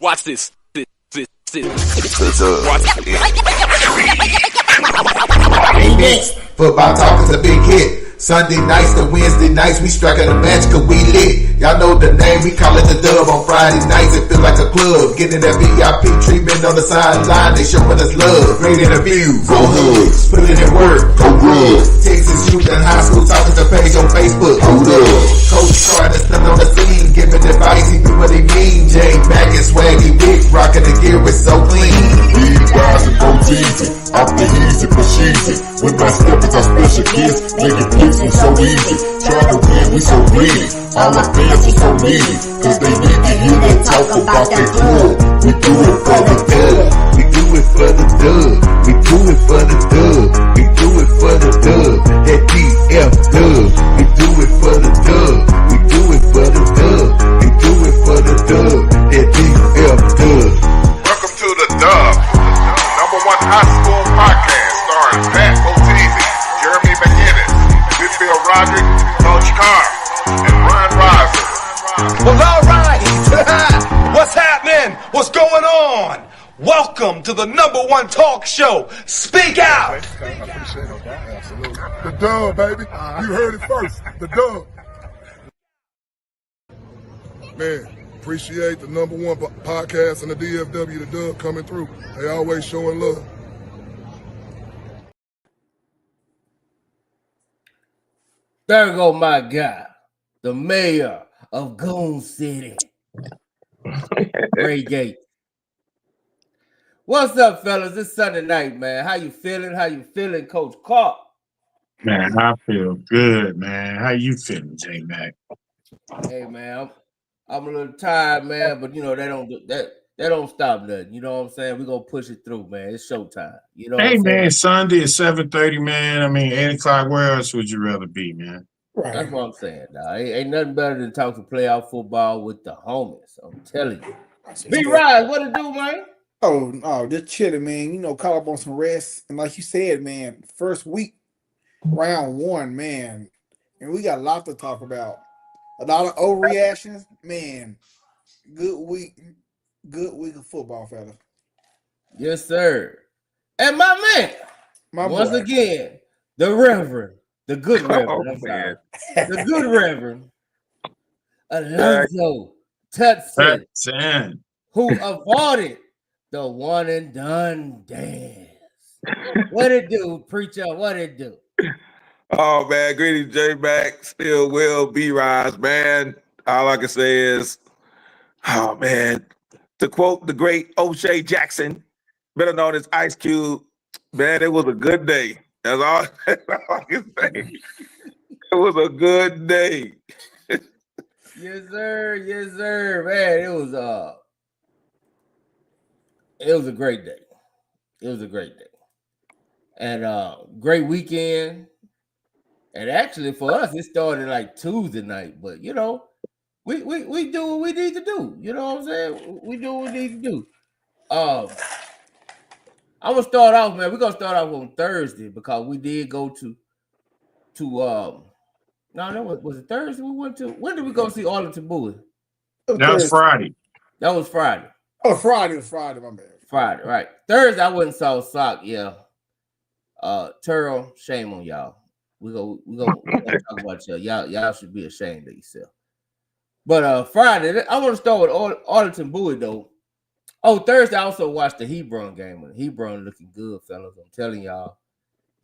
Watch this. Next, football talk is a big hit. Sunday nights to Wednesday nights, we striking a match cause we lit. Y'all know the name, we call it the Dub. On Friday nights, it feel like a club. Getting that VIP treatment on the sideline, they showing us love. Great interviews, go hugs, put it in work, go rub. Texas youth and high school talking to page on Facebook, hold up. Coach trying to stand on the scene, giving advice, he do what he mean. Jay Mack and Swaggy Vic, rocking the gear, it's so clean. Big guys and go easy, off the easy for cheesy. With my steppers, our special kids, making pieces so easy. Trying to win, we so greedy. All my fans are so needy, cause they need to hear them talk about that club. We do it for the dub. We do it for the dub. We do it for the dub. We do it for the dub. That DF dub. We do it for the dub. We do it for the dub. We do it for the dub. That DF dub. Welcome to the Dub, #1 high school podcast starring Pat Oteezy, Jeremy McGinnis, Whitfield Roderick, Coach Carr, and Ryan Riser. Well, all right. What's happening? What's going on? Welcome to the #1 talk show. Speak out. The Dub, baby. You heard it first. The Dub. Man, appreciate the #1 podcast and the DFW, the Dub, coming through. They always showing love. There go my guy, the mayor of Goon City, Ray Gates. What's up, fellas? It's Sunday night, man. How you feeling? How you feeling, Coach Carr? Man, I feel good, man. How you feeling, J Mac? Hey, man, I'm a little tired, man, but you know they don't stop nothing. You know what I'm saying? We're gonna push it through, man. It's showtime. You know. Hey, man, Sunday at 7:30, man. I mean, 8 o'clock. Where else would you rather be, man? That's what I'm saying. Nah, ain't nothing better than talk to playoff football with the homies. I'm telling you. B Rise, what it do, man? Oh, no, just chilling, man. You know, caught up on some rest. And like you said, man, first week, round 1, man. And we got a lot to talk about. A lot of overreactions. Man, good week of football, fella. Yes, sir. And my man, once again, the Reverend, the good Reverend, I'm sorry. The good Reverend, Alonzo Tutson, who avoided the one and done dance. What it do, preacher? What it do? Oh man, greetings, J Mac. Still will be rise, man. All I can say is, oh man, to quote the great O'Shea Jackson, better known as Ice Cube, man, it was a good day. That's all I can say. It was a good day. Yes, sir. Yes, sir. Man, it was a great day. It was a great day. And great weekend. And actually for us, it started like Tuesday night, but you know, we do what we need to do. You know what I'm saying? We do what we need to do. I'm gonna start off, man. We're gonna start off on Thursday because we did go to was it Thursday we went to? When did we go see Arlington Bowie? That was Friday. That was Friday. Oh, Friday, my bad. Friday, right. Thursday I went and saw Sock, yeah. Turl, shame on y'all. We go talk about y'all. Y'all should be ashamed of yourself. But Friday, I want to start with Arlington Bowie though. Oh, Thursday I also watched the Hebron game. And Hebron looking good, fellas. I'm telling y'all,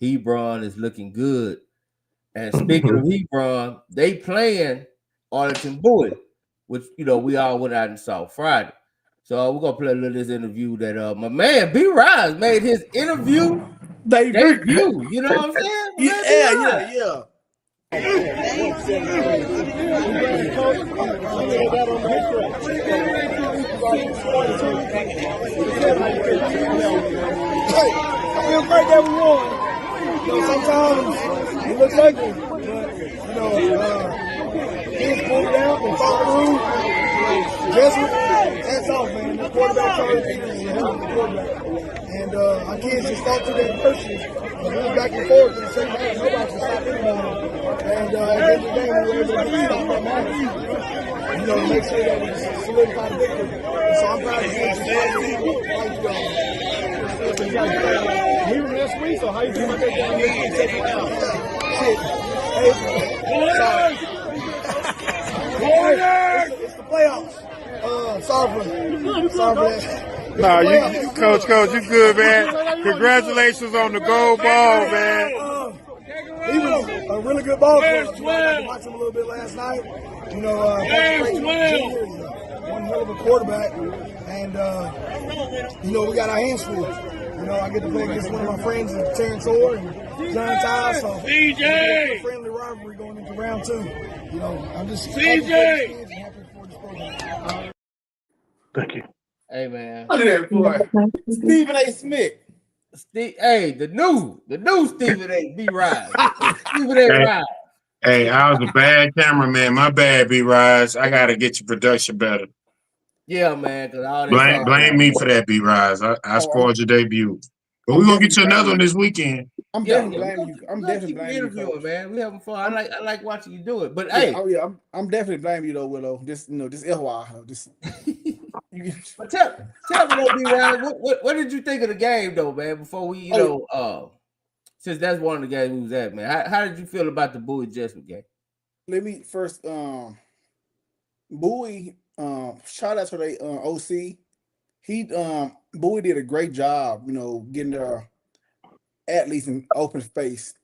Hebron is looking good. And speaking of Hebron, they playing Arlington Bowie, which you know we all went out and saw Friday. So we're gonna play a little of this interview that my man B Rise made his interview debut. You know what I'm saying? Yeah. I feel great that we won. You know, sometimes it looks like it, but you know, kids pulled it out and fought through. Jessup, that's off, man. The quarterback turned and held the quarterback. And our kids just fought through that adversity It was back and forth in the second half. Nobody could stop anybody. And at the end of the game, we were able to get stop that moment. You know, to make sure that we solidify the victory. And so I'm proud of you. We were last week, so how you feel about that game in the second round? Shit. Hey, it's the playoffs. Sorry for that. Nah, you, coach, you good, man. Congratulations on the gold ball, man. He was a really good ball player. I watched him a little bit last night. You know, one hell of a quarterback, and you know, we got our hands full. You know, I get to play against one of my friends, Terrence Orr and John Ty, so a friendly rivalry going into round 2. You know, I'm just happy for these kids and happy for this program. Thank you. Hey man, Look at that boy, Stephen A. Smith. Hey, the new Stephen A. B. Rise. Stephen A. Rise. Hey, I was a bad cameraman. My bad, B-Rise. I got to get your production better. Yeah, man. Cause all this Blame me for that, B-Rise. I spoiled your debut. But we're going to get you another one this weekend. I'm definitely blaming you. I'm definitely blaming you, interviewing, man. We having fun. I like watching you do it. But yeah, hey, I'm definitely blaming you though, Willow. Just FY. But tell me though, B-Rise, what did you think of the game though, man? Before we, since that's one of the games we was at, man. How did you feel about the Bowie Jessup game? Let me first Bowie, shout out to the OC. Bowie did a great job, you know, getting their athletes in open space.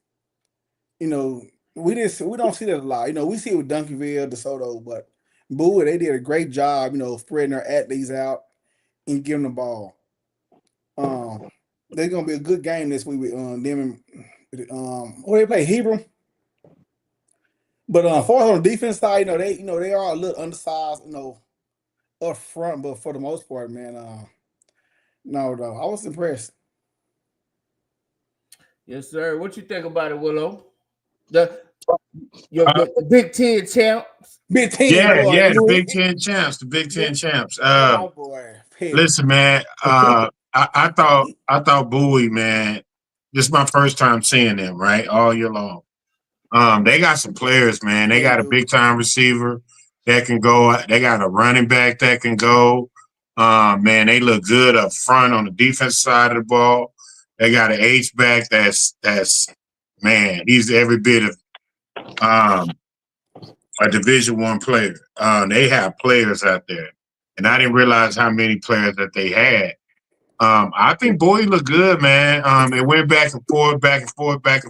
You know, we don't see that a lot. You know, we see it with Duncanville, DeSoto, but Bowie, they did a great job, you know, spreading their athletes out and giving them the ball. They're gonna be a good game this week with them and they play Hebrew. But as far as on the defense side, they are a little undersized, up front, but for the most part, man, no, I was impressed. Yes, sir. What you think about it, Willow? The Big Ten champs. Big Ten, yeah, the Big Ten champs. The Big Ten champs. Listen, man. I thought Bowie, man. This is my first time seeing them, right, all year long. They got some players, man. They got a big time receiver that can go. They got a running back that can go. Man, they look good up front on the defense side of the ball. They got an H-back that's man, he's every bit of a Division I player. They have players out there, and I didn't realize how many players that they had. I think Bowie looked good, man. It went back and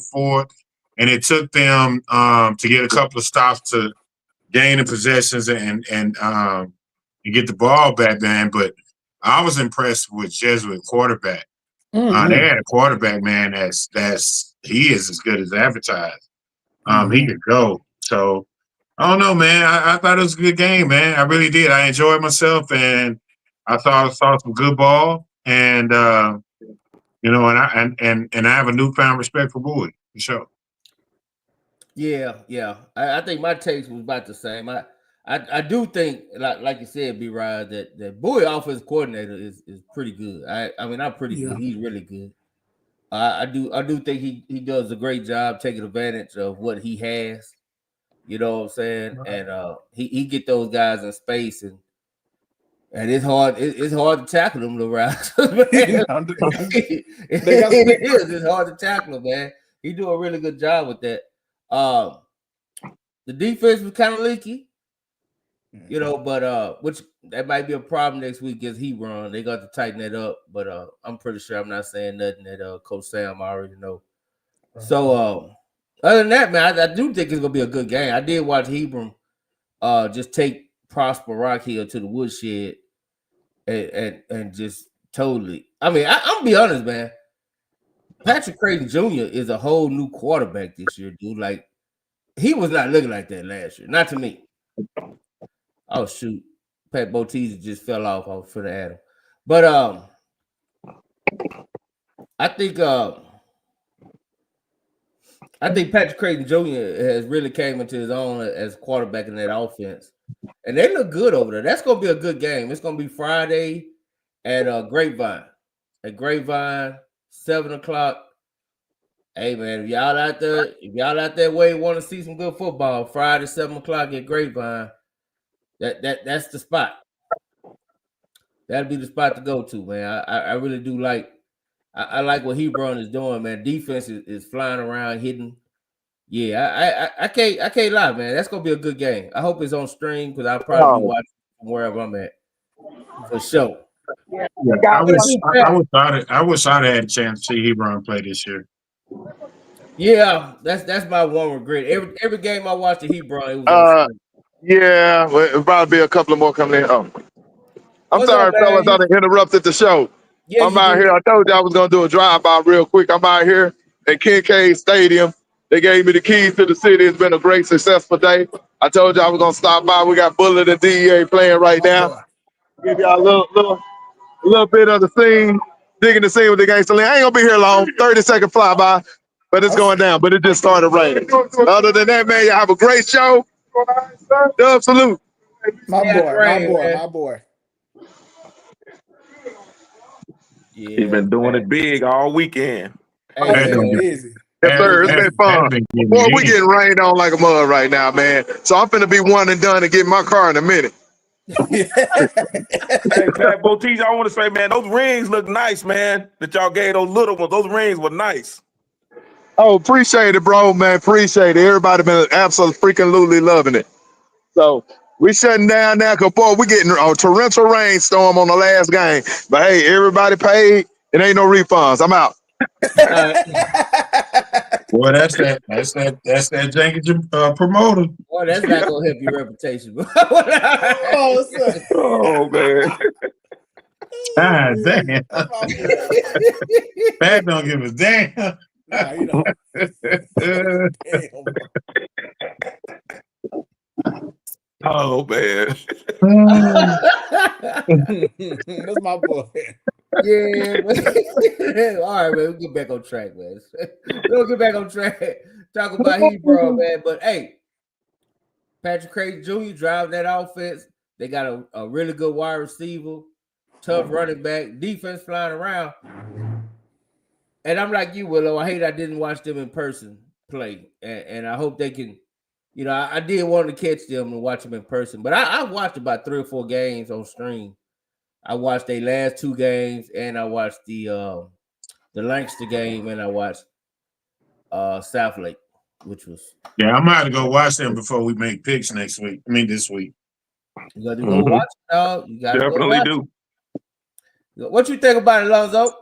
forth, and it took them to get a couple of stops to gain the possessions and get the ball back, man. But I was impressed with Jesuit quarterback. Mm-hmm. They had a quarterback, man. He is as good as advertised. He could go. So I don't know, man. I thought it was a good game, man. I really did. I enjoyed myself, and I thought I saw some good ball. And and I have a newfound respect for Bowie, for sure. Yeah. I think my takes was about the same. I do think, like you said, B-Rod, that Bowie offensive coordinator is pretty good. I mean, not pretty good. He's really good. I do think he does a great job taking advantage of what he has. You know what I'm saying? Right. And he get those guys in space, and it's hard. It's hard to tackle them, around. It is. It's hard to tackle them, man. He do a really good job with that. The defense was kind of leaky, but which that might be a problem next week as he run. They got to tighten that up, but I'm pretty sure I'm not saying nothing that Coach Sam already know. So other than that, man, I do think it's gonna be a good game. I did watch Hebron just take Prosper Rockhill to the woodshed and just totally. I mean, I'm gonna be honest, man. Patrick Creighton Jr. is a whole new quarterback this year, dude. Like, he was not looking like that last year. Not to me. Oh, shoot. Pat Bottiza just fell off for the Adam. But I think Patrick Creighton Jr. has really came into his own as quarterback in that offense. And they look good over there. That's going to be a good game. It's going to be Friday at Grapevine. At Grapevine, 7 o'clock. Hey man, if y'all out there waiting want to see some good football, Friday 7:00 at Grapevine, that's the spot. That'll be the spot to go to, man. I really do like. I like what Hebron is doing, man. Defense is flying around, hitting. Yeah, I can't lie, man. That's gonna be a good game. I hope it's on stream because I'll probably be watching from wherever I'm at for sure. Yeah, I wish I'd had a chance to see Hebron play this year. Yeah, that's my one regret. Every game I watched the Hebron, it was on stream. Yeah, well, it'll probably be a couple of more coming in. Oh. I'm What's sorry, up, man? fellas, I done interrupted the show. Yeah, I'm you out did. here. I told you I was gonna do a drive-by real quick. I'm out here at Kincaid Stadium. They gave me the keys to the city. It's been a great, successful day. I told you I was gonna stop by. We got Bullet and DEA playing right now. Give y'all a little bit of the scene, digging the scene with the gangster league. I ain't gonna be here long. 30-second flyby, but it's going down. But it just started raining. Other than that, man, y'all have a great show. Dub salute. My boy. Yeah, He's been doing it big all weekend. Hey, man. Busy. Yes, sir. It's been fun. Boy, we getting rained on like a mud right now, man. So I'm finna be one and done and get in my car in a minute. Hey, Pat Bottice, I want to say, man, those rings look nice, man. That y'all gave those little ones. Those rings were nice. Oh, appreciate it, bro, man. Appreciate it. Everybody been absolutely freaking loving it. So we shutting down now because, boy, we getting a torrential rainstorm on the last game. But, hey, everybody paid. It ain't no refunds. I'm out. Boy, that's that Jenkins promoter. Boy, that's not gonna help your reputation. Oh man. God damn. Pat don't give a damn. Nah, you know. Oh man. That's my boy. Yeah, but all right, man. We'll get back on track, man. We'll get back on track. Talk about Hebron, man. But hey, Patrick Craig Jr. driving that offense. They got a really good wide receiver, tough running back, defense flying around. And I'm like you, Willow. I didn't watch them in person play, and I hope they can. You know, I did want to catch them and watch them in person, but I watched about 3 or 4 games on stream. I watched their last 2 games, and I watched the Lancaster game, and I watched South Lake, which was. Yeah, I'm about to go watch them before we make picks next week. I mean, this week. You got to go watch it, dog. You got to Definitely do. What you think about it, Lonzo?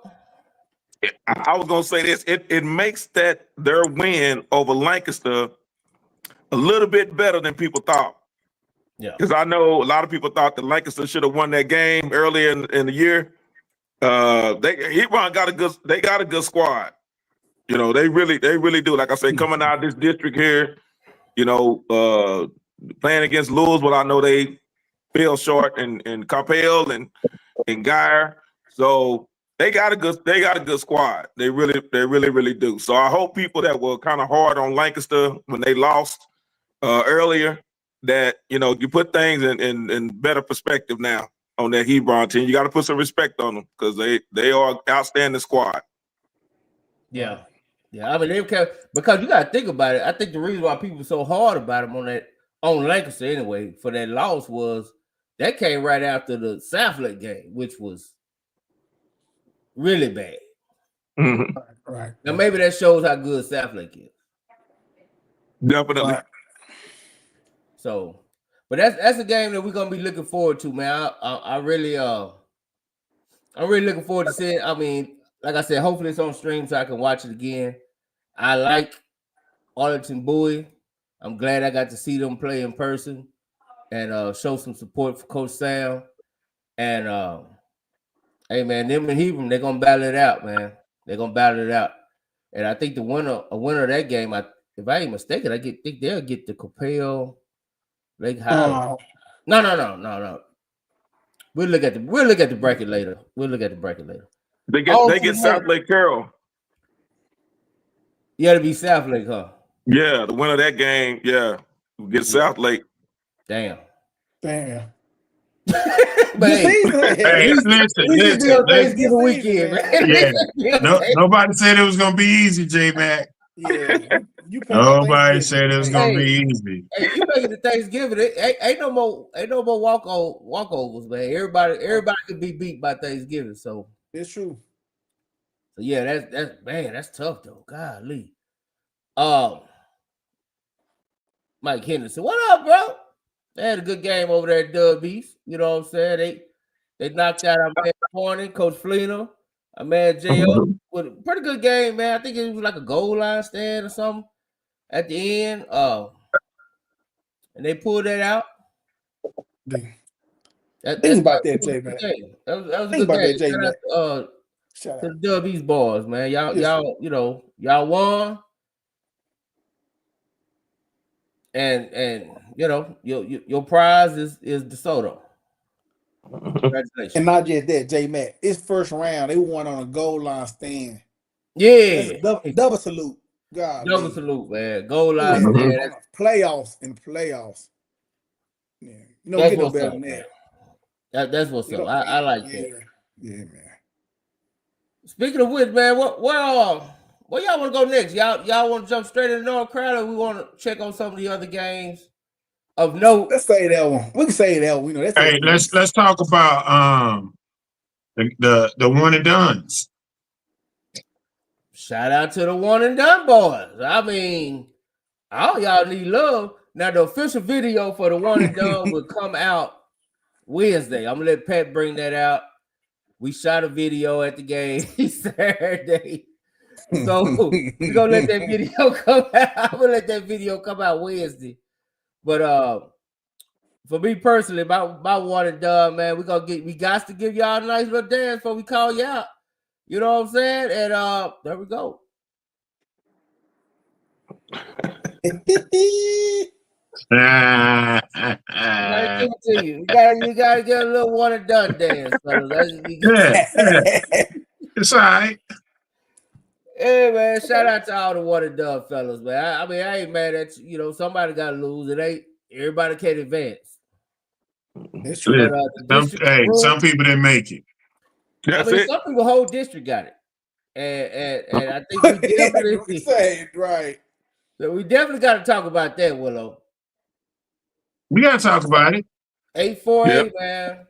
I was gonna say this. It makes that their win over Lancaster a little bit better than people thought. Yeah, because I know a lot of people thought that Lancaster should have won that game earlier in the year. Hebron got a good squad. You know, they really do. Like I say, coming out of this district here, you know, playing against Louisville, I know they fell short in Capel and Geyer. So they got a good squad. They really do. So I hope people that were kind of hard on Lancaster when they lost earlier, that, you know, you put things in better perspective now on that Hebron team. You got to put some respect on them because they are an outstanding squad. Yeah. I mean, because you got to think about it. I think the reason why people were so hard about them on Lancaster anyway for that loss was that came right after the Southlake game, which was really bad. Mm-hmm. Right. Now maybe that shows how good Southlake is. Definitely. Right. So, but that's a game that we're gonna be looking forward to, man. I'm really looking forward to seeing. I mean, like I said, hopefully it's on stream so I can watch it again. I like Arlington Bowie. I'm glad I got to see them play in person and show some support for Coach Sam. And hey, man, them and Hebron, they're gonna battle it out, man. They're gonna battle it out. And I think a winner of that game, if I ain't mistaken, think they'll get the Capel. Lake High. No. We'll look at the bracket later. They get South Lake Carroll. You got to be South Lake, huh? Yeah, the winner of that game. Yeah, we'll get South Lake. Damn. Hey, listen. Thanksgiving weekend, man. Yeah. Nobody said it was gonna be easy, J Mac. Yeah. Nobody said it was gonna be easy. Hey, you make it to Thanksgiving. Ain't no more walkovers, man. Everybody can be beat by Thanksgiving. So it's true. So yeah, that's tough though. Golly. Mike Henderson, what up, bro? They had a good game over there at Dub East. You know what I'm saying? They knocked out our man Horning, Coach Fleener, our man J.O. with a pretty good game, man. I think it was like a goal line stand or something at the end. And they pulled that out. Think about that, J man. That was a good game. Shout out to the Dub East boys, man. Y'all won. And you know, your prize is DeSoto. Congratulations. And not just that, J Mac. It's first round. They won on a goal line stand. Yeah. Double salute. God. Double salute, man. Goal line stand. Playoffs. Yeah. You don't get no better than that. That's what's up. I like that. Yeah, man. Speaking of which, man, where y'all want to go next? Y'all want to jump straight into North Crowd, or we want to check on some of the other games of note? Let's say that one. We can say that one. Hey, let's talk about the one and dones. Shout out to the one and done boys. I mean, all y'all need love. Now the official video for the one and done will come out Wednesday. I'm gonna let Pat bring that out. We shot a video at the game Saturday. So we're gonna let that video come out. I'm gonna let that video come out Wednesday. But for me personally, my one and done, man, we got to give y'all a nice little dance before we call you out. You know what I'm saying? And there we go. Give it to you. You gotta get a little one and done dance. It's all right. Hey man, shout out to all the one and done fellas, man. I mean, I ain't mad at you. You know, somebody gotta lose. It ain't everybody can advance. It's true. But, some people didn't make it. Some people whole district got it. And I think we definitely right. So we definitely got to talk about that, Willow. We got to talk about it. 848, man.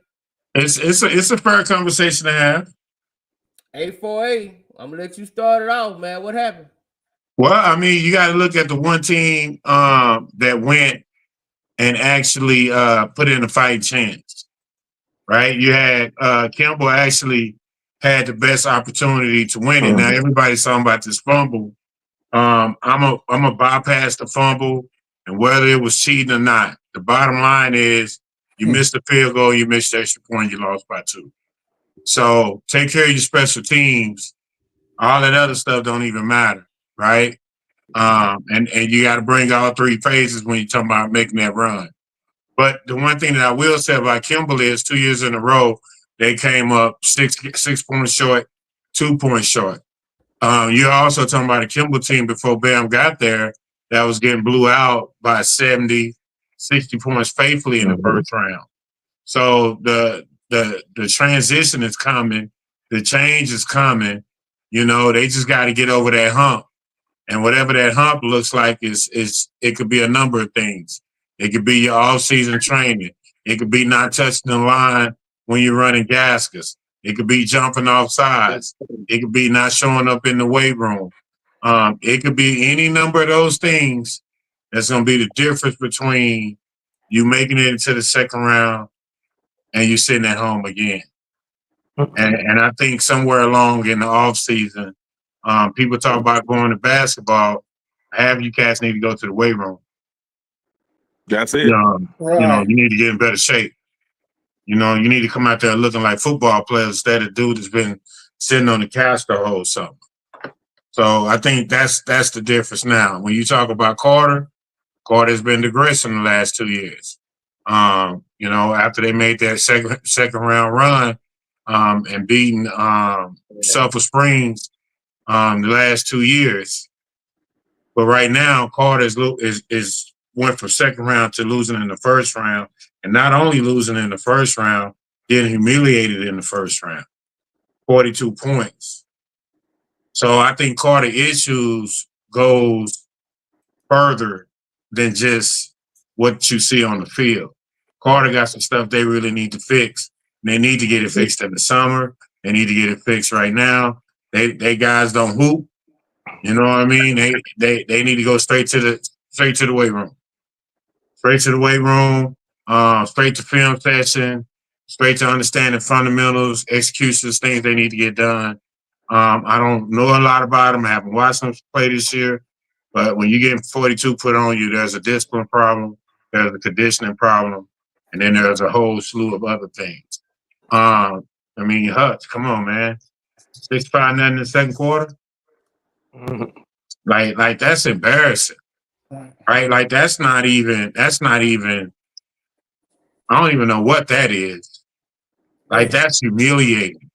It's a fair conversation to have. 848. I'm gonna let you start it off, man. What happened? Well, I mean, you got to look at the one team that went and actually put in a fighting chance, right? You had Kimball actually had the best opportunity to win it. Now everybody's talking about this fumble. I'm a bypass the fumble, and whether it was cheating or not, the bottom line is you missed the field goal, you missed the extra point, you lost by 2. So take care of your special teams. All that other stuff don't even matter, right? And you got to bring all 3 phases when you're talking about making that run. But the one thing that I will say about Kimball is 2 years in a row, they came up 6 points short, 2 points short. You're also talking about a Kimball team before Bam got there that was getting blew out by 70, 60 points faithfully in the first round. So the transition is coming. The change is coming. You know, they just got to get over that hump. And whatever that hump looks like is it could be a number of things. It could be your off-season training. It could be not touching the line when you're running gaskets. It could be jumping off sides. It could be not showing up in the weight room. It could be any number of those things that's going to be the difference between you making it into the second round and you sitting at home again. And I think somewhere along in the offseason, people talk about going to basketball. Half you cats need to go to the weight room. That's it. You know, you need to get in better shape. You know, you need to come out there looking like football players instead of dude that's been sitting on the couch the whole summer. So I think that's the difference now. When you talk about Carter's been digressing the last 2 years. You know, after they made that second round run and beating Sulphur Springs the last 2 years. But right now, Carter is went from second round to losing in the first round, And not only losing in the first round, getting humiliated in the first round. 42 points. So I think Carter issues goes further than just what you see on the field. Carter got some stuff they really need to fix. They need to get it fixed in the summer. They need to get it fixed right now. They guys don't hoop. You know what I mean? They need to go straight to the weight room. Straight to the weight room, straight to film session, straight to understanding fundamentals, executions, things they need to get done. I don't know a lot about them. I haven't watched them play this year. But when you get 42 put on you, there's a discipline problem, there's a conditioning problem, and then there's a whole slew of other things. I mean, Hutch, come on, man. 6-5 nothing in the second quarter. Like that's embarrassing. Right? Like that's not even I don't even know what that is. Like that's humiliating.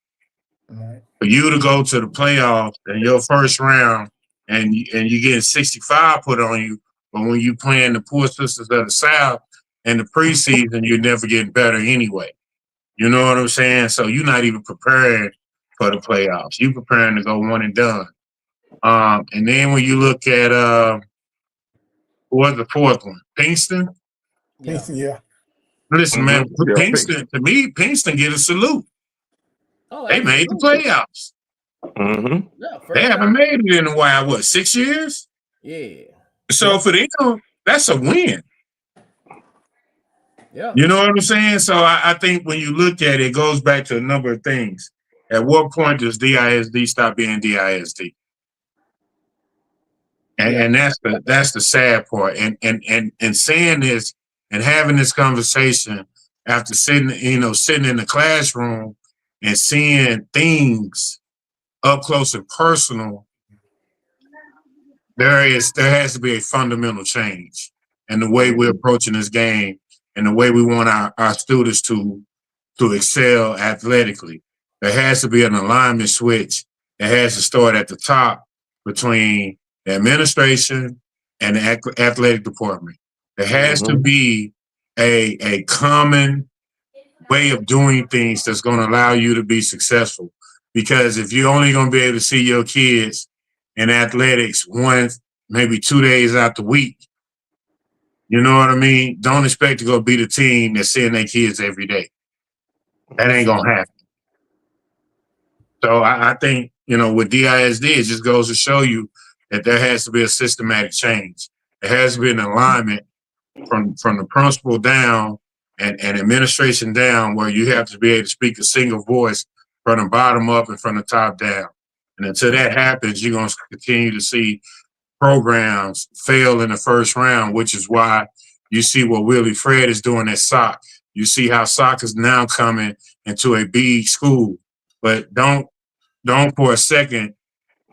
For you to go to the playoffs in your first round and you getting 65 put on you, but when you playing the poor sisters of the South in the preseason, you're never getting better anyway. You know what I'm saying? So you're not even preparing for the playoffs. You're preparing to go one and done. And then when you look at who was the fourth one? Pinkston? Yeah. Listen, man, Pinkston, to me, Pinkston get a salute. Oh, they made the playoffs. Yeah, They haven't made it in a while, what, 6 years? Yeah. So for them, that's a win. Yeah. You know what I'm saying? So I think when you look at it, it goes back to a number of things. At what point does DISD stop being DISD? And that's the sad part. And saying this and having this conversation after sitting in the classroom and seeing things up close and personal, there has to be a fundamental change in the way we're approaching this game and the way we want our students to excel athletically. There has to be an alignment switch that has to start at the top between the administration and the athletic department. There has to be a common way of doing things that's going to allow you to be successful. Because if you're only going to be able to see your kids in athletics once, maybe 2 days out the week, you know what I mean? Don't expect to go beat a team that's seeing their kids every day. That ain't going to happen. So I think, with DISD, it just goes to show you that there has to be a systematic change. There has to be an alignment from the principal down and administration down, where you have to be able to speak a single voice from the bottom up and from the top down. And until that happens, you're going to continue to see programs fail in the first round, which is why you see what Willie Fred is doing at SOC. You see how SOC is now coming into a big school. But don't for a second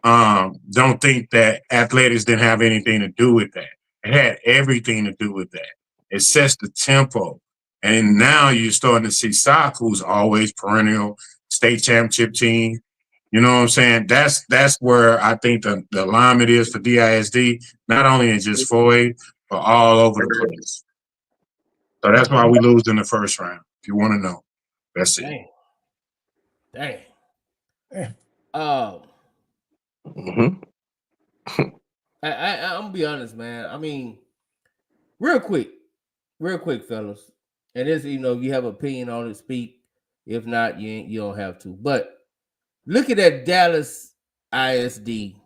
don't think that athletics didn't have anything to do with that. It had everything to do with that. It sets the tempo. And now you're starting to see SOC, who's always perennial state championship team. You know what I'm saying? That's where I think the alignment is for DISD, not only in just 4A, but all over the place. So that's why we lose in the first round, if you want to know. That's it. Dang. I'm gonna be honest, man. I mean, real quick, fellas. And this, you have an opinion on it, speak. If not, you don't have to. But looking at Dallas ISD,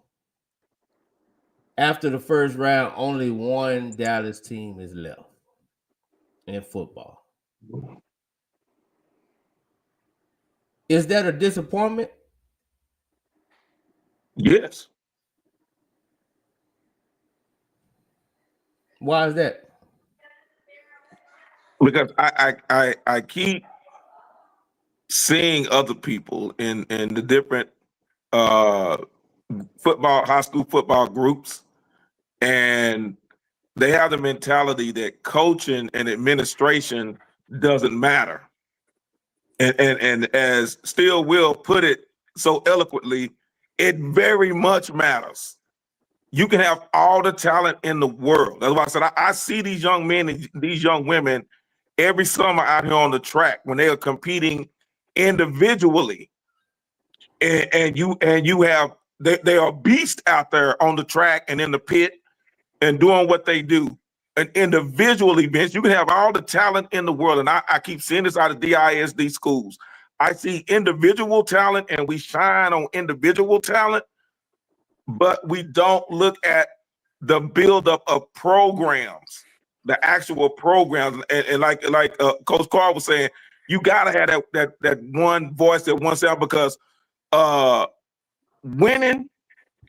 after the first round, only one Dallas team is left in football. Is that a disappointment? Yes. Why is that? Because I keep seeing other people in the different high school football groups, and they have the mentality that coaching and administration doesn't matter. And as Still Will put it so eloquently, it very much matters. You can have all the talent in the world. That's why I said I see these young men and these young women every summer out here on the track when they are competing individually, and you have they are beasts out there on the track and in the pit and doing what they do. An individual events, you can have all the talent in the world, and I keep seeing this out of DISD schools. I see individual talent, and we shine on individual talent, but we don't look at the buildup of programs, the actual programs. And like Coach Carl was saying, you gotta have that one voice, that one sound, because winning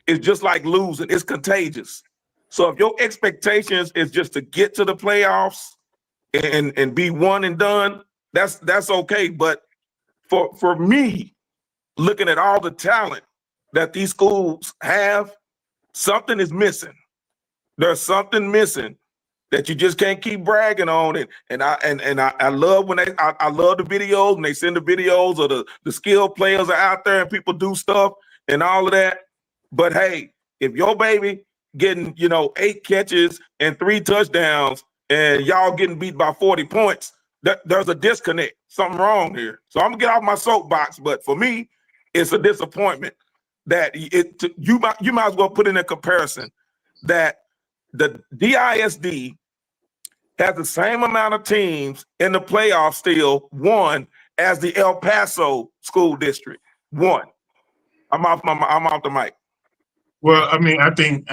is just like losing. It's contagious. So if your expectations is just to get to the playoffs and be one and done, that's okay. But for me, looking at all the talent that these schools have, something is missing. There's something missing that you just can't keep bragging on it. And I love when I love the videos, when they send the videos of the skilled players are out there and people do stuff and all of that. But hey, if your baby getting 8 catches and 3 touchdowns and y'all getting beat by 40 points, there's a disconnect. Something wrong here. So I'm gonna get off my soapbox, but for me, it's a disappointment that you might as well put in a comparison that the DISD has the same amount of teams in the playoffs still, one, as the El Paso school district. One. I'm off the mic. Well, I mean, I think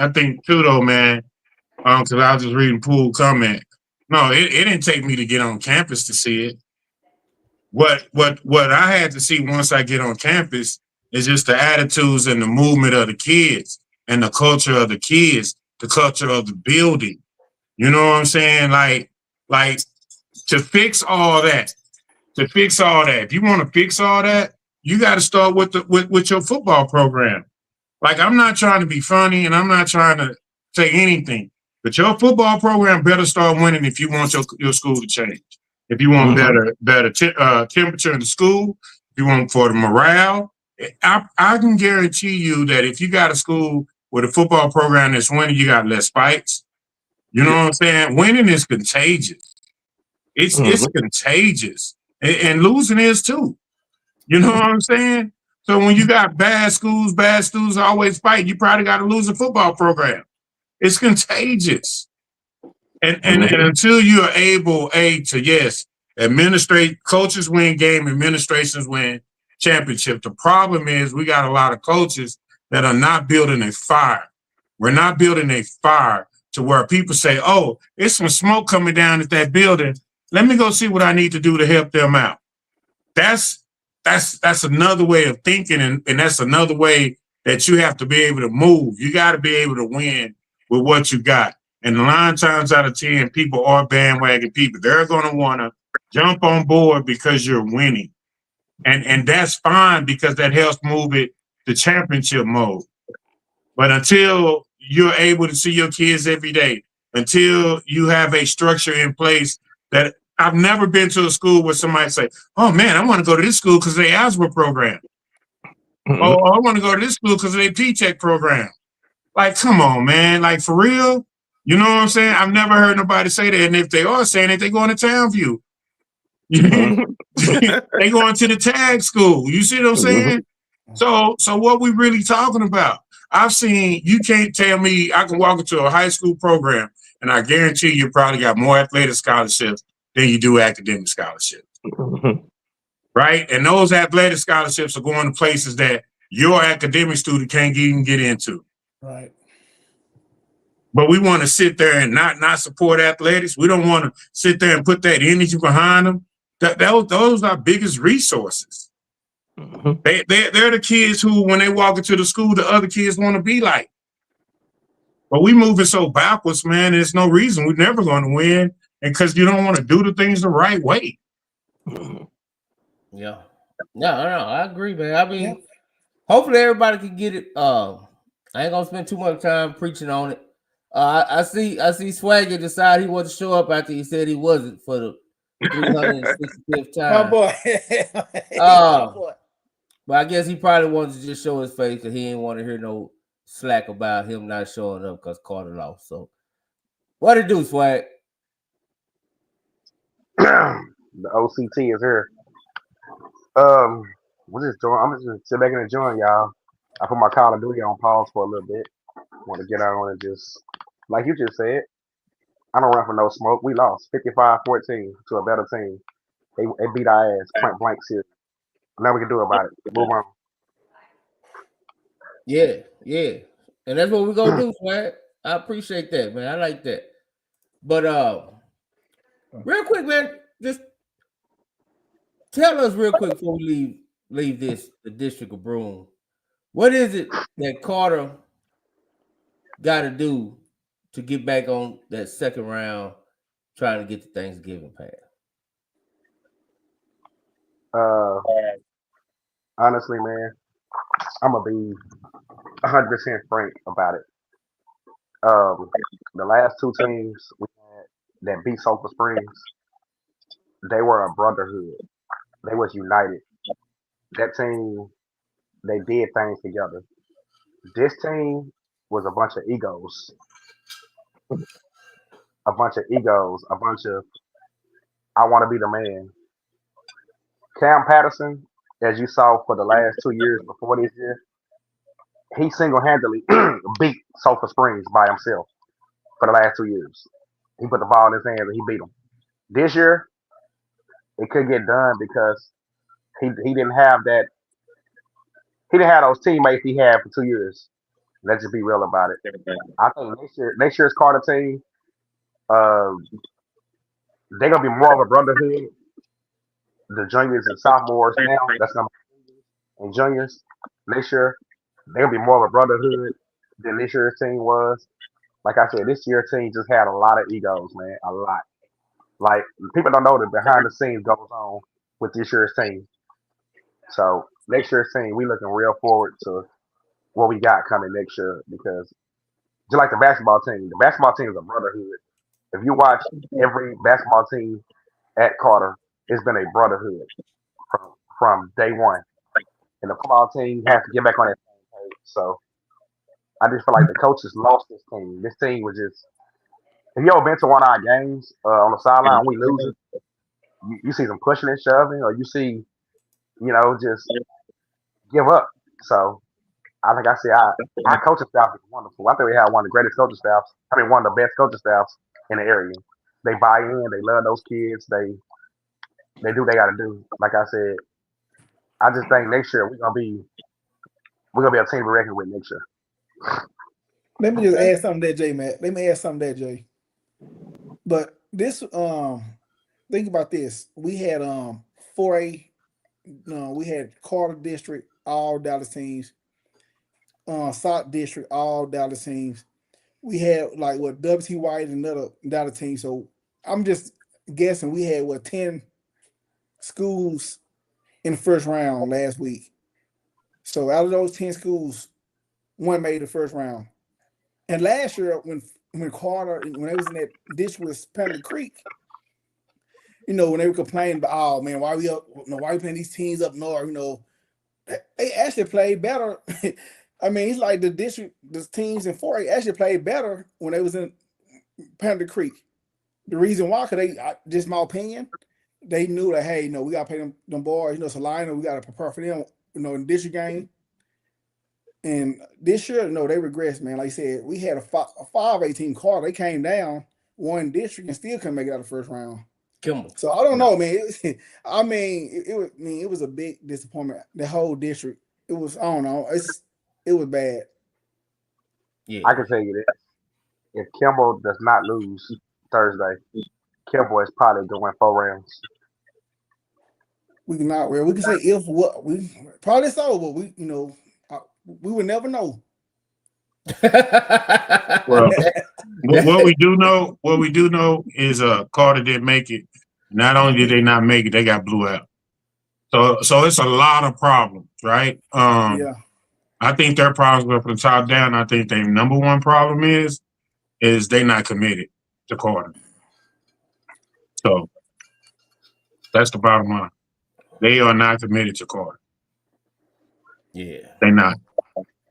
too, though, man, because I was just reading Poole comment. No, it didn't take me to get on campus to see it. What I had to see once I get on campus is just the attitudes and the movement of the kids and the culture of the kids, the culture of the building. You know what I'm saying? Like to fix all that, if you want to fix all that, you got to start with your football program. Like, I'm not trying to be funny and I'm not trying to say anything, but your football program better start winning if you want your school to change. If you want better temperature in the school, if you want for the morale, I can guarantee you that if you got a school with a football program that's winning, you got less fights. You know what I'm saying? Winning is contagious. It's contagious. And losing is too. You know what I'm saying? So when you got bad students always fight, you probably got to lose a football program. It's contagious. And until you are able, administrate, coaches win game, administrations win championship. The problem is we got a lot of coaches that are not building a fire. We're not building a fire to where people say, oh, it's some smoke coming down at that building. Let me go see what I need to do to help them out. That's another way of thinking, and that's another way that you have to be able to move. You got to be able to win with what you got. And 9 times out of 10, people are bandwagon people. They're going to want to jump on board because you're winning. And that's fine because that helps move it to championship mode. But until you're able to see your kids every day, until you have a structure in place that I've never been to a school where somebody say, oh man, I want to go to this school because of their algebra program. Oh, I want to go to this school because of their P-Tech program. Like, come on, man. Like, for real? You know what I'm saying? I've never heard nobody say that. And if they are saying it, they're going to Townview. They going to the tag school. You see what I'm saying? So what we really talking about? I've seen, you can't tell me I can walk into a high school program and I guarantee you probably got more athletic scholarships than you do academic scholarships. Right? And those athletic scholarships are going to places that your academic student can't even get into. Right. But we want to sit there and not support athletics. We don't want to sit there and put that energy behind them. Those are our biggest resources. They're the kids who, when they walk into the school, the other kids want to be like. But we moving so backwards, man. There's no reason we're never going to win, and because you don't want to do the things the right way. Yeah. No, I agree, man. I mean, hopefully everybody can get it. I ain't gonna spend too much time preaching on it. I see Swagger decide he wasn't show up after he said he wasn't for the 365th time. My boy. My boy. But I guess he probably wanted to just show his face and he didn't want to hear no slack about him not showing up because Carter lost. So what it do, Swag? The OCT is here. We'll just join. I'm just sit back and enjoy, y'all. I put my Call of Duty on pause for a little bit. Want to get on and just, like you just said, I don't run for no smoke. We lost 55-14 to a better team. They beat our ass point blank serious. Nothing we can do about it. Move on. Yeah. And that's what we're gonna do, Swag. I appreciate that, man. I like that. But real quick, man, just tell us real quick before we leave the District of Broome. What is it that Carter got to do to get back on that second round, trying to get the Thanksgiving pass? Honestly, man, I'm gonna be 100% frank about it. The last two teams we had that beat Sulphur Springs, they were a brotherhood. They was united. That team, they did things together. This team was a bunch of egos. A bunch of I want to be the man. Cam Patterson, as you saw for the last 2 years before this year, he single-handedly beat Sulphur Springs by himself for the last 2 years. He put the ball in his hands and he beat them. This year, it couldn't get done because he didn't have that. He didn't have those teammates he had for 2 years. Let's just be real about it. I think next year's Carter team, they're gonna be more of a brotherhood. The juniors and sophomores now, that's gonna be and juniors next year, they're gonna be more of a brotherhood than this year's team was. Like I said, this year's team just had a lot of egos, man. A lot. Like people don't know that behind the scenes goes on with this year's team. So next year's team, we looking real forward to what we got coming next year because just like the basketball team is a brotherhood. If you watch every basketball team at Carter, it's been a brotherhood from day one. And the football team has to get back on that same page. So I just feel like the coaches lost this team. This team was just. If you ever been to one of our games on the sideline, we losing, you see them pushing and shoving, or you see, just give up. So I think our coaching staff is wonderful. I think we have one of the greatest coaching staffs. One of the best coaching staffs in the area. They buy in. They love those kids. They do what they got to do. Like I said, I just think next year we're gonna be a team to reckon with next year. Let me just add something there, Jay, Matt. Let me add something there, Jay. But this, think about this. We had 4A. We had Carter District, all Dallas teams. South District, all Dallas teams. We had W.T. White and another Dallas team. So I'm just guessing we had 10 schools in the first round last week. So out of those 10 schools, one made the first round. And last year, when Carter, when they was in that district with Panther Creek, when they were complaining about, oh man, why we playing these teams up north? They actually played better. It's like the teams in 4A actually played better when they was in Panther Creek. The reason why, because just my opinion, they knew that, hey, we got to pay them boys, Salina, we got to prepare for them, in the district game. And this year, they regressed, man. Like I said, we had a 5A team Carter. They came down, won district, and still couldn't make it out of the first round. So I don't know, man. It was a big disappointment. The whole district. It was, I don't know. It was bad. Yeah. I can tell you this. If Kimball does not lose Thursday, Kimball is probably going 4 rounds. We can say if what we probably so, but we would never know. Well, what we do know is Carter didn't make it. Not only did they not make it, they got blew out. So it's a lot of problems, right? Yeah. I think their problems were from the top down. I think their number one problem is they not committed to Carter. So that's the bottom line. They are not committed to Carter. Yeah. They're not.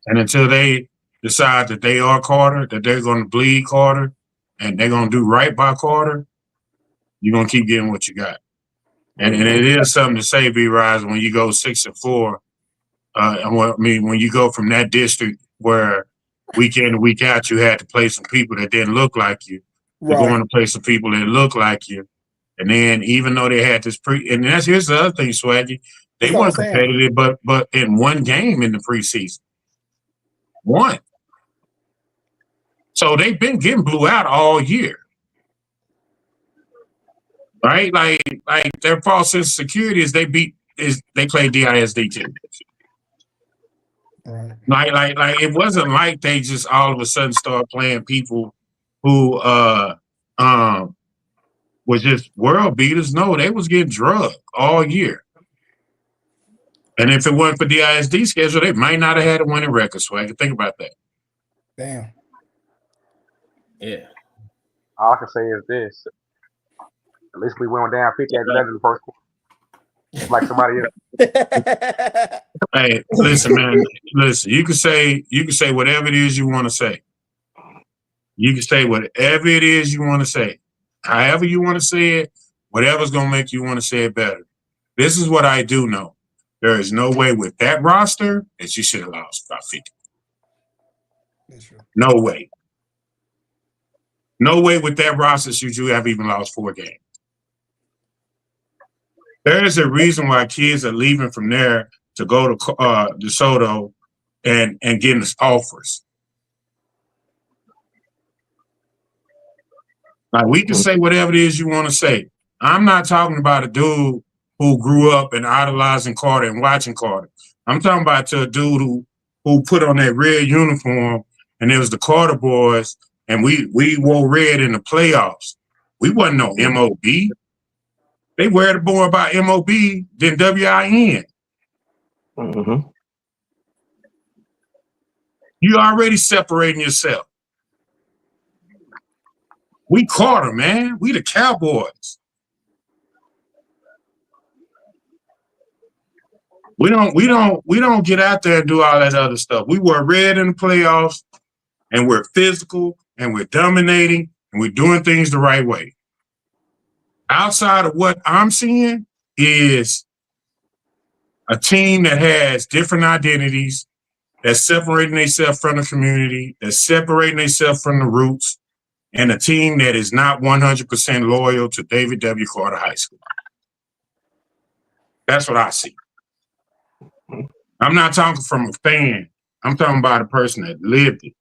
And until they decide that they are Carter, that they're going to bleed Carter, and they're going to do right by Carter, you're going to keep getting what you got. And it is something to say, B-Rise, when you go 6-4. When you go from that district where week in and week out you had to play some people that didn't look like you, you're going to play some people that look like you. And then even though they had this here's the other thing, Swaggy, they weren't competitive, but in one game in the preseason. One. So they've been getting blew out all year. Right? Like their false sense of security is they play DISD too. Right. Like it wasn't like they just all of a sudden started playing people who was just world beaters. No, they was getting drugged all year. And if it wasn't for DISD schedule, they might not have had a winning record. So I can think about that. Damn. Yeah. All I can say is this. At least we went down 50 at 11 in the first quarter. Like somebody else. Hey, listen, man. Listen, you can say whatever it is you want to say. You can say whatever it is you want to say. However you want to say it, whatever's going to make you want to say it better. This is what I do know. There is no way with that roster that you should have lost by 50. No way. No way with that roster should you have even lost 4 games. There is a reason why kids are leaving from there to go to DeSoto and getting offers. Like, we can say whatever it is you want to say. I'm not talking about a dude who grew up and idolizing Carter and watching Carter. I'm talking about a dude who put on that red uniform and it was the Carter boys and we wore red in the playoffs. We wasn't no MOB. They worried more about MOB than WIN. Mm-hmm. You already separating yourself. We Carter, man. We the Cowboys. We don't get out there and do all that other stuff. We wear red in the playoffs, and we're physical, and we're dominating, and we're doing things the right way. Outside of what I'm seeing is a team that has different identities, that's separating themselves from the community, that's separating themselves from the roots, and a team that is not 100% loyal to David W. Carter High School. That's what I see. I'm not talking from a fan. I'm talking about a person that lived it.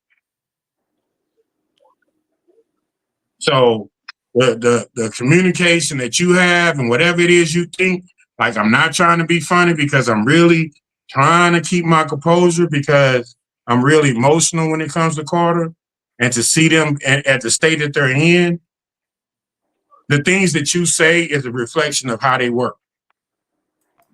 So the communication that you have and whatever it is you think, like, I'm not trying to be funny because I'm really trying to keep my composure because I'm really emotional when it comes to Carter, and to see them at the state that they're in, the things that you say is a reflection of how they work.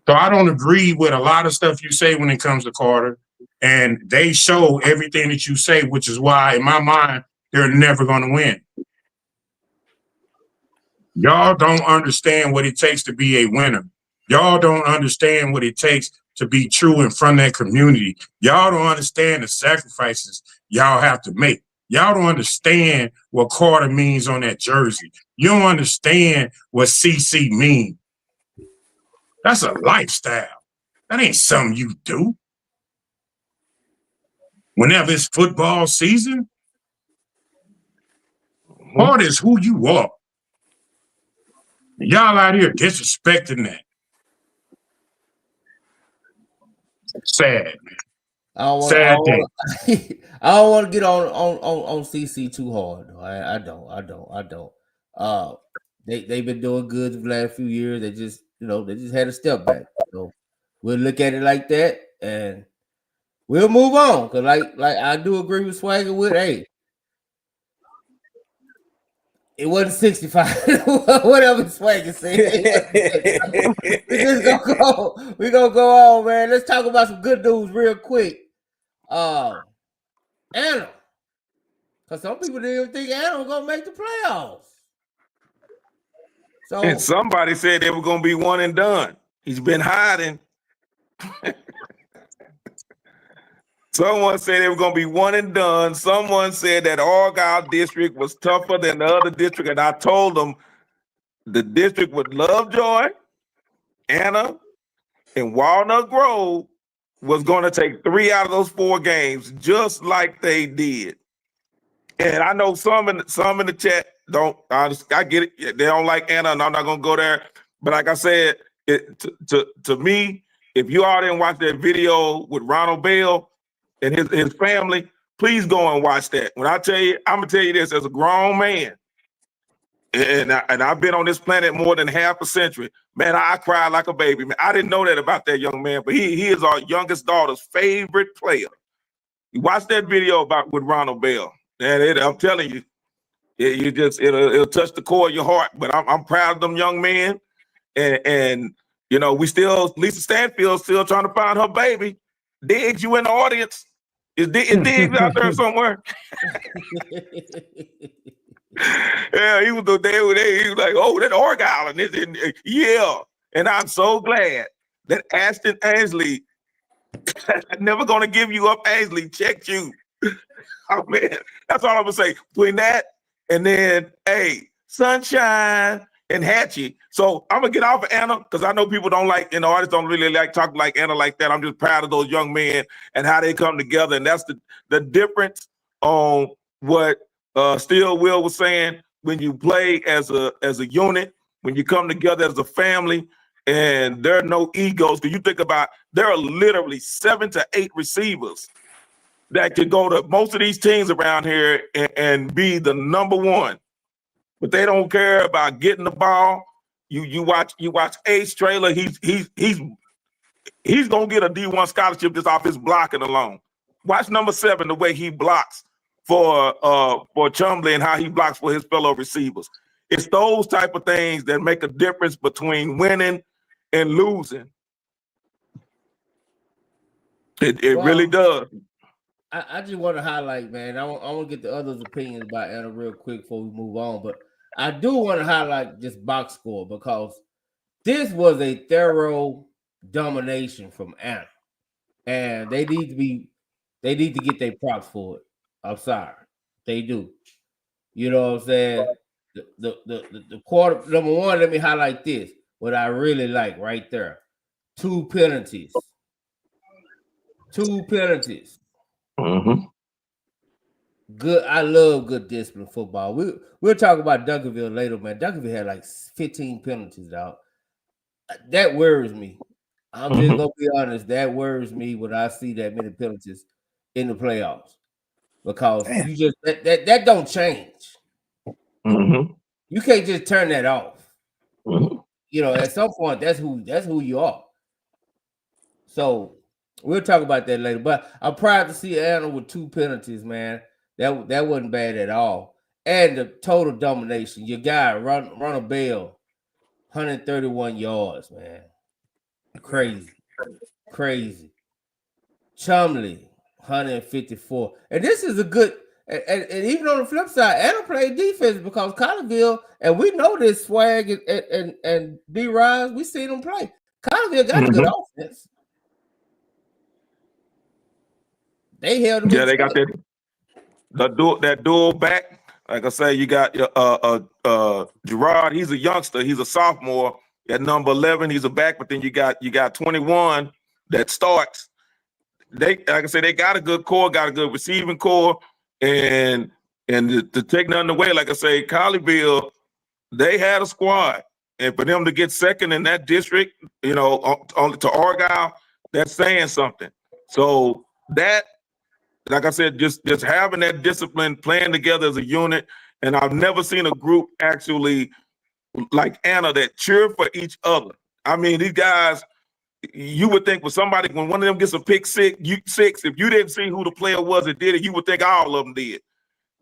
So I don't agree with a lot of stuff you say when it comes to Carter, and they show everything that you say, which is why, in my mind, they're never going to win. Y'all don't understand what it takes to be a winner. Y'all don't understand what it takes to be true in front of that community. Y'all don't understand the sacrifices y'all have to make. Y'all don't understand what Carter means on that jersey. You don't understand what CC means. That's a lifestyle. That ain't something you do. Whenever it's football season, Carter is who you are. Y'all out here disrespecting that. Sad, man. I don't want to get on CC too hard. Though. I don't. They've been doing good the last few years. They just had a step back. So we'll look at it like that, and we'll move on. Cause like I do agree with Swagger with, hey, it wasn't 65. Whatever Swagger said. We're gonna go on, man. Let's talk about some good news real quick. Adam. Because some people didn't even think Adam was gonna make the playoffs. So, and somebody said they were gonna be one and done. He's been hiding. Someone said they were going to be one and done. Someone said that Argyle district was tougher than the other district. And I told them the district with Lovejoy Anna and Walnut Grove was going to take 3 out of those 4 games, just like they did. And I know some in the chat don't. I get it. They don't like Anna, and I'm not going to go there. But like I said, to me, if you all didn't watch that video with Ronald Bell and his family, please go and watch that. When I tell you, I'm gonna tell you this as a grown man, and I've been on this planet more than half a century. Man, I cried like a baby. Man, I didn't know that about that young man, but he is our youngest daughter's favorite player. You watch that video with Ronald Bell, and I'm telling you, it'll touch the core of your heart. But I'm proud of them young men, and you know, Lisa Stanfield still trying to find her baby. Diggs, you in the audience? Is Diggs out there somewhere? Yeah, he was like, oh, that Argyle, and yeah. And I'm so glad that Ashton Ansley never gonna give you up. Ansley checked you. Oh man, that's all I'm gonna say. Between that and then, hey, Sunshine and Hatchie. So I'm gonna get off of Anna because I know people don't like, artists don't really like talking like Anna like that. I'm just proud of those young men and how they come together. And that's the difference on what Still Will was saying. When you play as a unit, when you come together as a family, and there are no egos. Because you think about, there are literally 7 to 8 receivers that could go to most of these teams around here and be the number one. But they don't care about getting the ball. You watch Ace Traylor. He's gonna get a D1 scholarship just off his blocking alone. Watch number 7, the way he blocks for Chumley and how he blocks for his fellow receivers. It's those type of things that make a difference between winning and losing. It really does. I just want to highlight, man. I want to get the others' opinions about Anna real quick before we move on. But I do want to highlight this box score because this was a thorough domination from Anna, and they need to get their props for it. I'm sorry, they do. You know what I'm saying? The quarter number one. Let me highlight this. What I really like right there: 2 penalties. 2 penalties. Mm-hmm. Good. I love good discipline football. We'll talk about Duncanville later, man. Duncanville had like 15 penalties, dog. That worries me. I'm just gonna be honest. That worries me when I see that many penalties in the playoffs because you just that don't change. Mm-hmm. You can't just turn that off. Mm-hmm. You know, at some point, that's who you are. So we'll talk about that later. But I'm proud to see Anna with 2 penalties, man. That wasn't bad at all. And the total domination. Your guy, Ronald Bell, 131 yards, man. Crazy. Chumley, 154. And this is a good, and even on the flip side, Anna played defense because Colleyville, and we know this Swag and B-Rise, we seen them play. Colleyville got a good offense. They held them. Yeah, they got that dual back. Like I say, you got Gerard. He's a youngster. He's a sophomore at number 11. He's a back, but then you got 21 that starts. They, like I say, they got a good core, got a good receiving core, and to take nothing away, like I say, Colleyville, they had a squad, and for them to get second in that district, only to Argyle, that's saying something. So that, like I said, just having that discipline, playing together as a unit, and I've never seen a group actually like Anna that cheer for each other. I mean, these guys, you would think when one of them gets a pick six, if you didn't see who the player was that did it, you would think all of them did.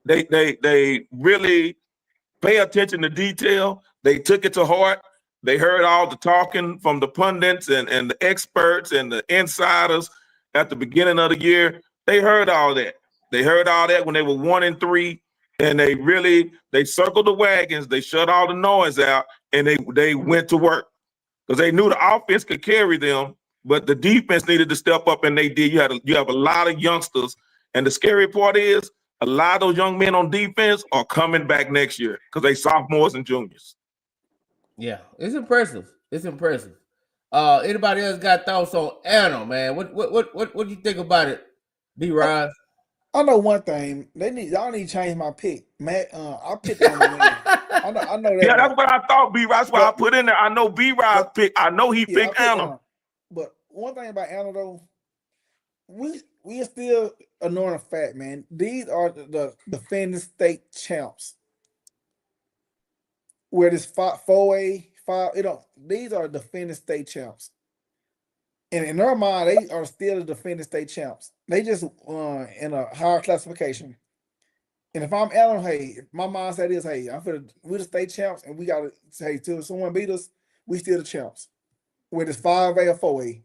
They really pay attention to detail. They took it to heart. They heard all the talking from the pundits and the experts and the insiders at the beginning of the year. They heard all that. They heard all that when they were 1-3, and they circled the wagons. They shut all the noise out, and they went to work because they knew the offense could carry them, but the defense needed to step up, and they did. You have a lot of youngsters, and the scary part is a lot of those young men on defense are coming back next year because they sophomores and juniors. Yeah, it's impressive. Anybody else got thoughts on Anna, man? What do you think about it, B-Rise? I know one thing. Y'all need to change my pick. Matt, I picked on the win. I know that. Yeah, that's what I thought, B-Rise. That's why I put in there. I know B-Rise picked. I know he picked Anna. But one thing about Anna, though, we are still ignoring the fact, man. These are the defending state champs. Where this 4A, 5, these are defending state champs. And in their mind, they are still the defending state champs. They just in a higher classification. And if I'm Allen, hey, my mindset is, hey, we're the state champs, and we gotta say, till someone beat us, we still the champs. Whether it's 5A or 4A.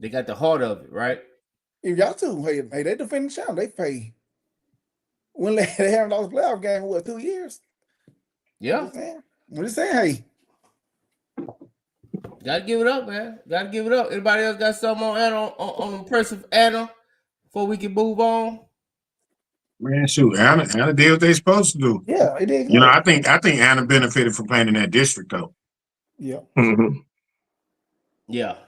They got the heart of it, right? If y'all too, hey, they defending champ. They pay. When they haven't lost a playoff game, what, 2 years? Yeah. I'm just saying, hey. Gotta give it up, man. Gotta give it up. Anybody else got something on Anna, on impressive Anna before we can move on? Man, shoot, Anna did what they supposed to do. Yeah, it did. You know, I think Anna benefited from playing in that district, though. Yeah. Mm-hmm. Yeah.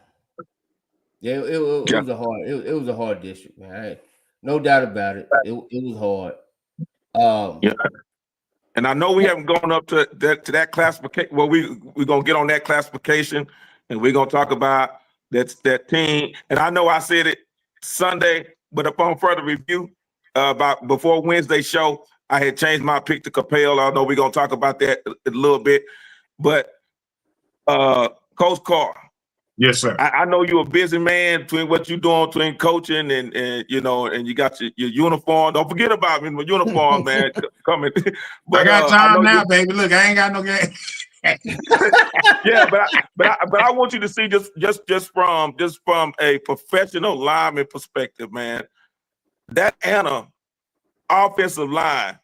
Yeah, it was a hard district, man. No doubt about it. It was hard. Yeah. And I know we haven't gone up to that classification. Well, we're gonna get on that classification, and we're gonna talk about that team. And I know I said it Sunday, but upon further review, about before Wednesday's show, I had changed my pick to Capel. I know we're gonna talk about that a little bit, but Coach Carr. Yes, sir. I know you're a busy man between what you're doing, between coaching and you know, and you got your uniform. Don't forget about me, my uniform, man. Coming. But I got time now, baby. Look, I ain't got no game. Yeah, but I want you to see just from a professional lineman perspective, man. That Anna offensive line,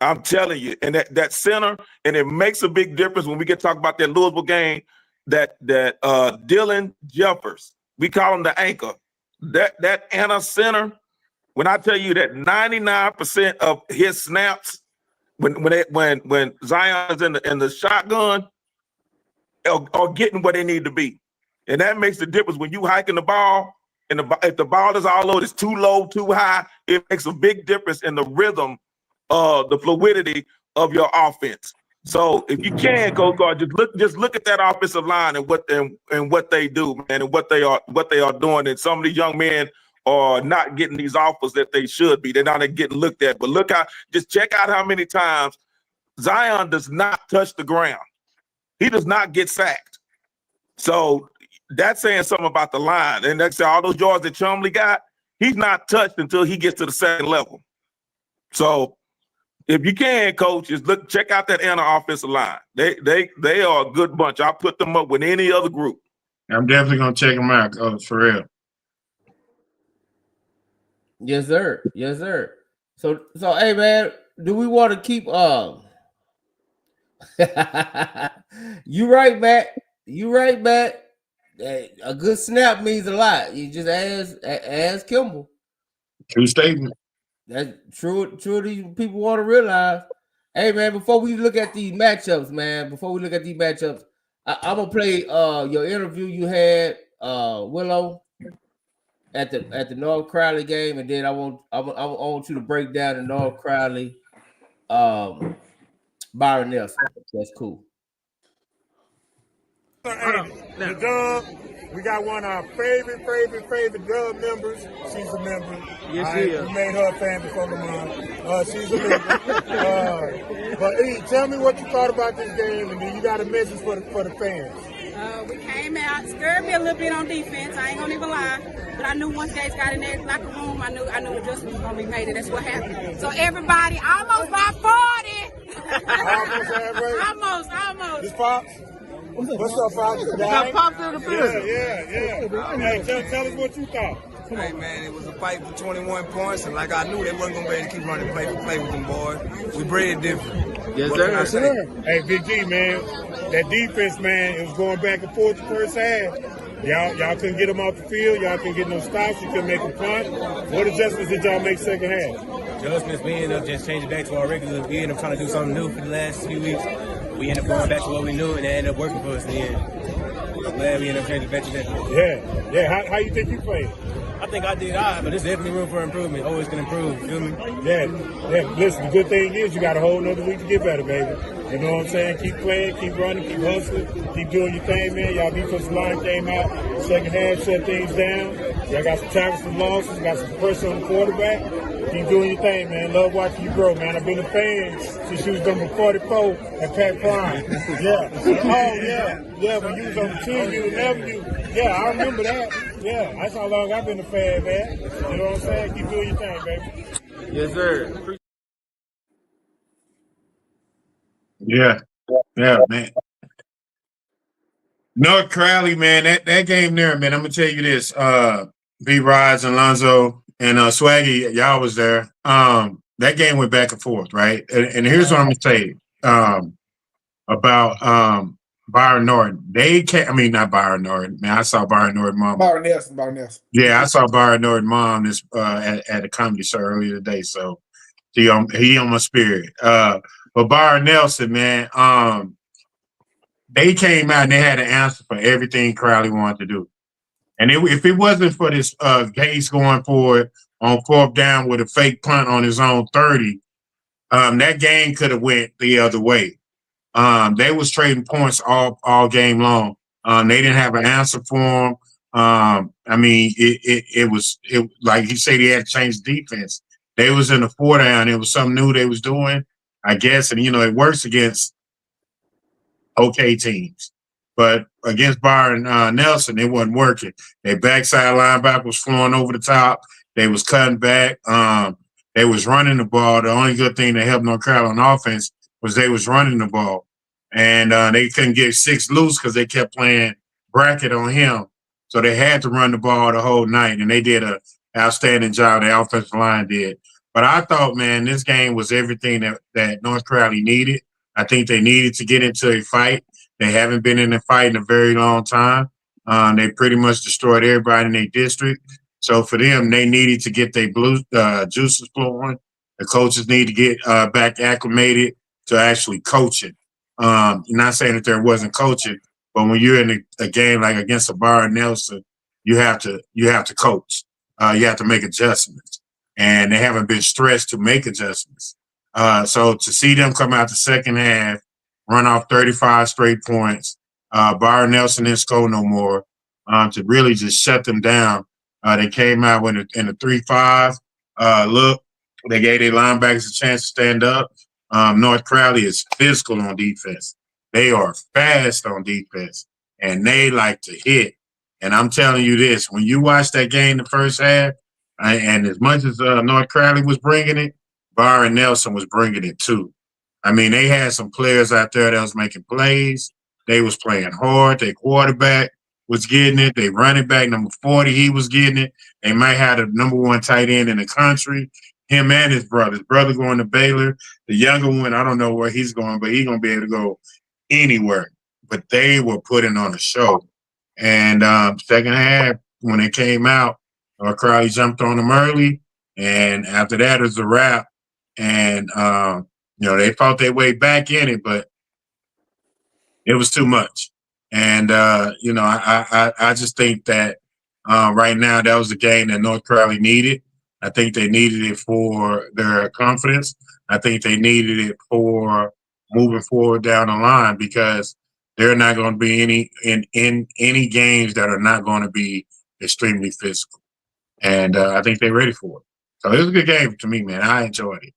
I'm telling you, and that center, and it makes a big difference when we get to talk about that Louisville game. That Dylan Jeffers, we call him the anchor. That Anna center, when I tell you that 99% of his snaps, when Zion is in the shotgun, are getting where they need to be, and that makes the difference when you hiking the ball. And if the ball is all low, it's too low, too high. It makes a big difference in the rhythm, the fluidity of your offense. So if you can, Coach Carr, just look at that offensive line and what they do, man, and what they are doing. And some of these young men are not getting these offers that they should be. They're not getting looked at. But just check out how many times Zion does not touch the ground. He does not get sacked. So that's saying something about the line. And that's all those yards that Chumley got, he's not touched until he gets to the second level. So if you can, Coach, just check out that Anna offensive line. They are a good bunch. I'll put them up with any other group. I'm definitely gonna check them out, for real. Yes, sir. Yes, sir. So hey, man, do we want to keep You right, Matt. A good snap means a lot. You just ask Kimball. True statement. That's true. These people want to realize. Hey, man, before we look at these matchups, I'm gonna play your interview you had, Willow, at the North Crowley game, and then I want you to break down the North Crowley, Byron Nelson. That's cool. The Dub, we got one of our favorite Dub members. She's a member. Yes, she is. We made her a fan before the month. She's a member. But E, tell me what you thought about this game, and then you got a message for the fans. We came out, scared me a little bit on defense. I ain't gonna even lie, but I knew once guys got in that locker room, I knew adjustments was gonna be made, and that's what happened. So everybody, almost by 40. Almost. This Pops? What's up, Pops? Got Pops in the prison. Yeah. Hey, tell us what you thought. Hey, man, it was a fight for 21 points, and like I knew they wasn't going to be able to keep running play for play with them boys. We bred different. Yes, sir. Hey, Big G, man, that defense, man, it was going back and forth the first half. Y'all couldn't get them off the field. Y'all couldn't get no stops. You couldn't make a punt. What adjustments did y'all make second half? Adjustments, we ended up just changing back to our regular. We ended up trying to do something new for the last few weeks. we ended up going back to what we knew, and it ended up working for us in the end. I'm glad we ended up changing back to that. Yeah. How you think you played? I think I did all right, but there's definitely room for improvement. Always can improve, feel me? Yeah. Listen, the good thing is you got a whole nother week to get better, baby. You know what I'm saying? Keep playing, keep running, keep hustling, keep doing your thing, man. Y'all defensive line came out, second half, shut things down. Y'all got some tackles, some losses, got some pressure on the quarterback. Keep doing your thing, man. Love watching you grow, man. I've been a fan since you was number 44 at Pat Prime. Yeah. Yeah, when you was on the team, you remember you. Yeah, I remember that. Yeah, that's how long I've been a fan, man. You know what I'm saying? Keep doing your thing, baby. Yes, sir. Yeah, man. North Crowley, man, that game there, man. I'm gonna tell you this. B. Rides, Alonzo, and Swaggy, y'all was there. That game went back and forth, right? And here's what I'm gonna say about Byron Norton. Not Byron Norton. Man, I saw Byron Norton mom. Byron Nelson. Yeah, I saw Byron Norton mom this at a comedy show earlier today. So he on my spirit. But Byron Nelson, man, they came out and they had an answer for everything Crowley wanted to do. And if it wasn't for this Gates going for it on fourth down with a fake punt on his own 30, that game could have went the other way. They was trading points all game long. They didn't have an answer for him. It was like he said, he had to change the defense. They was in the 4 down. It was something new they was doing, I guess. And it works against okay teams. But against Byron Nelson, it wasn't working. Their backside linebacker was flowing over the top. They was cutting back. They was running the ball. The only good thing that helped North Carolina on offense was they was running the ball. And they couldn't get 6 loose because they kept playing bracket on him. So they had to run the ball the whole night, and they did an outstanding job. The offensive line did. But I thought, man, this game was everything that North Carolina needed. I think they needed to get into a fight. They haven't been in a fight in a very long time. They pretty much destroyed everybody in their district. So for them, they needed to get their blue juices flowing. The coaches need to get back acclimated to actually coaching. Not saying that there wasn't coaching, but when you're in a game like against a Byron Nelson, you have to coach. You have to make adjustments, and they haven't been stressed to make adjustments. So to see them come out the second half, run off 35 straight points, Byron Nelson didn't score no more, to really just shut them down. They came out in a 3-5 look. They gave their linebackers a chance to stand up. North Crowley is physical on defense. They are fast on defense, and they like to hit. And I'm telling you this, when you watch that game the first half, and as much as North Crowley was bringing it, Byron Nelson was bringing it too. I mean, they had some players out there that was making plays. They was playing hard. Their quarterback was getting it. They running back, number 40, he was getting it. They might have the number 1 tight end in the country. Him and his brother. His brother going to Baylor. The younger one, I don't know where he's going, but he's going to be able to go anywhere. But they were putting on a show. And second half, when they came out, Crowley jumped on them early. And after that, it was a wrap. And, they fought their way back in it, but it was too much. And, I just think that right now that was the game that North Crowley needed. I think they needed it for their confidence. I think they needed it for moving forward down the line, because there are not going to be any games that are not going to be extremely physical. And I think they're ready for it. So it was a good game to me, man. I enjoyed it.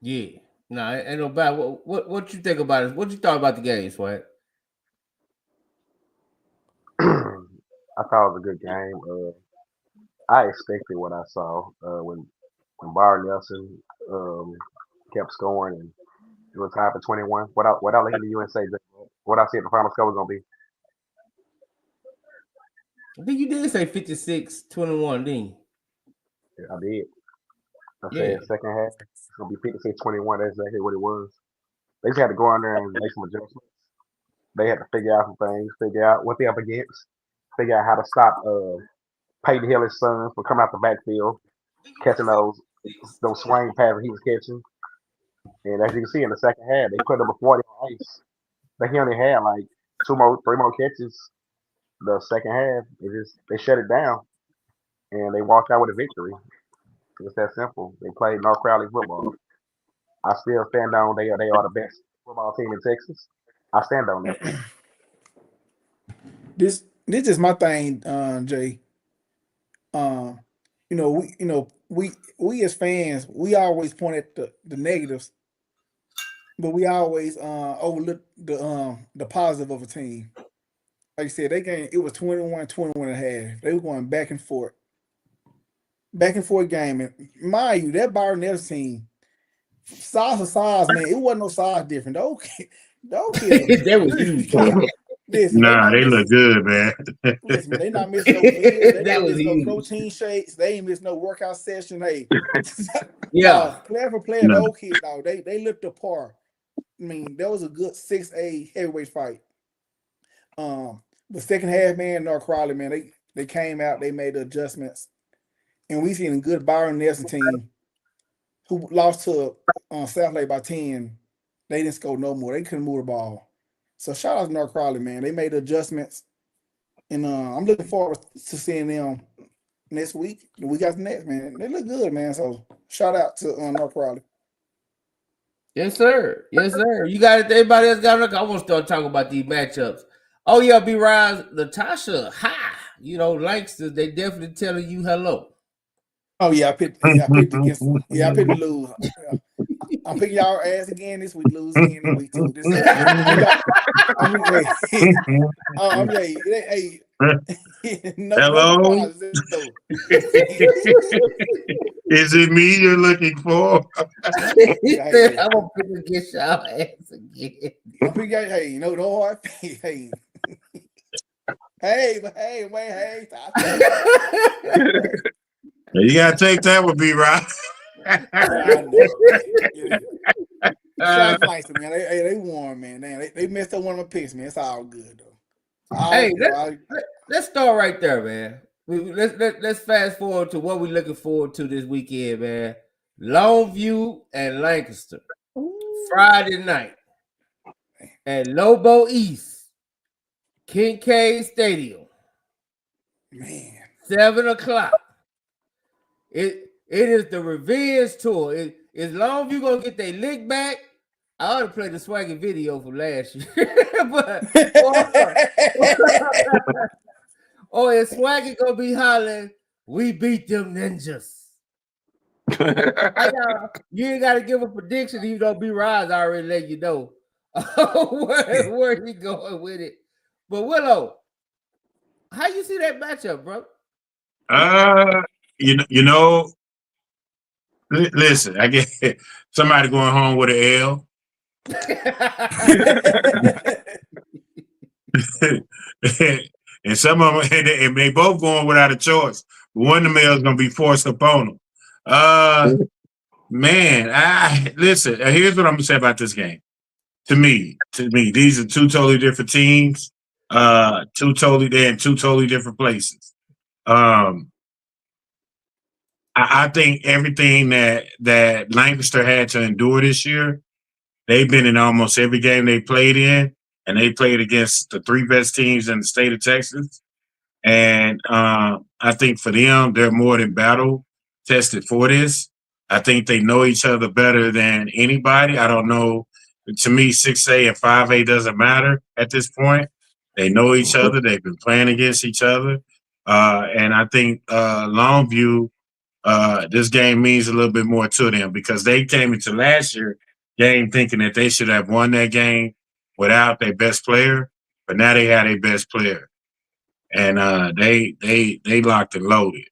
Yeah. No, ain't no bad. What you think about it? What you thought about the game, Swag? I thought it was a good game. I expected what I saw when Byron Nelson kept scoring, and it was tied for 21. What I let the UNC say? What I said the final score was gonna be. I think you did say 56-21, didn't you? Yeah, I did. I said second half it's gonna be 56-21. That's exactly what it was. They just had to go in there and make some adjustments. They had to figure out some things, figure out what they're up against, figure out how to stop Peyton Hillis' son from coming out the backfield, catching those swing passes he was catching. And as you can see in the second half, they put number 40 on ice. But he only had like 3 more catches the second half. They shut it down and they walked out with a victory. It's that simple. They played North Crowley football. I still stand on they are the best football team in Texas. I stand on that. This is my thing, Jay. We as fans, we always point at the negatives, but we always overlook the positive of a team. Like I said, it was 21-21 and a half. They were going back and forth game. And mind you, that Byron Nelson team, size for size, man, it wasn't no size different. Those kids, They was huge. Listen, They look good, man. Listen, they not missing no meals. They That not was missing no huge. protein shakes. They ain't missing no workout session. Hey, Yeah. player for player, No. those kids, dog, they looked apart. I mean, that was a good 6A heavyweight fight. The second half, man, North Crowley, man, they came out, they made the adjustments, and we seen a good Byron Nelson team who lost to South Lake by 10. They didn't score no more. They couldn't move the ball. So shout out to North Crowley, man. They made the adjustments, and I'm looking forward to seeing them next week. The week after next, man. They look good, man. So shout out to North Crowley. Yes, sir. Yes, sir. You got it. Everybody else got it. I want to start talking about these matchups. Oh, yeah, B-Rise, Latasha, hi. You know, Langston, they definitely telling you hello. Oh yeah, I picked against. Yeah, I picked to lose. I'm picking y'all ass again this week. Lose again this week too. Hello. Is it me you're looking for? He said, I'm gonna pick against y'all ass again. I'm picking. Hey, no hard. Hey. Wait. You gotta take that with me, right? Shout out to man. They won, man. They messed up one of my picks, man. It's all good though. Let's start right there, man. Let's fast forward to what we're looking forward to this weekend, man. Longview and Lancaster. Friday night at Lobo East, Kincaid Stadium. Man. 7:00. It is the revenge tour. Is Longview gonna get their lick back? I ought to play the Swaggy video from last year. or is Swaggy gonna be hollering, we beat them ninjas? You ain't gotta give a prediction, even though B-Rise already let you know where he going with it. But Willow, how you see that matchup, bro? Listen, I get somebody going home with an L. And some of them, and they both going without a choice. One of the males gonna be forced upon them. Man, listen. Here's what I'm gonna say about this game. To me, these are two totally different teams. They're in two totally different places. I think everything that Lancaster had to endure this year, they've been in almost every game they played in, and they played against the three best teams in the state of Texas. And I think for them, they're more than battle tested for this. I think they know each other better than anybody. I don't know. To me, 6A and 5A doesn't matter at this point. They know each other. They've been playing against each other. And I think Longview, this game means a little bit more to them because they came into last year's game thinking that they should have won that game without their best player, but now they had their best player. And they locked and loaded.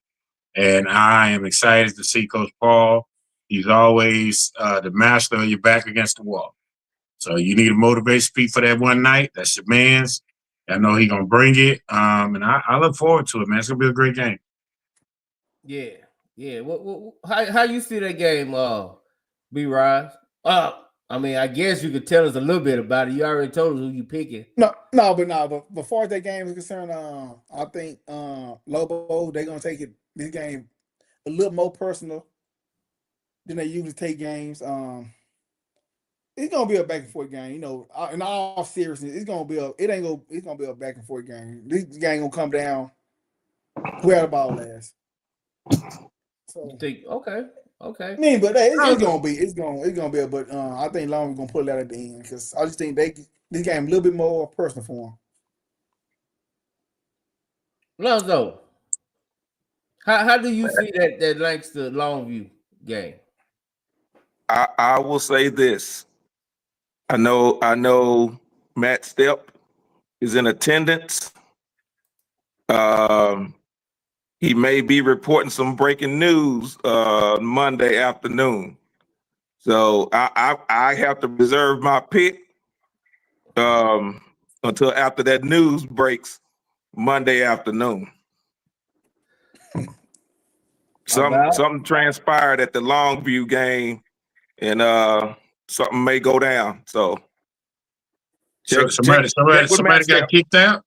And I am excited to see Coach Paul. He's always the master of your back against the wall. So you need a motivation speak for that one night. That's your man's. I know he's gonna bring it. And I look forward to it, man. It's gonna be a great game. Yeah. How you see that game, B-Rise? I mean, I guess you could tell us a little bit about it. You already told us who you picking. But before that game is concerned, I think Lobo, they're gonna take this game a little more personal than they usually take games. It's gonna be a back and forth game. You know, in all seriousness, it's gonna be a back and forth game. This game gonna come down. Who had the ball last? So You think okay. I mean, but hey, it's gonna be. But I think Longview gonna pull it out at the end because I just think this game a little bit more personal for them. Lonzo, how do you see that Lancaster Longview game? I will say this. I know Matt Stepp is in attendance. He may be reporting some breaking news Monday afternoon. So I have to reserve my pick until after that news breaks Monday afternoon. Something transpired at the Longview game, and something may go down. So somebody got kicked out.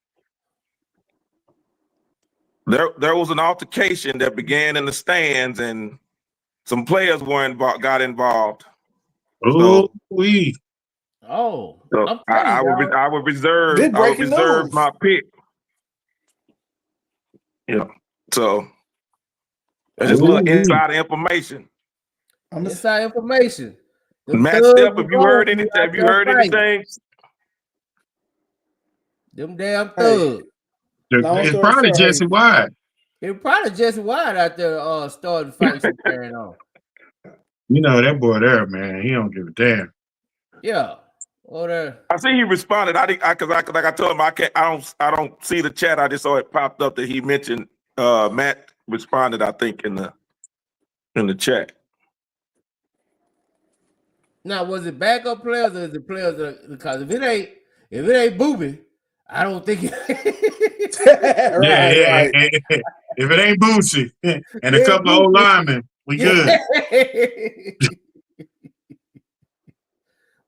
There was an altercation that began in the stands, and some players got involved. Oh, so I would reserve my pick. Yeah. So that's just a little inside information. Inside information. Matt Stepp, have you heard anything? Them damn thugs. It's probably Jesse White. It's probably Jesse White out there starting fights and carrying on. You know that boy there, man. He don't give a damn. Yeah. Or I see he responded. Like I told him, I don't see the chat. I just saw it popped up that he mentioned Matt responded, I think, in the chat. Now, was it backup players or is it players because if it ain't Booby, I don't think it right. If it ain't Bootsy and a couple of old linemen, we good.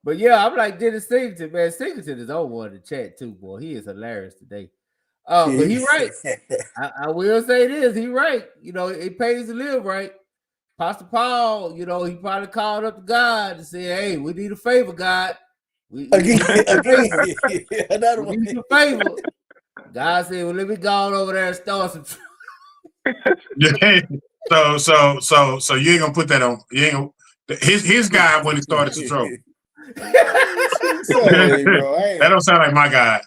But yeah, I'm like Dennis Singleton, man. Singleton is over in the chat too, boy. He is hilarious today. But he right. I will say this, he right. You know, it pays to live right. Pastor Paul, you know, he probably called up to God and said, "Hey, we need a favor, God. We need a favor." God said, "Well, let me go on over there and start some." So you ain't gonna put that on. You ain't gonna, his guy when he started some trouble. Sorry, bro. That don't sound like my guy.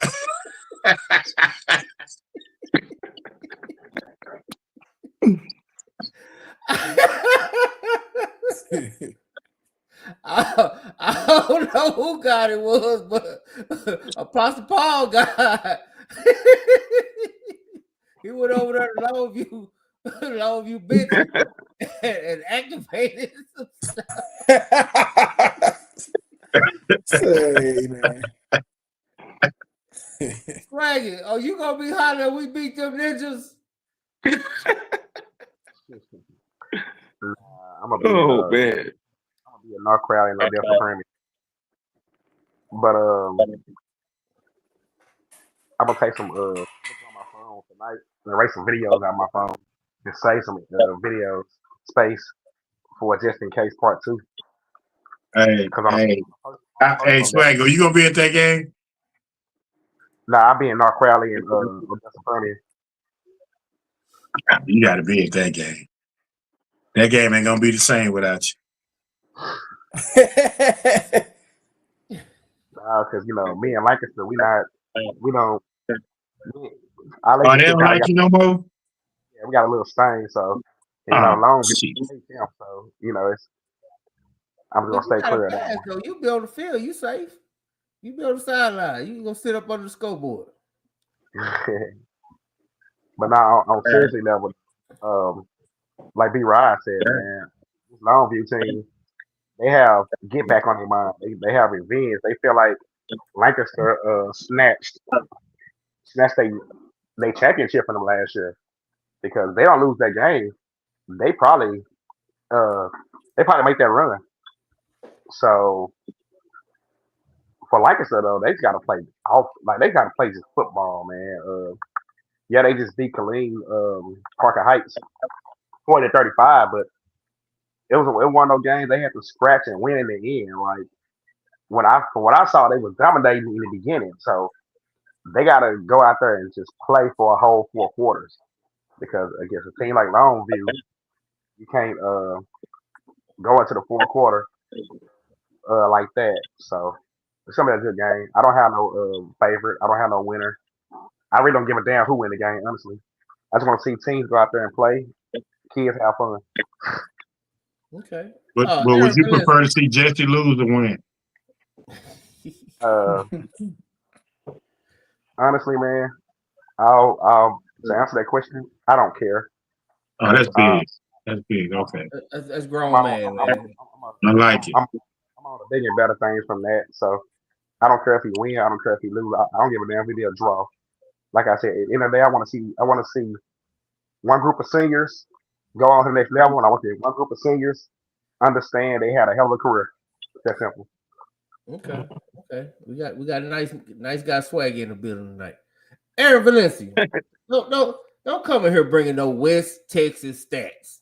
I don't know who God it was, but Apostle Paul God. He went over there to Longview bench and activated some stuff. Say, man. Swaggy, oh, you gonna be hollering we beat them ninjas? I'm gonna be a North Crowley and no different Grammy. But I'm gonna take some on my phone tonight and erase some videos out of my phone and save some video space for just in case part 2. Hey, Swag, are you gonna be at that game? Nah, I'll be in North Crowley and Odessa. You gotta be at that game. That game ain't gonna be the same without you. Because you know, me and Lancaster, we don't. Oh, they don't like you no more? Yeah, we got a little stain, so you know, Longview, so you know, I'm just gonna stay clear of that. So you be on the field, you safe. You be on the sideline. You can go sit up under the scoreboard. But now on seriously level, like B. Rod said, man, this Longview team, they have get back on their mind. They have revenge. They feel like Lancaster snatched they championship from them last year, because they don't lose that game, they probably make that run. So for Lancaster though, they just gotta play off, like they gotta play just football, man. Yeah, they just beat Killeen, Parker Heights 40-35, but it was one of those games they had to scratch and win in the end. Like, from what I saw, they was dominating in the beginning. So they got to go out there and just play for a whole 4 quarters because against a team like Longview, you can't go into the 4th quarter like that. So it's gonna be a good game. I don't have no favorite. I don't have no winner. I really don't give a damn who win the game, honestly. I just want to see teams go out there and play. Kids have fun. Okay. But would you prefer to see Jesse lose or win? Honestly, man, I'll to answer that question. I don't care. Oh, that's big. That's big. Okay. That's grown man. I like it. I'm on the bigger and better things from that. So I don't care if he win. I don't care if he lose. I don't give a damn if he be a draw. Like I said, at the end of the day, I want to see one group of seniors go on to the next level, and I want to see one group of seniors understand they had a hell of a career. That's simple. Okay. We got a nice guy swag in the building tonight. Aaron Valencia. Don't come in here bringing no West Texas stats.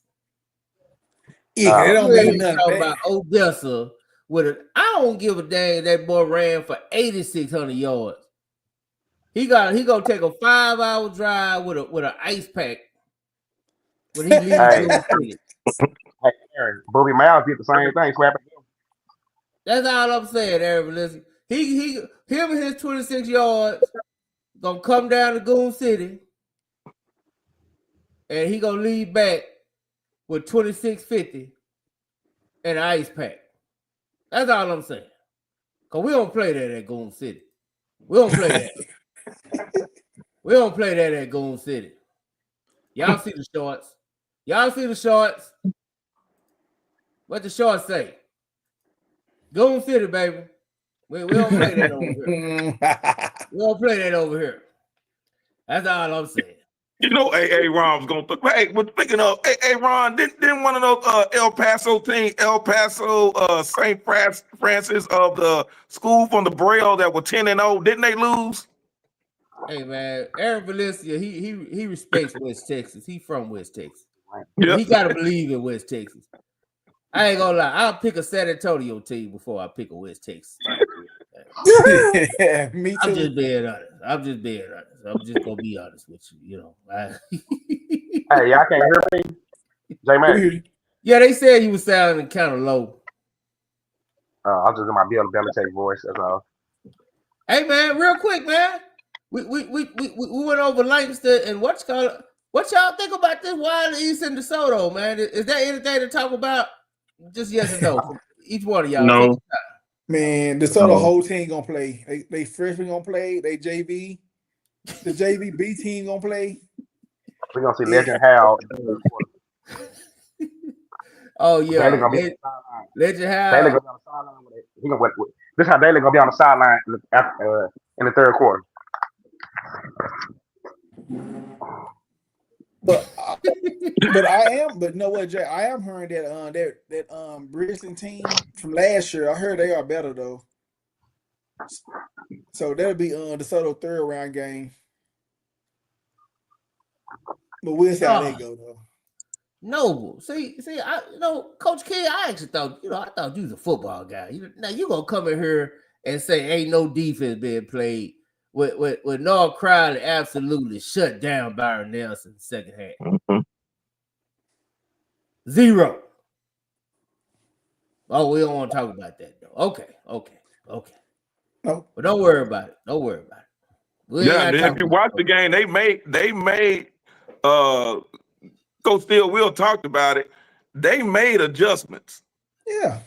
Yeah, they don't mean talk nothing. about Odessa with it. I don't give a dang that boy ran for 8,600 yards. He gonna take a 5-hour drive with an ice pack when he leaves. Hey, Aaron, Bobby Miles did the same thing. That's all I'm saying, Aaron Valencia. Him and his 26 yards gonna come down to Goon City, and he gonna lead back with 26.50 and an ice pack. That's all I'm saying. Cause we don't play that at Goon City. We don't play that. We don't play that at Goon City. Y'all see the shorts. Y'all see the shorts. What the shorts say? Goon City, baby. We don't play that over here. We don't play that over here. That's all I'm saying. You know, Ron's gonna put. Hey, but speaking of, Ron, didn't one of those El Paso team, El Paso St. Francis of the school from the Braille that were 10-0, didn't they lose? Hey man, Aaron Valencia, he respects West Texas. He from West Texas. Yep. He gotta believe in West Texas. I ain't gonna lie. I'll pick a San Antonio team before I pick a West Texas team. Yeah, me too. I'm just being honest. I'm just gonna be honest with you. You know. Hey, y'all can't hear me, J-Man. Yeah, they said you was sounding kind of low. I'm just in my Bill Belichick voice. That's all. Hey man, real quick, man. We went over Lancaster and what y'all think about this Wild East and DeSoto, man? Is there anything to talk about? Just yes or no from each one of y'all. No. Man, DeSoto whole team gonna play. They freshmen gonna play. They JV. The JV B team gonna play. We're gonna see Legend Hal. Oh yeah, Legend Hal. Legend Hal. Gonna be on the sideline with it. This is how Daly gonna be on the sideline in the 3rd quarter. But know what, Jay? I am hearing that Bridgeton team from last year. I heard they are better though. So that'll be DeSoto 3rd round game. But we'll see how they go though. Noble. See, Coach King, I actually thought, I thought you was a football guy. Now you gonna come in here and say ain't no defense being played with North Crowley absolutely shut down Byron Nelson second half. Mm-hmm. 0. Oh, we don't want to talk about that though. Okay. No. But don't worry about it. Yeah, and if you watch the game, they made Coach Steele Will talked about it. They made adjustments. Yeah.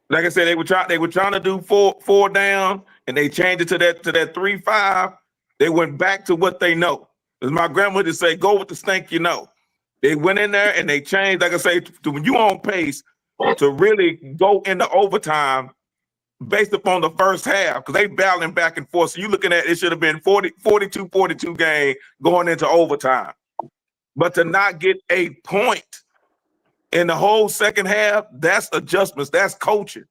Like I said, they were trying to do four down, and they changed it to that 3-5. They went back to what they know. As my grandmother say, go with the stink you know. They went in there and they changed, like I say, to when you on pace to really go into overtime based upon the first half, because they battling back and forth. So you looking at it should have been 42-42 game going into overtime. But to not get a point in the whole second half, that's adjustments. That's coaching.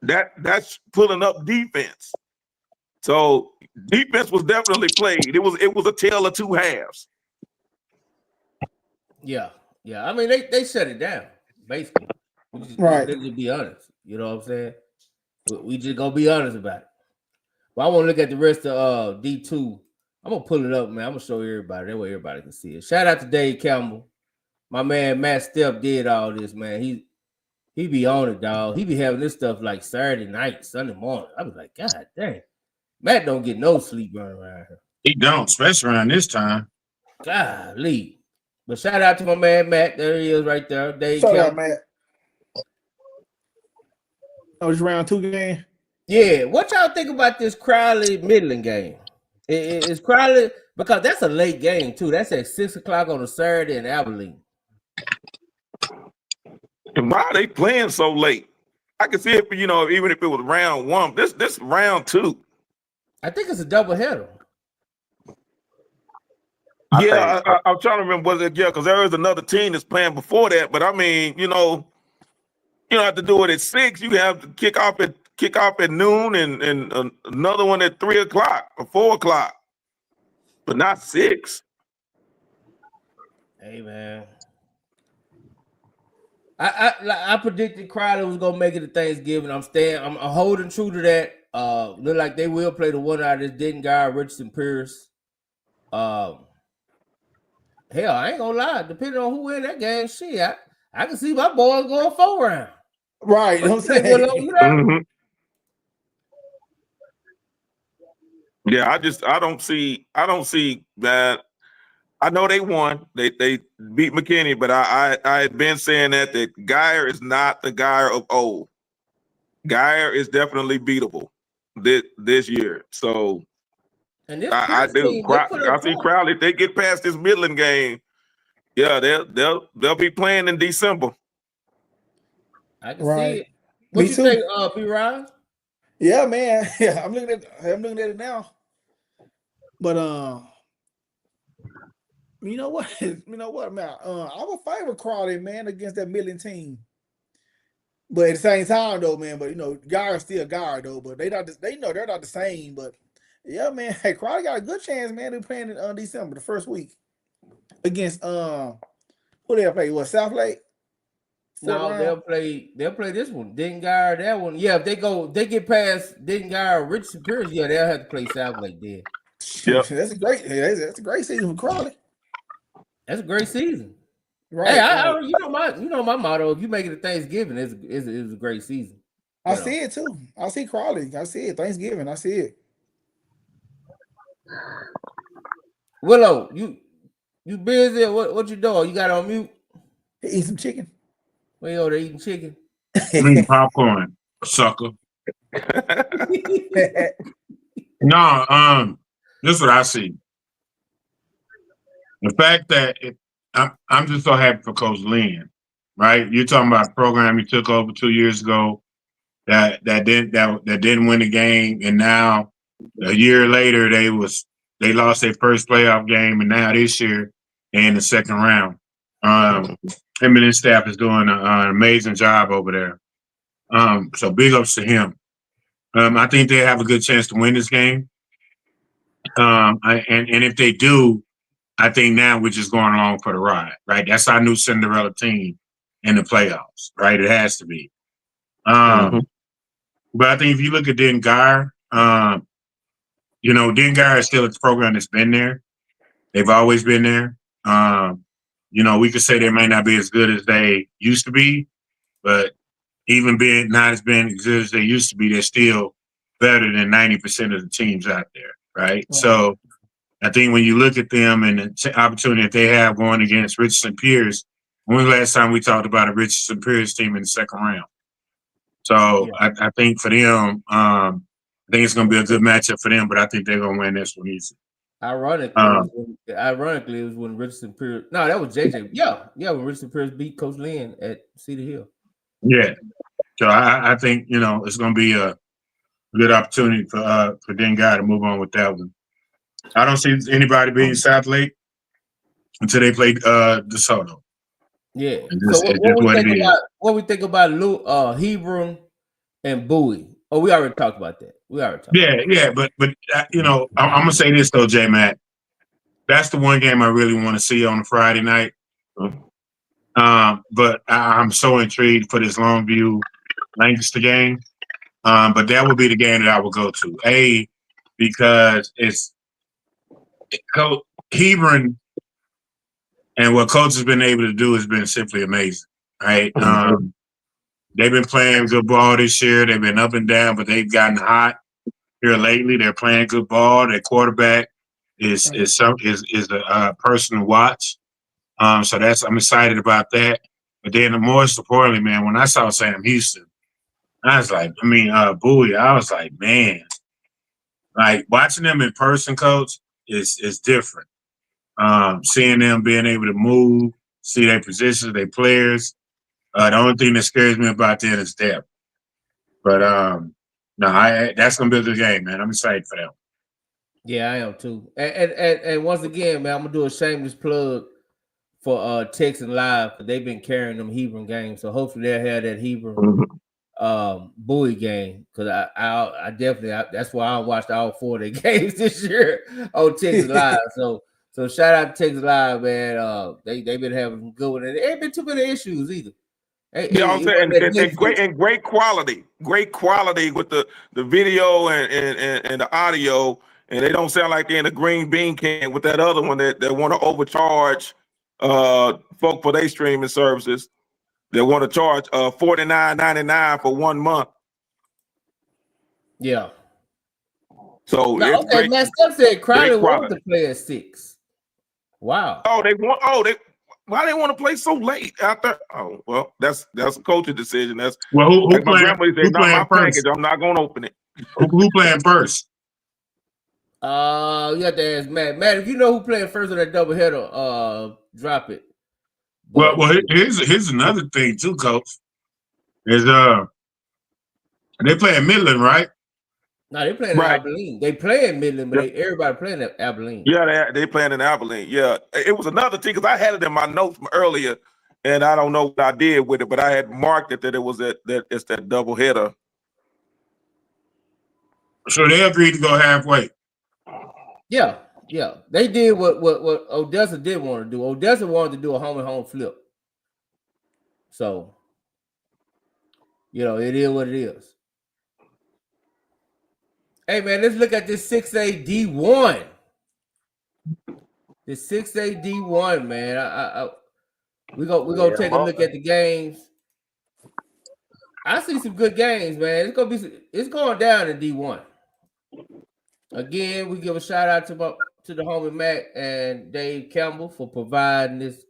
That's pulling up defense. So defense was definitely played. It was a tale of two halves. Yeah. I mean, they shut it down basically. Right. To be honest, you know what I'm saying. We just gonna be honest about it. But I want to look at the rest of D2. I'm gonna pull it up, man. I'm gonna show everybody. That way everybody can see it. Shout out to Dave Campbell. My man Matt Stepp did all this, man. He be on it, dog. He be having this stuff like Saturday night, Sunday morning. I was like, God dang. Matt don't get no sleep running around here. He don't, especially around this time. Golly. But shout out to my man Matt. There he is right there. Dave Shout out, Campbell. Matt. Oh, it's round 2 game. Yeah, what y'all think about this Crowley Midland game? Is Crowley, because that's a late game too. That's at 6 o'clock on a Saturday in Abilene. And why are they playing so late? I can see it, even if it was round 1. This round 2. I think it's a double header. Yeah, I'm trying to remember. Was it? Yeah, because there is another team that's playing before that. But I mean, you don't have to do it at 6. You have to kick off at noon and another one at 3 o'clock or 4 o'clock, but not 6. Hey man, I predicted Crowley was gonna make it to Thanksgiving. I'm holding true to that. Look like they will play the one out of this Denton guy, Richardson Pierce. Hell, I ain't gonna lie. Depending on who win that game, shit, I can see my boys going 4 rounds. Right, you know what I'm saying? Mm-hmm. Yeah, I don't see that. I know they won. They beat McKinney, but I had been saying that Geyer is not the Geyer of old. Geyer is definitely beatable this year. So I do. I see Crowley. If they get past this Midland game, yeah, they'll be playing in December. I can see it. What you think, B-Ryan? Yeah, man. Yeah, I'm looking at it now. But you know what? Man? I would favor Crowley, man, against that Midland team. But at the same time, though, man. But Geyer's still Geyer, though. But they're not the same. But yeah, man. Hey, Crowley got a good chance, man. They're playing in December, the first week, against who they'll play? What, South Lake? No, they'll play this one. Denton Geyer, that one. Yeah, if they get past Denton Geyer, Richardson Pierce, yeah, they'll have to play South Lake then. Yep. That's a great season for Crowley. That's a great season. Right. Hey, you know my motto. If you make it to Thanksgiving, it's a great season. I see it too. I see Crowley. I see it. Thanksgiving. I see it. Willow, you busy? What you doing? You got on mute? Eat some chicken. Where you over there eating chicken? Eating popcorn, sucker. No, this is what I see. The fact that I'm just so happy for Coach Lynn, right? You're talking about a program he took over 2 years ago that didn't win the game, and now a year later they lost their first playoff game, and now this year they're in the second round. Him and his staff is doing an amazing job over there. So big ups to him. I think they have a good chance to win this game. And if they do, I think now we're just going along for the ride, right? That's our new Cinderella team in the playoffs, right? It has to be. But I think if you look at Denton Geyer, Denton Geyer is still a program that's been there. They've always been there. We could say they may not be as good as they used to be, but even being not as good as they used to be, they're still better than 90% of the teams out there, right? So I think when you look at them and the opportunity that they have going against Richardson Pierce, when was the last time we talked about a Richardson Pierce team in the second round? So I think for them, I think it's going to be a good matchup for them, but I think they're going to win this one easy. Ironically, it was when Richardson Pierce. No, that was JJ. Yeah, when Richardson Pierce beat Coach Lynn at Cedar Hill. Yeah, so I think it's going to be a good opportunity for Denton Geyer to move on with that one. I don't see anybody beating South Lake until they play DeSoto. Yeah. So what we think about Hebron and Bowie? Oh, we already talked about that. Yeah, but I'm gonna say this though, J Matt. That's the one game I really want to see on a Friday night. But I'm so intrigued for this Longview Lancaster game. But that would be the game that I would go to. Because it's Hebron, and what coach has been able to do has been simply amazing, right? They've been playing good ball this year. They've been up and down, but they've gotten hot here lately. They're playing good ball. Their quarterback is a person to watch. So I'm excited about that. But then, most importantly, man, when I saw Sam Houston, I was like, Bowie, I was like, man, like watching them in person, coach, is different. Seeing them being able to move, see their positions, their players. The only thing that scares me about that is depth. But that's gonna be a good game, man. I'm excited for them. Yeah, I am too. And once again, man, I'm gonna do a shameless plug for Texas Live, because they've been carrying them Hebron games. So hopefully they'll have that Hebron Bowie game, because I definitely that's why I watched all 4 of their games this year on Texas Live. So shout out to Texas Live, man. They've been having some good ones. There ain't been too many issues either. I'm saying, and great quality with the video and the audio, and they don't sound like they're in a green bean can with that other one that want to overcharge folk for their streaming services. They want to charge $49.99 for 1 month. Yeah. So now, okay, Matt Steph said Crowley wanted to play at 6. Wow. Why they want to play so late out there? Oh, well, that's a coaching decision. That's who like playing? My grandma said, not my package. I'm not gonna open it. Who playing first? You have to ask Matt. Matt, if you know who playing first on that doubleheader, drop it. Well, here's another thing too, coach. Is they playing Midland, right? No, they playing in Abilene. They playing Midland, but everybody playing at Abilene. Yeah, they playing in Abilene. Yeah, it was another thing because I had it in my notes from earlier, and I don't know what I did with it, but I had marked it that it was that it's that doubleheader. So they agreed to go halfway. Yeah. They did what Odessa did want to do. Odessa wanted to do a home and home flip. So, it is what it is. Hey man, let's look at this 6A D1. This 6A D1, man. We're gonna take a look at the games. I see some good games, man. It's going down in D1. Again, we give a shout out to the homie Mac and Dave Campbell for providing this,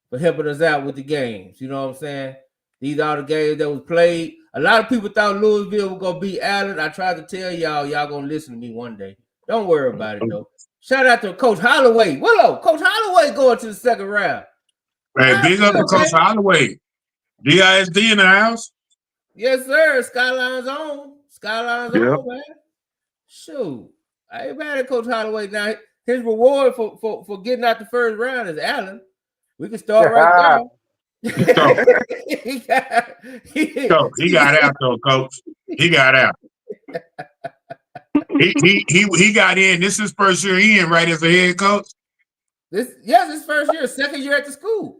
for helping us out with the games. You know what I'm saying? These are the games that was played. A lot of people thought Louisville was gonna beat Allen. I tried to tell y'all gonna listen to me one day. Don't worry about it though. Shout out to Coach Holloway. Willow, Coach Holloway going to the second round. Hey, big up to Coach Holloway. DISD in the house. Yes, sir. Skyline's on. On, man. Shoot. I ain't mad at Coach Holloway. Now, his reward for getting out the first round is Allen. We can start right there. He got out though, Coach. He got out. He got in. This is his first year in, right, as a head coach. His first year, second year at the school.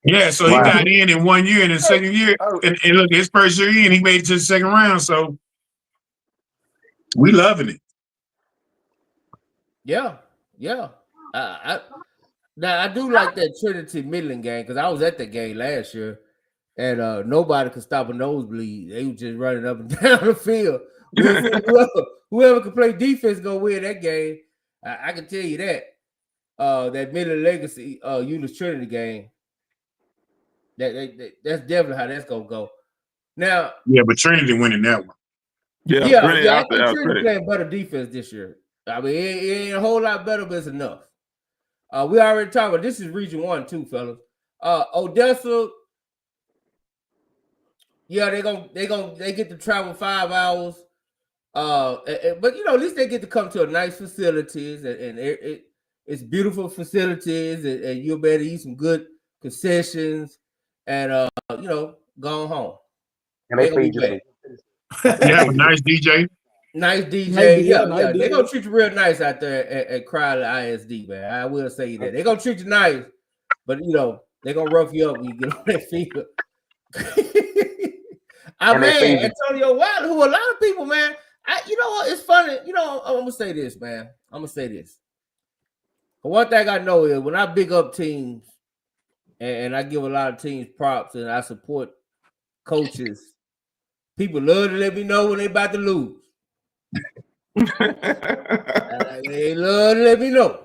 Yeah, so he got in 1 year, and the second year, and look, his first year in, he made it to the second round. So we loving it. Yeah. Now I do like that Trinity Midland game because I was at that game last year, and nobody could stop a nosebleed. They were just running up and down the field. Whoever could play defense gonna win that game. I can tell you that. That Midland Legacy Euless Trinity game. That's definitely how that's gonna go. Now, yeah, but Trinity winning that one. Yeah. I think Trinity playing better defense this year. I mean, it ain't a whole lot better, but it's enough. We already talked about this is Region 1 too, fellas. Odessa, yeah, they get to travel 5 hours. But at least they get to come to a nice facilities and it's beautiful facilities and you'll be able to eat some good concessions and go home. And they feed you. You have a nice DJ. Nice DJ. Yeah. They're gonna treat you real nice out there at Crowley ISD, man. I will say that. They're gonna treat you nice, but they're gonna rough you up when you get on that field. And they feed Man, you. Antonio Wilder, who a lot of people, man. You know what? It's funny. You know, I'm gonna say this, man. I'm gonna say this. But one thing I know is when I big up teams and I give a lot of teams props and I support coaches, people love to let me know when they about to lose. They love to let me know.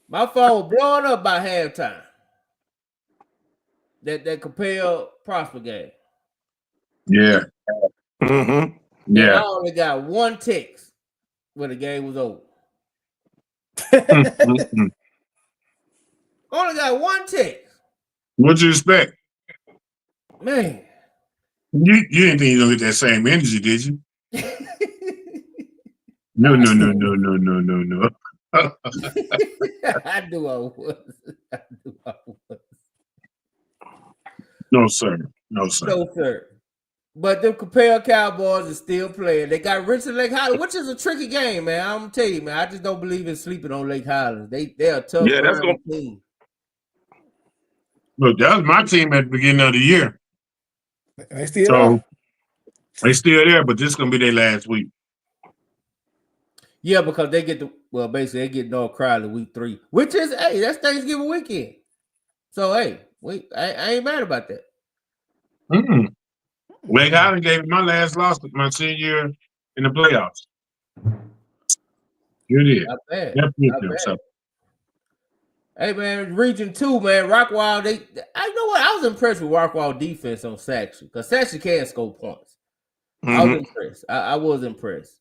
My phone was blowing up by halftime. That Compel Prosper game. Yeah. Mm-hmm. And I Yeah. only got one text when the game was over. Only got one text. What'd you expect? Man. You didn't think you were gonna get that same energy, did you? No. I knew I was. No, sir. No, sir. No, sir. But the Compel Cowboys are still playing. They got Richard Lake Highlands, which is a tricky game, man. I'm gonna tell you, man. I just don't believe in sleeping on Lake Highlands. They're a tough team. Look, that was my team at the beginning of the year. They still are. They still there, but this is gonna be their last week. Yeah, because they get basically they get North Crowley week 3, which is that's Thanksgiving weekend. So I ain't mad about that. Lake Highland gave me my last loss my senior year in the playoffs. You did. Not bad. Not bad. Hey man, Region 2, man, Rockwall. I know what I was impressed with Rockwall defense on Saxon because Saxon can score points. I was impressed. I was impressed.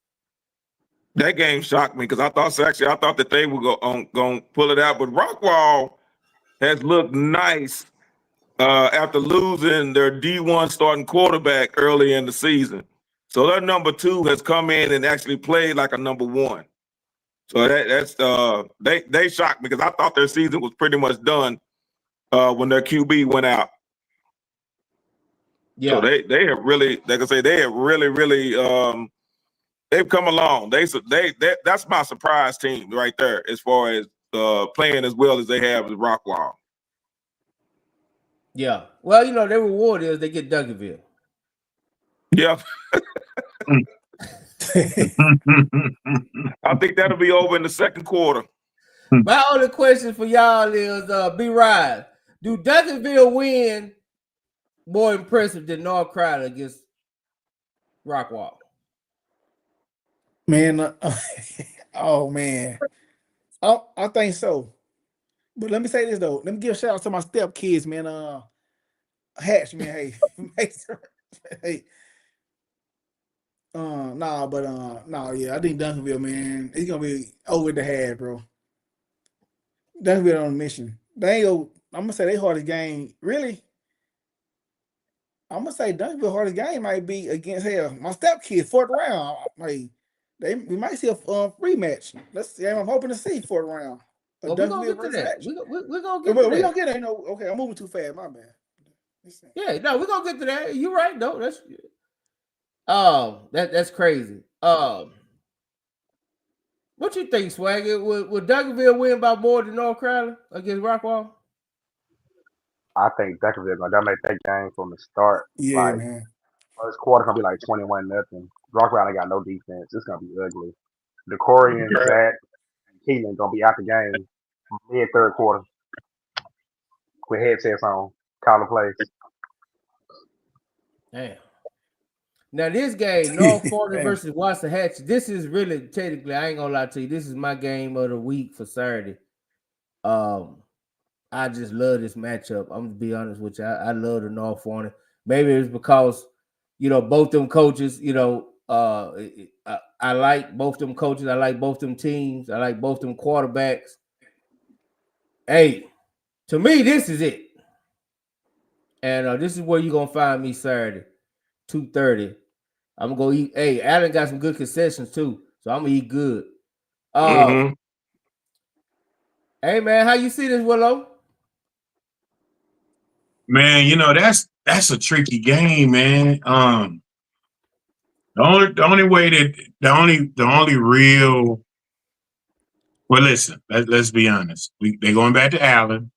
That game shocked me because I thought that they were going to pull it out, but Rockwall has looked nice after losing their D1 starting quarterback early in the season. So their number 2 has come in and actually played like a number 1. So that's they shocked me because I thought their season was pretty much done when their QB went out. Yeah. So they have really, like I say, they have really they've come along. That's my surprise team right there as far as playing as well as they have with Rockwall. Yeah. Well, their reward is they get Duncanville. Yeah. I think that'll be over in the second quarter. My only question for y'all is B-Ride. Do Duncanville win more impressive than North Crowley against Rockwall? Man, oh man. I think so. But let me say this though. Let me give a shout out to my step kids, man. Hatch, man. Hey, hey. Yeah, I think Duncanville, man, it's gonna be over the half, bro. Duncanville on a mission. They ain't go. I'm gonna say they hardest game, really. I'm gonna say Duncanville hardest game might be against my stepkids, 4th round. Like we might see a rematch. Let's see. I'm hoping to see 4th round. Well, we're gonna get to that. We're gonna get to that. We're gonna get it. Okay, I'm moving too fast. My bad. Yeah, no, we're gonna get to that. You're right, though. That's crazy. What you think, Swagger? Would Duncanville win by more than North Crowley against Rockwall? I think Duncanville gonna dominate that game from the start. Yeah, man. First quarter gonna be like 21-0. Rockwall ain't got no defense. It's gonna be ugly. DeCorian, Zach, and Keelan gonna be out the game mid 3rd quarter with headsets on, calling plays. Damn. Now this game, North Florida versus Waxahachie. This is really technically, I ain't gonna lie to you. This is my game of the week for Saturday. I just love this matchup. I'm gonna be honest with you. I love the North Florida. Maybe it's because both them coaches. I like both them coaches. I like both them teams. I like both them quarterbacks. Hey, to me, this is it. And this is where you're gonna find me Saturday, 2:30. I'm gonna go eat. Hey, Allen got some good concessions too, so I'm gonna eat good. Hey man, how you see this, Willow? Man, that's a tricky game, man. The only real. Well, listen. Let's be honest. They're going back to Allen,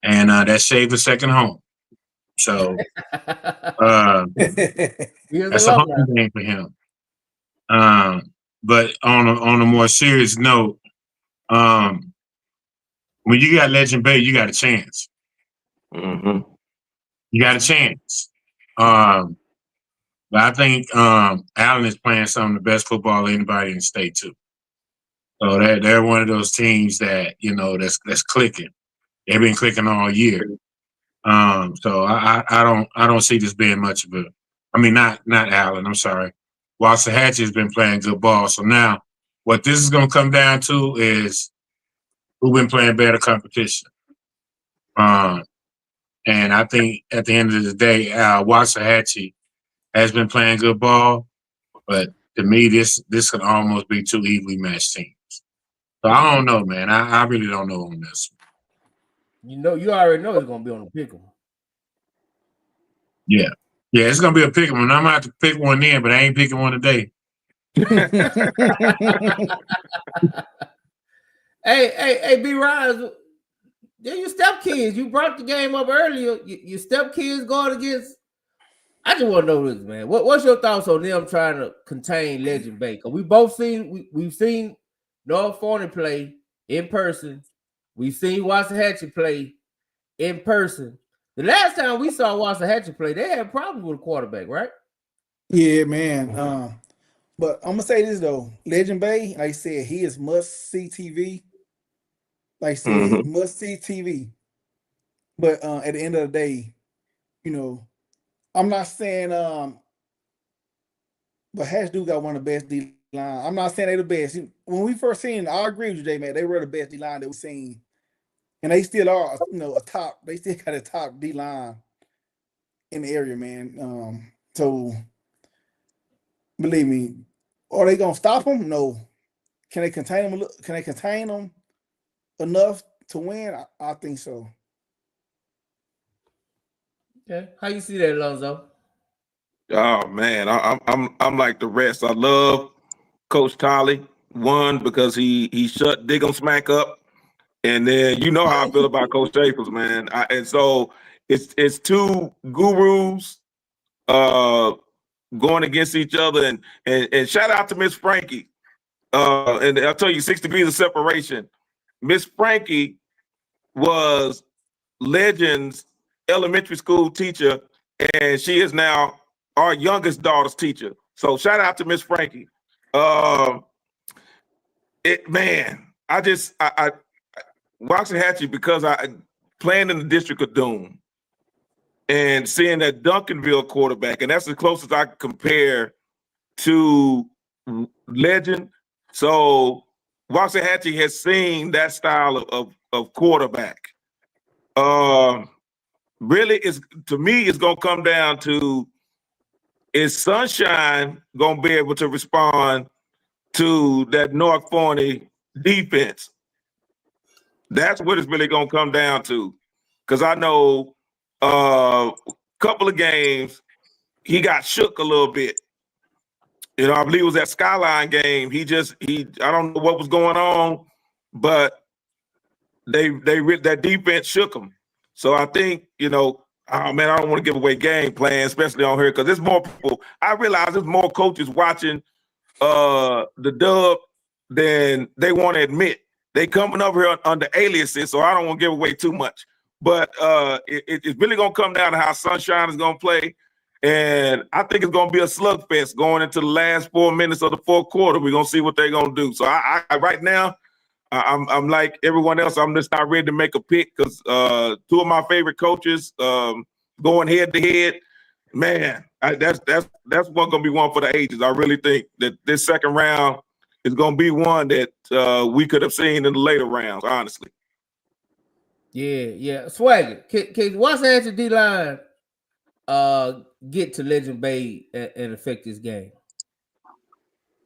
and that saved a second home. So Here's that's a home game for him. But on a more serious note, when you got Legend Bay, you got a chance. Mm-hmm. You got a chance. But I think Allen is playing some of the best football anybody in the state too. So they're one of those teams that that's clicking. They've been clicking all year. So I don't see this being much of a. I mean, not Allen. I'm sorry. Waxahachie has been playing good ball. So now, what this is going to come down to is who's been playing better competition. And I think at the end of the day, Waxahachie has been playing good ball, but to me, this could almost be two evenly matched teams. So I don't know, man. I really don't know on this. You already know it's gonna be on the pick 'em. Yeah, it's gonna be a pick 'em, and I'm gonna have to pick one in, but I ain't picking one today. Hey, B. Rise, they're your step kids. You brought the game up earlier. Your step kids going against. I just want to know this, man. What's your thoughts on them trying to contain Legend Bay? Because we both we've seen North Forney play in person. We've seen Waxahachie play in person. The last time we saw Waxahachie play, they had problems with a quarterback, right? Yeah, man. But I'm gonna say this though, Legend Bay, like I said, he is must see TV. Like I said, must see TV. But at the end of the day, I'm not saying but Hatch do got one of the best D line. I'm not saying they the best. When we first seen, I agree with you, J man. They were the best D line that we've seen, and they still are. A top. They still got a top D line in the area, man. So believe me, are they gonna stop them? No. Can they contain them? Can they contain them enough to win? I think so. Okay, how you see that, Alonzo? Oh man, I'm like the rest. I love Coach Tolley. One, because he shut Diggum Smack up, and then you know how I feel about Coach Staples, man. And so it's two gurus going against each other, and shout out to Miss Frankie. And I'll tell you, 6 degrees of separation. Miss Frankie was Legend's elementary school teacher, and she is now our youngest daughter's teacher. So shout out to Miss Frankie. I Waxahachie, because I playing in the District of Doom and seeing that Duncanville quarterback, and that's the closest I can compare to Legend. So Waxahachie has seen that style of quarterback. Really, to me, it's gonna come down to, is Sunshine gonna be able to respond to that North Forney defense? That's what it's really gonna come down to. Because I know a couple of games he got shook a little bit. I believe it was that Skyline game. I don't know what was going on, but that defense shook him. So I think, oh man, I don't want to give away game plan, especially on here, because there's more people. I realize there's more coaches watching the Dub than they want to admit. They coming over here under aliases, so I don't want to give away too much. But it's really going to come down to how Sunshine is going to play. And I think it's going to be a slugfest going into the last 4 minutes of the fourth quarter. We're going to see what they're going to do. So I right now, I'm like everyone else. I'm just not ready to make a pick, because two of my favorite coaches going head to head. Man, that's going to be one for the ages. I really think that this second round is going to be one that we could have seen in the later rounds. Honestly. Yeah. Swagger, can Waxahachie D-line get to Legend Bay and affect this game?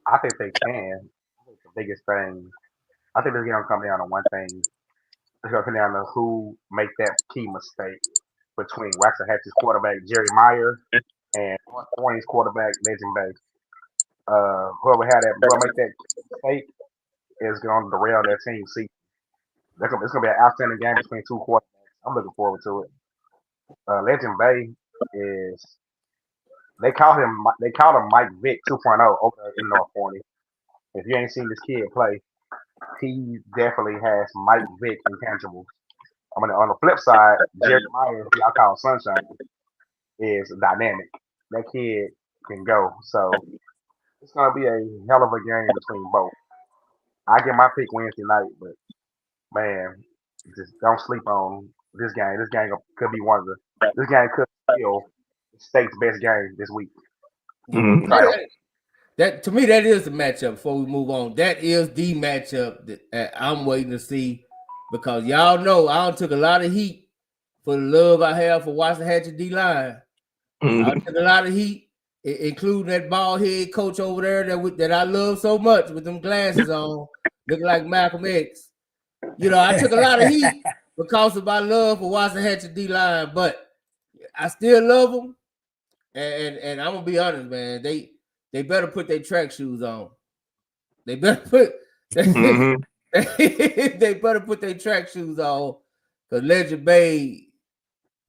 I think they can. I think the biggest thing, I think they're going to come down to one thing. It's going to come down to who make that key mistake between Waxahachie's quarterback, Jerry Meyer, and Forney's quarterback, Legend Bay. Whoever make that mistake is going to derail their team season. It's going to be an outstanding game between two quarterbacks. I'm looking forward to it. Legend Bay is they call him Mike Vick 2.0 over there in North Point. If you ain't seen this kid play, he definitely has Mike Vick intangibles. I mean, on the flip side, Jerry Myers, who I call Sunshine, is dynamic. That kid can go. So it's gonna be a hell of a game between both. I get my pick Wednesday night, but man, just don't sleep on this game. This game could be one of the. This game could still state's best game this week. That to me, that is the matchup. Before we move on, that is the matchup that I'm waiting to see, because y'all know I took a lot of heat for the love I have for Waxahachie D-line. I took a lot of heat, including that bald head coach over there that I love so much with them glasses on, looking like Malcolm X. You know, I took a lot of heat because of my love for Waxahachie D-line, but I still love them. And I'm gonna be honest, man. They better put their track shoes on. They better put they better put their track shoes on, because Legend Bay,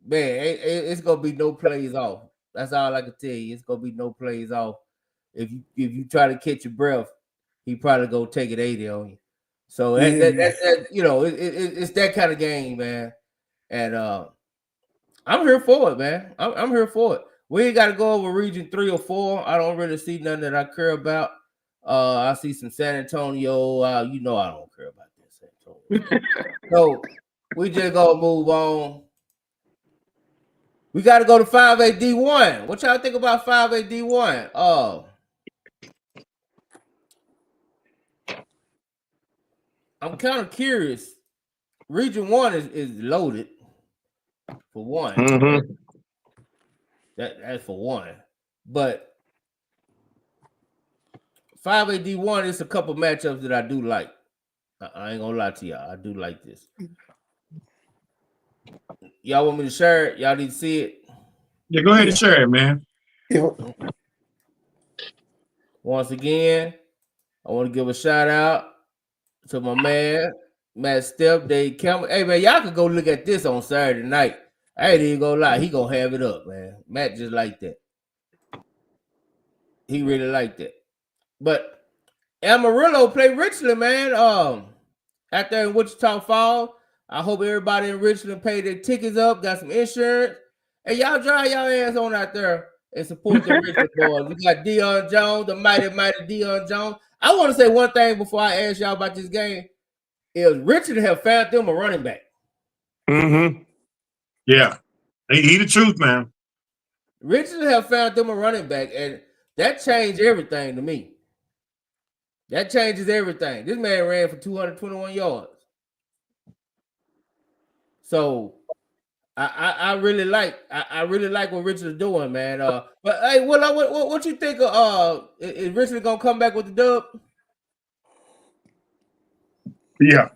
man, it's gonna be no plays off. That's all I can tell you. It's gonna be no plays off. If you try to catch your breath, he probably gonna take it 80 on you. So that you know, it's that kind of game, man. And I'm here for it, man. I'm here for it. We ain't got to go over region 3 or 4. I don't really see nothing that I care about. I see some San Antonio. You know I don't care about this San Antonio. So we just gonna move on. We got to go to 5A D1. What y'all think about 5A D1? I'm kind of curious. Region 1 is loaded for one. That's for one. But 5A D1 is a couple matchups that I do like. I ain't gonna lie to y'all. I do like this. Y'all want me to share it? Y'all need to see it? Yeah, go ahead and share it, man. Once again, I want to give a shout out to my man, Matt Step, Dave Campbell. Hey, man, y'all can go look at this on Saturday night. I ain't even gonna lie. He gonna have it up, man. Matt just like that. He really like that. But Amarillo play Richland, man. Out there in Wichita Falls. I hope everybody in Richland paid their tickets up, got some insurance. And y'all drive y'all ass on out there and support the Richland boys. We got Deion Jones, the mighty Deion Jones. I want to say one thing before I ask y'all about this game. Is Richland have found them a running back. Yeah. He the truth, man. Richland have found them a running back, and that changed everything to me. That changes everything. This man ran for 221 yards. So I really like what Richard is doing, man. But hey, what you think of is Richard gonna come back with the dub? Yeah.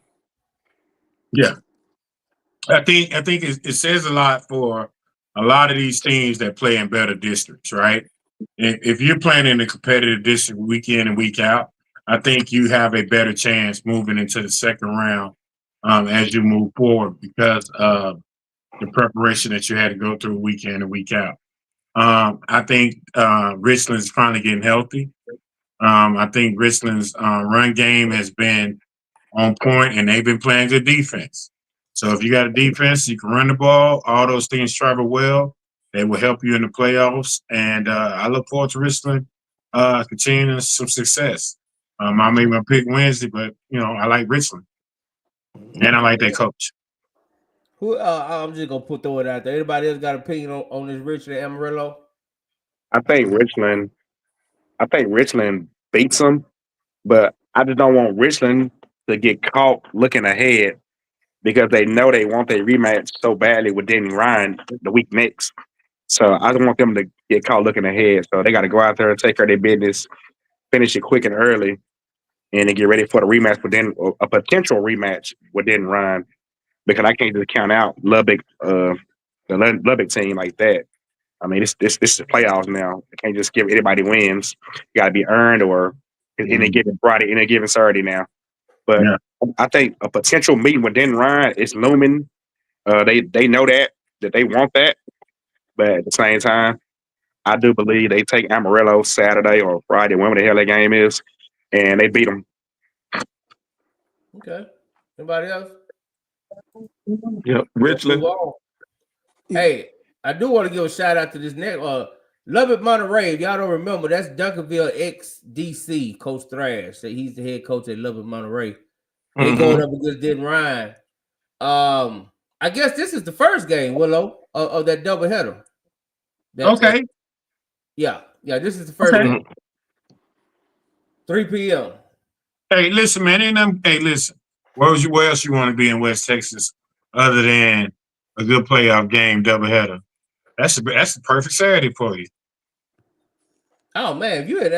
I think it says a lot for a lot of these teams that play in better districts, right? If you're playing in a competitive district week in and week out, I think you have a better chance moving into the second round as you move forward, because of the preparation that you had to go through week in and week out. I think Richland's finally getting healthy. I think Richland's run game has been on point, and they've been playing good defense. So if you got a defense, you can run the ball. All those things travel well. They will help you in the playoffs. And I look forward to Richland continuing some success. I made my pick Wednesday, but, I like Richland. And I like that coach. Who? I'm just going to throw it out there. Anybody else got an opinion on this Richland Amarillo? I think Richland beats them, but I just don't want Richland to get caught looking ahead, because they know they want their rematch so badly with Denny Ryan the week next. So I don't want them to get caught looking ahead. So they got to go out there and take care of their business, finish it quick and early, and then get ready for the rematch with a potential rematch with Denny Ryan, because I can't just count out Lubbock, the Lubbock team like that. I mean, this is playoffs now. You can't just give anybody wins. You got to be earned, or in a given Friday, in a given Saturday now. But I think a potential meeting with Denny Ryan is looming. They know that. that they want that, but at the same time, I do believe they take Amarillo Saturday or Friday, whenever the hell that game is, and they beat them. Okay. Anybody else? Yep. Richland. Hey, I do want to give a shout out to this next Lubbock Monterey. If y'all don't remember, that's Duncanville ex-DC Coach Thrash. He's the head coach at Lubbock Monterey. They going up against Denton Ryan. I guess this is the first game, Willow, of that doubleheader. Okay. Yeah, this is the first game. 3 p.m. Hey, listen, man. Hey, listen. Where else you want to be in West Texas other than a good playoff game doubleheader? That's the perfect Saturday for you. Oh man, if you're in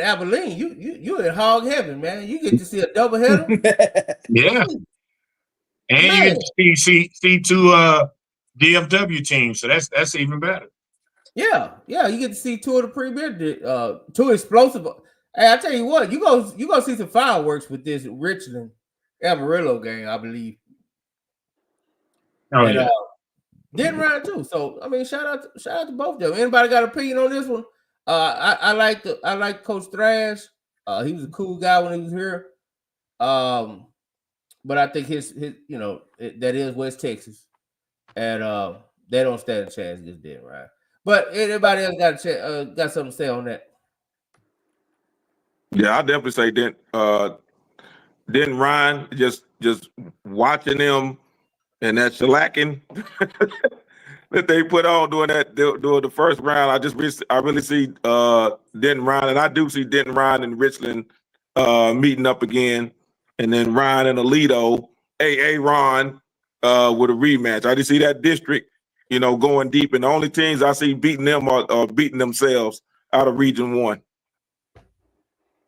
Abilene, you're in hog heaven, man. You get to see a doubleheader. Yeah. And you get to see two DFW teams, so that's even better. Yeah, you get to see two of the premier, two explosive. Hey, I tell you what, you go see some fireworks with this Richland Amarillo game, I believe. Oh, yeah. Denton Ryan too. So I mean, shout out to both of them. Anybody got an opinion on this one? I like Coach Thrash. He was a cool guy when he was here. But I think his that is West Texas, and they don't stand a chance against Denton Ryan. But anybody else got something to say on that? Yeah, I definitely say Denton Ryan. Just watching them and that shellacking that they put on during the first round. I really see Denton Ryan, and I do see Denton Ryan and Richland meeting up again, and then Ryan and Alito, Ron with a rematch. I just see that district, going deep, and the only teams I see beating them are beating themselves out of Region 1.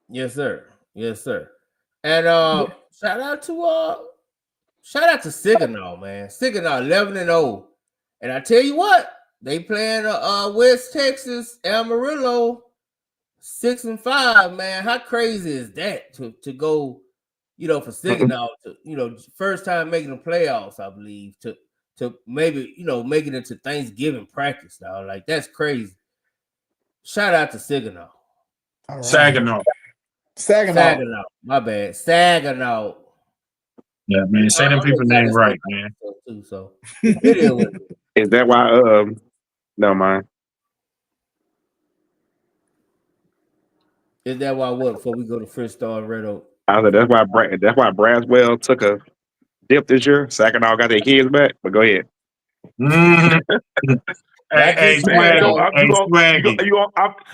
Yes, sir. And shout out to Saginaw, man. Saginaw 11-0. And I tell you what, they playing West Texas Amarillo 6-5, man. How crazy is that to go, for Saginaw to, first time making the playoffs, I believe, to maybe, make it into Thanksgiving practice now. Like, that's crazy. Shout out to Saginaw. Right. Saginaw. My bad. Saginaw. Yeah, man. Say them people name right, man. So is that why? No mind. Is that why? What? Before we go to First Star and Red Oak. I said that's why Braswell took a dip this year. Saginaw got their kids back. But go ahead. Hey, Swaggy.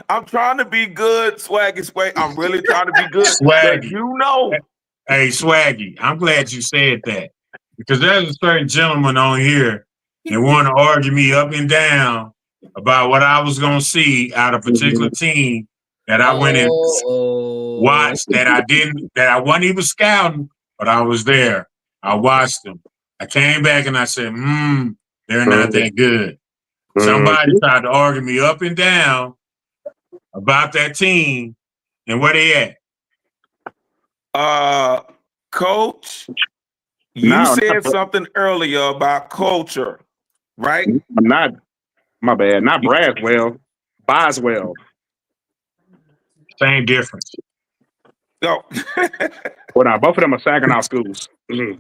I'm trying to be good, Swaggy. I'm really trying to be good. Swaggy. Hey, Swaggy, I'm glad you said that, because there's a certain gentleman on here that want to argue me up and down about what I was going to see out of a particular team that I went and watched, that I wasn't even scouting, but I was there. I watched them. I came back and I said, they're not that good. Somebody tried to argue me up and down about that team and where they at. Coach, you said something earlier about culture, right? My bad. Not Braswell. Boswell. Same difference. No. Well, now both of them are Saginaw schools. Hey,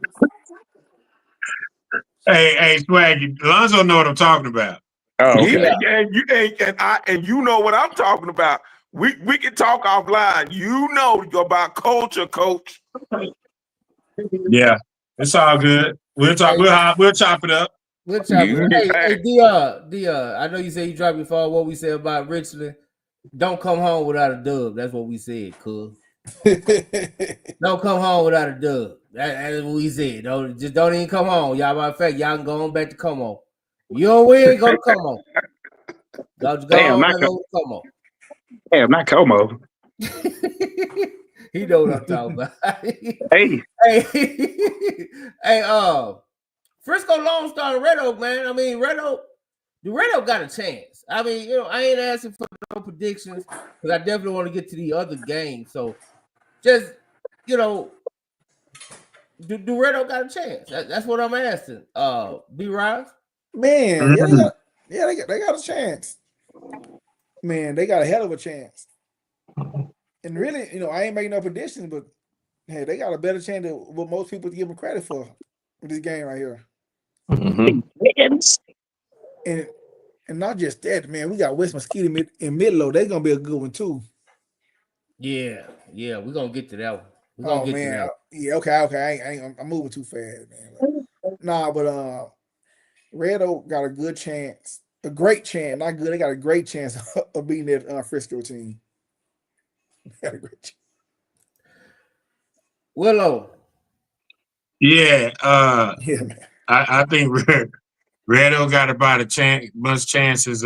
Swaggy, Lonzo know what I'm talking about. Oh, okay. And you know what I'm talking about. We can talk offline. You know about culture, Coach. Yeah, it's all good. We'll talk. We'll chop it up. We'll chop it up. Hey, Dia, I know you said you dropped your phone. What we said about Richland? Don't come home without a dub. That's what we said, cuz. Don't come home without a dub. That's what we said. Don't even come home. Y'all, matter of fact, y'all can go on back to come on. You don't win, go to come on. Damn, not Como. He know what I'm talking about. Hey, Frisco Lone Star and Red Oak, man. I mean, Red Oak got a chance. I mean, I ain't asking for no predictions because I definitely want to get to the other games. So, just do Red Oak got a chance? That's what I'm asking. B-Rise? Man, they got a chance. Man, they got a hell of a chance. And really, I ain't making no predictions, but hey, they got a better chance than what most people give them credit for with this game right here. And not just that, man. We got West Mesquite and Midlow. They're gonna be a good one too. Yeah, we're gonna get to that one. We're gonna get to that one. Yeah, okay. I'm moving too fast, man. But Red Oak got a good chance, a great chance. Not good. They got a great chance of beating that Frisco team. They got a great chance. Willow. Yeah, yeah, man. I think Red Oak got about much chance as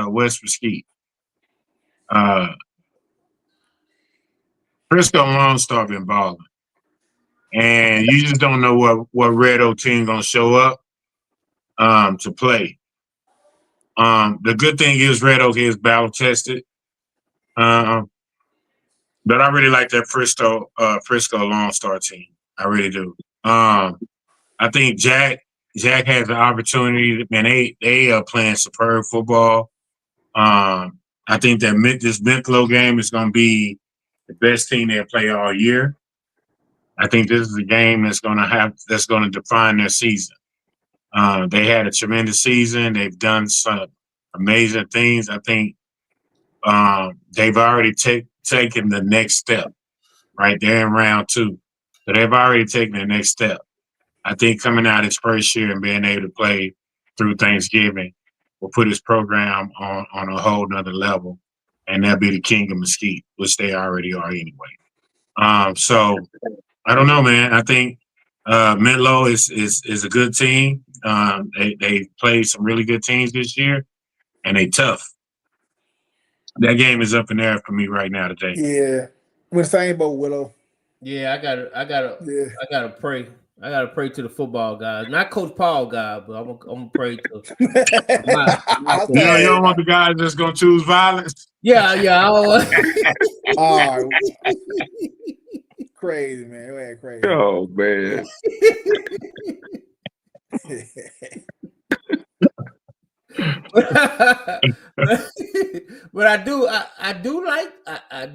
West Mesquite. Frisco and Lone Star been balling, and you just don't know what Red Oak team gonna show up to play. The good thing is Red Oak is battle tested, but I really like that Frisco Lone Star team. I really do. I think Jack has the opportunity. Man, they are playing superb football. I think that this Midlow game is going to be the best team they'll play all year. I think this is a game that's going to define their season. They had a tremendous season. They've done some amazing things. I think they've already taken the next step. Right, they're in round 2, so they've already taken the next step. I think coming out his first year and being able to play through Thanksgiving will put his program on a whole nother level, and that'll be the King of Mesquite, which they already are anyway. So I don't know, man. I think Midlow is a good team. They played some really good teams this year, and they tough. That game is up in there for me right now today. Yeah, we're the same boat, Willow. Yeah, I gotta pray. I gotta pray to the football guys, not Coach Paul guy, but I'm gonna pray to. You don't want the guys that's gonna choose violence. Yeah. Oh, crazy, man. Crazy. Oh man. But I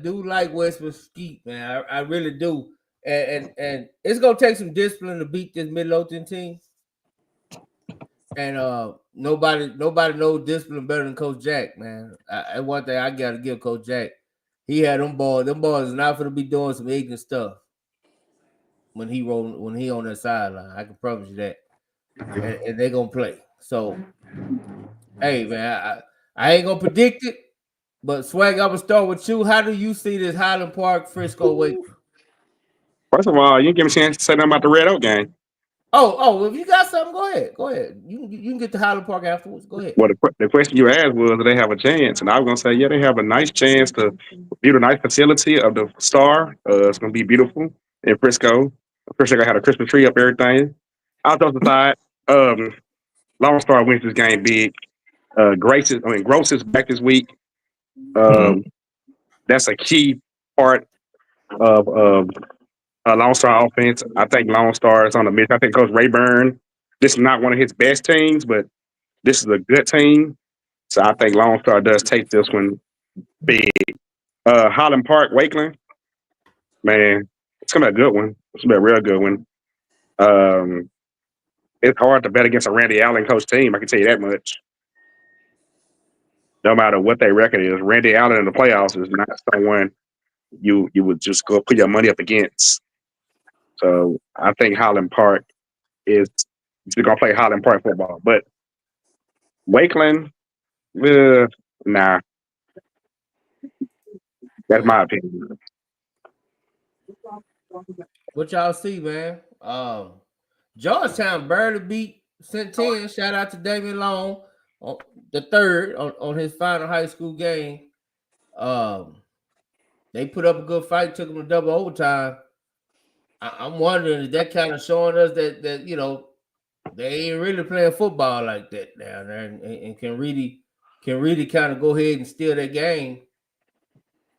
do like West Mesquite, man. I really do. And it's gonna take some discipline to beat this Midlothian team. And nobody knows discipline better than Coach Jack, man. And one thing I gotta give Coach Jack, he had them boys. Them boys is not gonna be doing some ignorant stuff when he on that sideline. I can promise you that. And they're gonna play. So hey, man, I ain't gonna predict it, but Swag, I'm gonna start with you. How do you see this Highland Park Frisco wait? First of all, you didn't give me a chance to say nothing about the Red Oak game. Oh, if you got something, go ahead. You can get to Highland Park afterwards. Go ahead. Well, the question you asked was, do they have a chance? And I was gonna say, yeah, they have a nice chance to build a nice facility of the Star. It's gonna be beautiful in Frisco. Frisco had a Christmas tree up, everything. Out the side, Lone Star wins this game big. Gross is back this week. That's a key part of Lone Star offense. I think Lone Star is on the mission. I think Coach Rayburn, this is not one of his best teams, but this is a good team. So I think Lone Star does take this one big. Highland Park, Wakeland, man, it's gonna be a good one. It's gonna be a real good one. It's hard to bet against a Randy Allen coach team. I can tell you that much. No matter what their record is, Randy Allen in the playoffs is not someone you would just go put your money up against. So I think Highland Park is going to play Highland Park football. But Wakeland, nah. That's my opinion. What y'all see, man? Georgetown barely beat Centennial. Shout out to Damian Long, the third on his final high school game. They put up a good fight, took them to double overtime. I'm wondering if that kind of showing us that they ain't really playing football like that down there, and can really kind of go ahead and steal that game.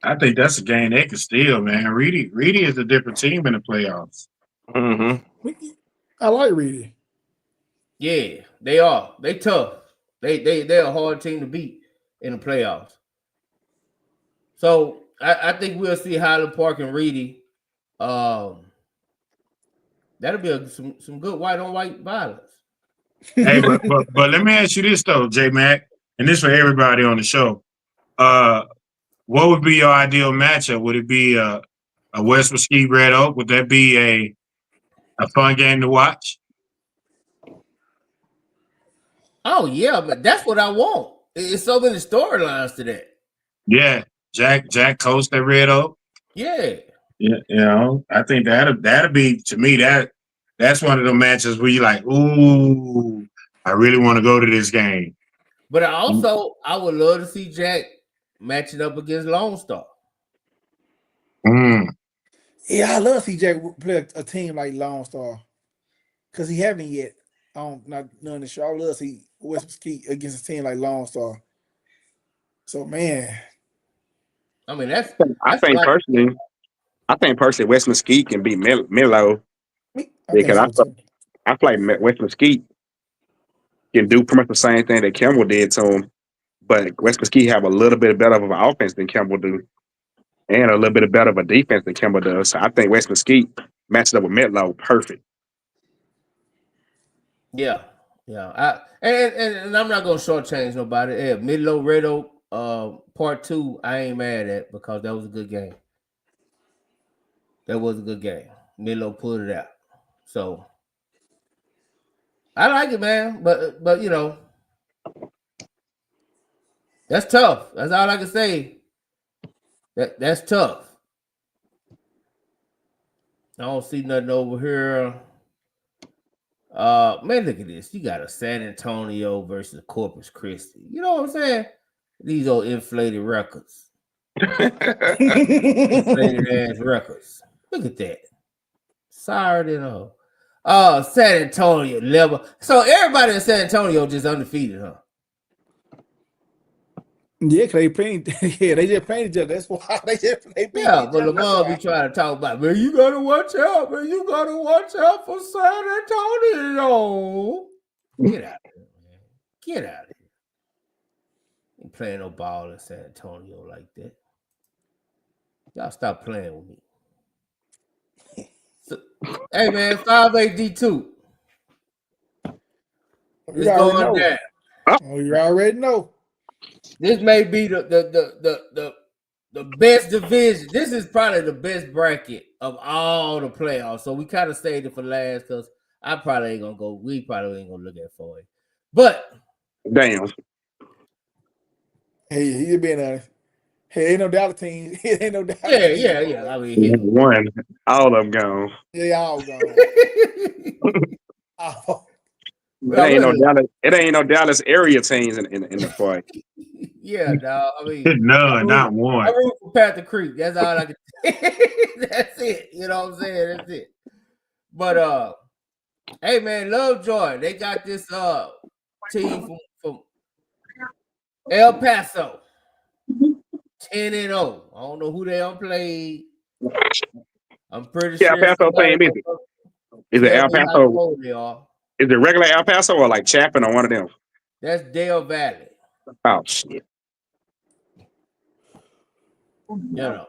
I think that's a game they can steal, man. Reedy is a different team in the playoffs. Mm-hmm. I like Reedy. Yeah, they are. They tough. They're a hard team to beat in the playoffs. So I think we'll see Highland Park and Reedy. That'll be some good white on white violence. Hey, but let me ask you this though, J Mac, and this for everybody on the show. What would be your ideal matchup? Would it be a West Mesquite Red Oak? Would that be a fun game to watch? Oh yeah, but that's what I want. It's so many storylines to that. Yeah, Jack coached at Red Oak. Yeah. Yeah, you know, I think that'll be, to me, that's one of the matches where you're like, ooh, I really want to go to this game. But I would love to see Jack matching up against Lone Star. Yeah, I love to see Jack play a team like Lone Star because he haven't yet. Not none of the show. I love to see West Mesquite against a team like Lone Star. So man, I mean that's I think personally, West Mesquite can beat Milo because I feel like West Mesquite can do pretty much the same thing that Kimball did to him, but West Mesquite have a little bit better of an offense than Kimball do, and a little bit better of a defense than Kimball does. So I think West Mesquite matches up with Milo perfect. Yeah. And I'm not gonna shortchange nobody. Yeah, Midlow Red Oak part 2, I ain't mad at because that was a good game. Midlow pulled it out. So I like it, man. But you know, that's tough. That's all I can say. That's tough. I don't see nothing over here. Man, look at this. You got a San Antonio versus Corpus Christi. You know what I'm saying? These old inflated records. Inflated ass records. Look at that. Sorry, San Antonio level. So everybody in San Antonio just undefeated, huh? Yeah, cause they playing. Yeah, they just playing each other. That's why they but Lamar be trying to talk about, man, you gotta watch out, man. You gotta watch out for San Antonio. Get out of here, man. Get out of here. Ain't playing no ball in San Antonio like that. Y'all stop playing with me. So, hey man, 5AD2. It's going down. Oh, you already know. This may be the best division. This is probably the best bracket of all the playoffs. So we kind of saved it for last because I probably ain't gonna go. We probably ain't gonna look at 4A. But damn. Hey, he's being honest. Hey, ain't no Dallas team. Ain't no Dallas. Yeah. I mean, one, all of them gone. Yeah, all gone. It ain't no Dallas area teams in the fight. Yeah, dog. I mean, not one. I root for Panther Creek. That's all I can say. That's it. You know what I'm saying? That's it. But hey man, Lovejoy, they got this team from El Paso. 10-0. I don't know who they don't play. I'm pretty sure. El Paso team, is it? Is it El Paso? Is it regular El Paso or like Chapin or one of them? That's Dale Valley. Oh shit. You know.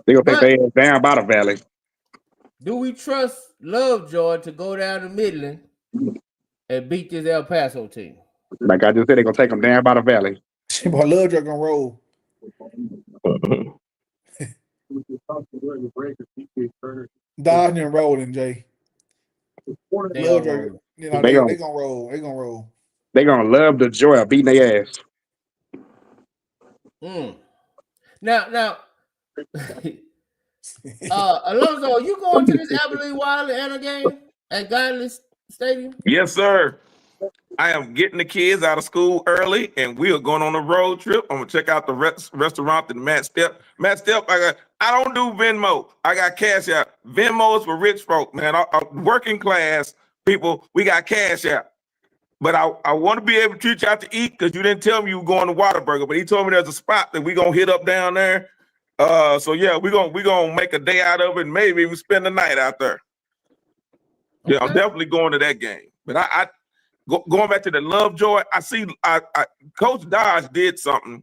They gonna think they down by the valley. Do we trust Lovejoy to go down to Midland and beat this El Paso team? Like I just said, they're gonna take them down by the valley. Boy, Lovejoy gonna roll. Dodging and rolling, Jay. Lovejoy, you know, they gonna roll. They gonna roll. They gonna love the joy of beating their ass. Now, Alonzo, you going to this Abilene Wild Atlanta game at Godley Stadium? Yes, sir. I am getting the kids out of school early, and we are going on a road trip. I'm gonna check out the restaurant that Matt Step. I don't do Venmo. I got Cash App. Venmo is for rich folk, man. Working class people, we got Cash App. But I want to be able to treat you out to eat because you didn't tell me you were going to Whataburger. But he told me there's a spot that we're gonna hit up down there. So yeah, we're gonna make a day out of it and maybe even spend the night out there. Yeah, I'm definitely going to that game. But going back to the Lovejoy, I see Coach Dodge did something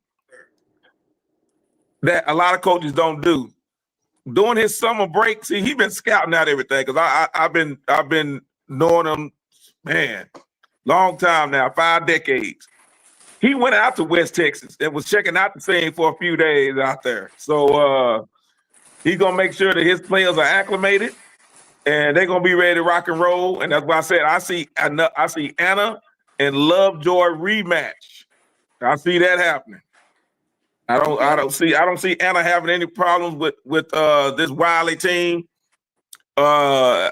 that a lot of coaches don't do. During his summer break, see, he been scouting out everything because I've been knowing him, man, long time now, 5 decades. He went out to West Texas and was checking out the scene for a few days out there. So he's gonna make sure that his players are acclimated and they're gonna be ready to rock and roll. And that's why I said I see Anna and Lovejoy rematch. I see that happening. I don't see Anna having any problems with this Wiley team. I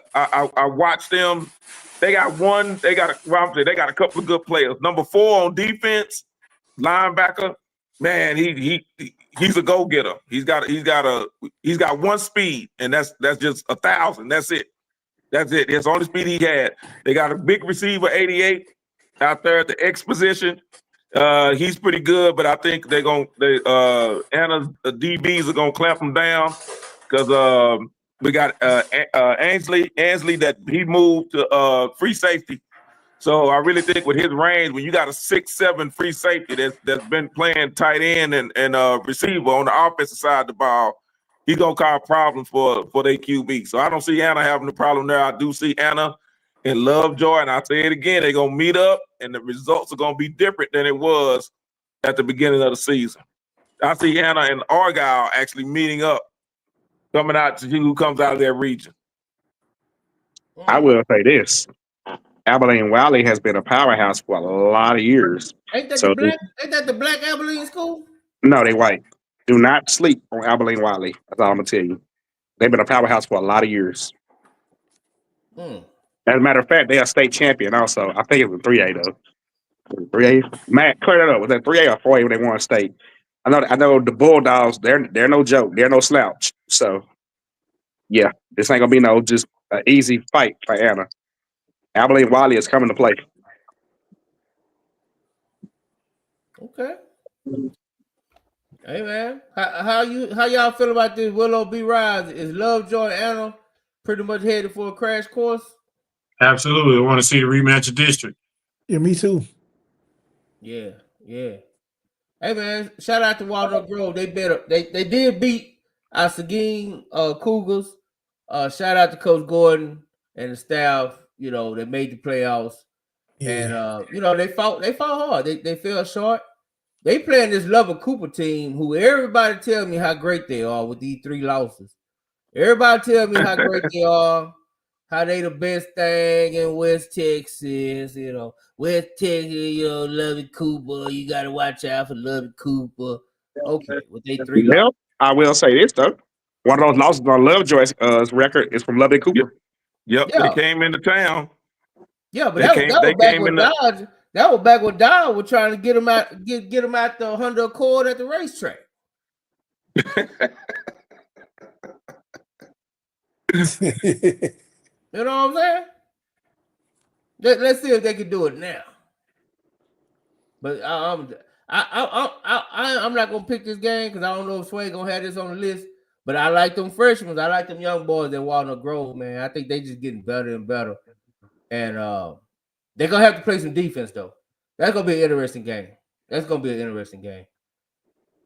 watched them. They got a couple of good players. Number 4 on defense, linebacker. Man, he's a go-getter. He's got one speed, and that's just 1,000. That's it. That's it. That's the only speed he had. They got a big receiver, 88, out there at the X position. He's pretty good, but I think Anna's DBs are gonna clamp him down because we got Ansley that he moved to free safety. So I really think with his range, when you got a 6'7" free safety that's been playing tight end and receiver on the offensive side of the ball, he's gonna cause problems for their QB. So I don't see Anna having a problem there. I do see Anna and Lovejoy, and I'll say it again, they're gonna meet up, and the results are gonna be different than it was at the beginning of the season. I see Anna and Argyle actually meeting up, coming out to see who comes out of their region. I will say this. Abilene Wiley has been a powerhouse for a lot of years. Ain't that the black Abilene school? No, they white. Do not sleep on Abilene Wiley. That's all I'm gonna tell you. They've been a powerhouse for a lot of years. As a matter of fact, they're a state champion also. I think it was 3A though. 3A? Matt, clear that up. Was that 3A or 4A when they won state? I know the Bulldogs, they're no joke. They're no slouch. So yeah, this ain't gonna be no just an easy fight for Anna. Abilene Wiley is coming to play. Okay. Hey man, how y'all feel about this Willow B. Rise? Is Lovejoy and Anna pretty much headed for a crash course? Absolutely. I want to see the rematch of district. Yeah, me too. Yeah. Hey man, shout out to Walnut Grove. They did beat our Seguin Cougars. Shout out to Coach Gordon and the staff. You know, they made the playoffs. Yeah. And you know, they fought hard. They fell short. They playing this Lubbock Cooper team who everybody tell me how great they are with these 3 losses. Everybody tell me how great they are, how they the best thing in West Texas, you know. West Texas, you know, Lubbock Cooper. You gotta watch out for Lubbock Cooper. Okay, with they 3 losses. Well, I will say this though. One of those losses on Lovejoy's record is from Lubbock Cooper. Yep, Yeah. They came into town. Yeah, but that was back when Dodge. That was back when Dodge was trying to get him out the Honda Accord at the racetrack. You know what I'm saying? Let's see if they can do it now. But I'm not gonna pick this game because I don't know if Sway gonna have this on the list. But I like them freshmen. I like them young boys at Walnut Grove, man. I think they just getting better and better. And they're gonna have to play some defense though. That's gonna be an interesting game.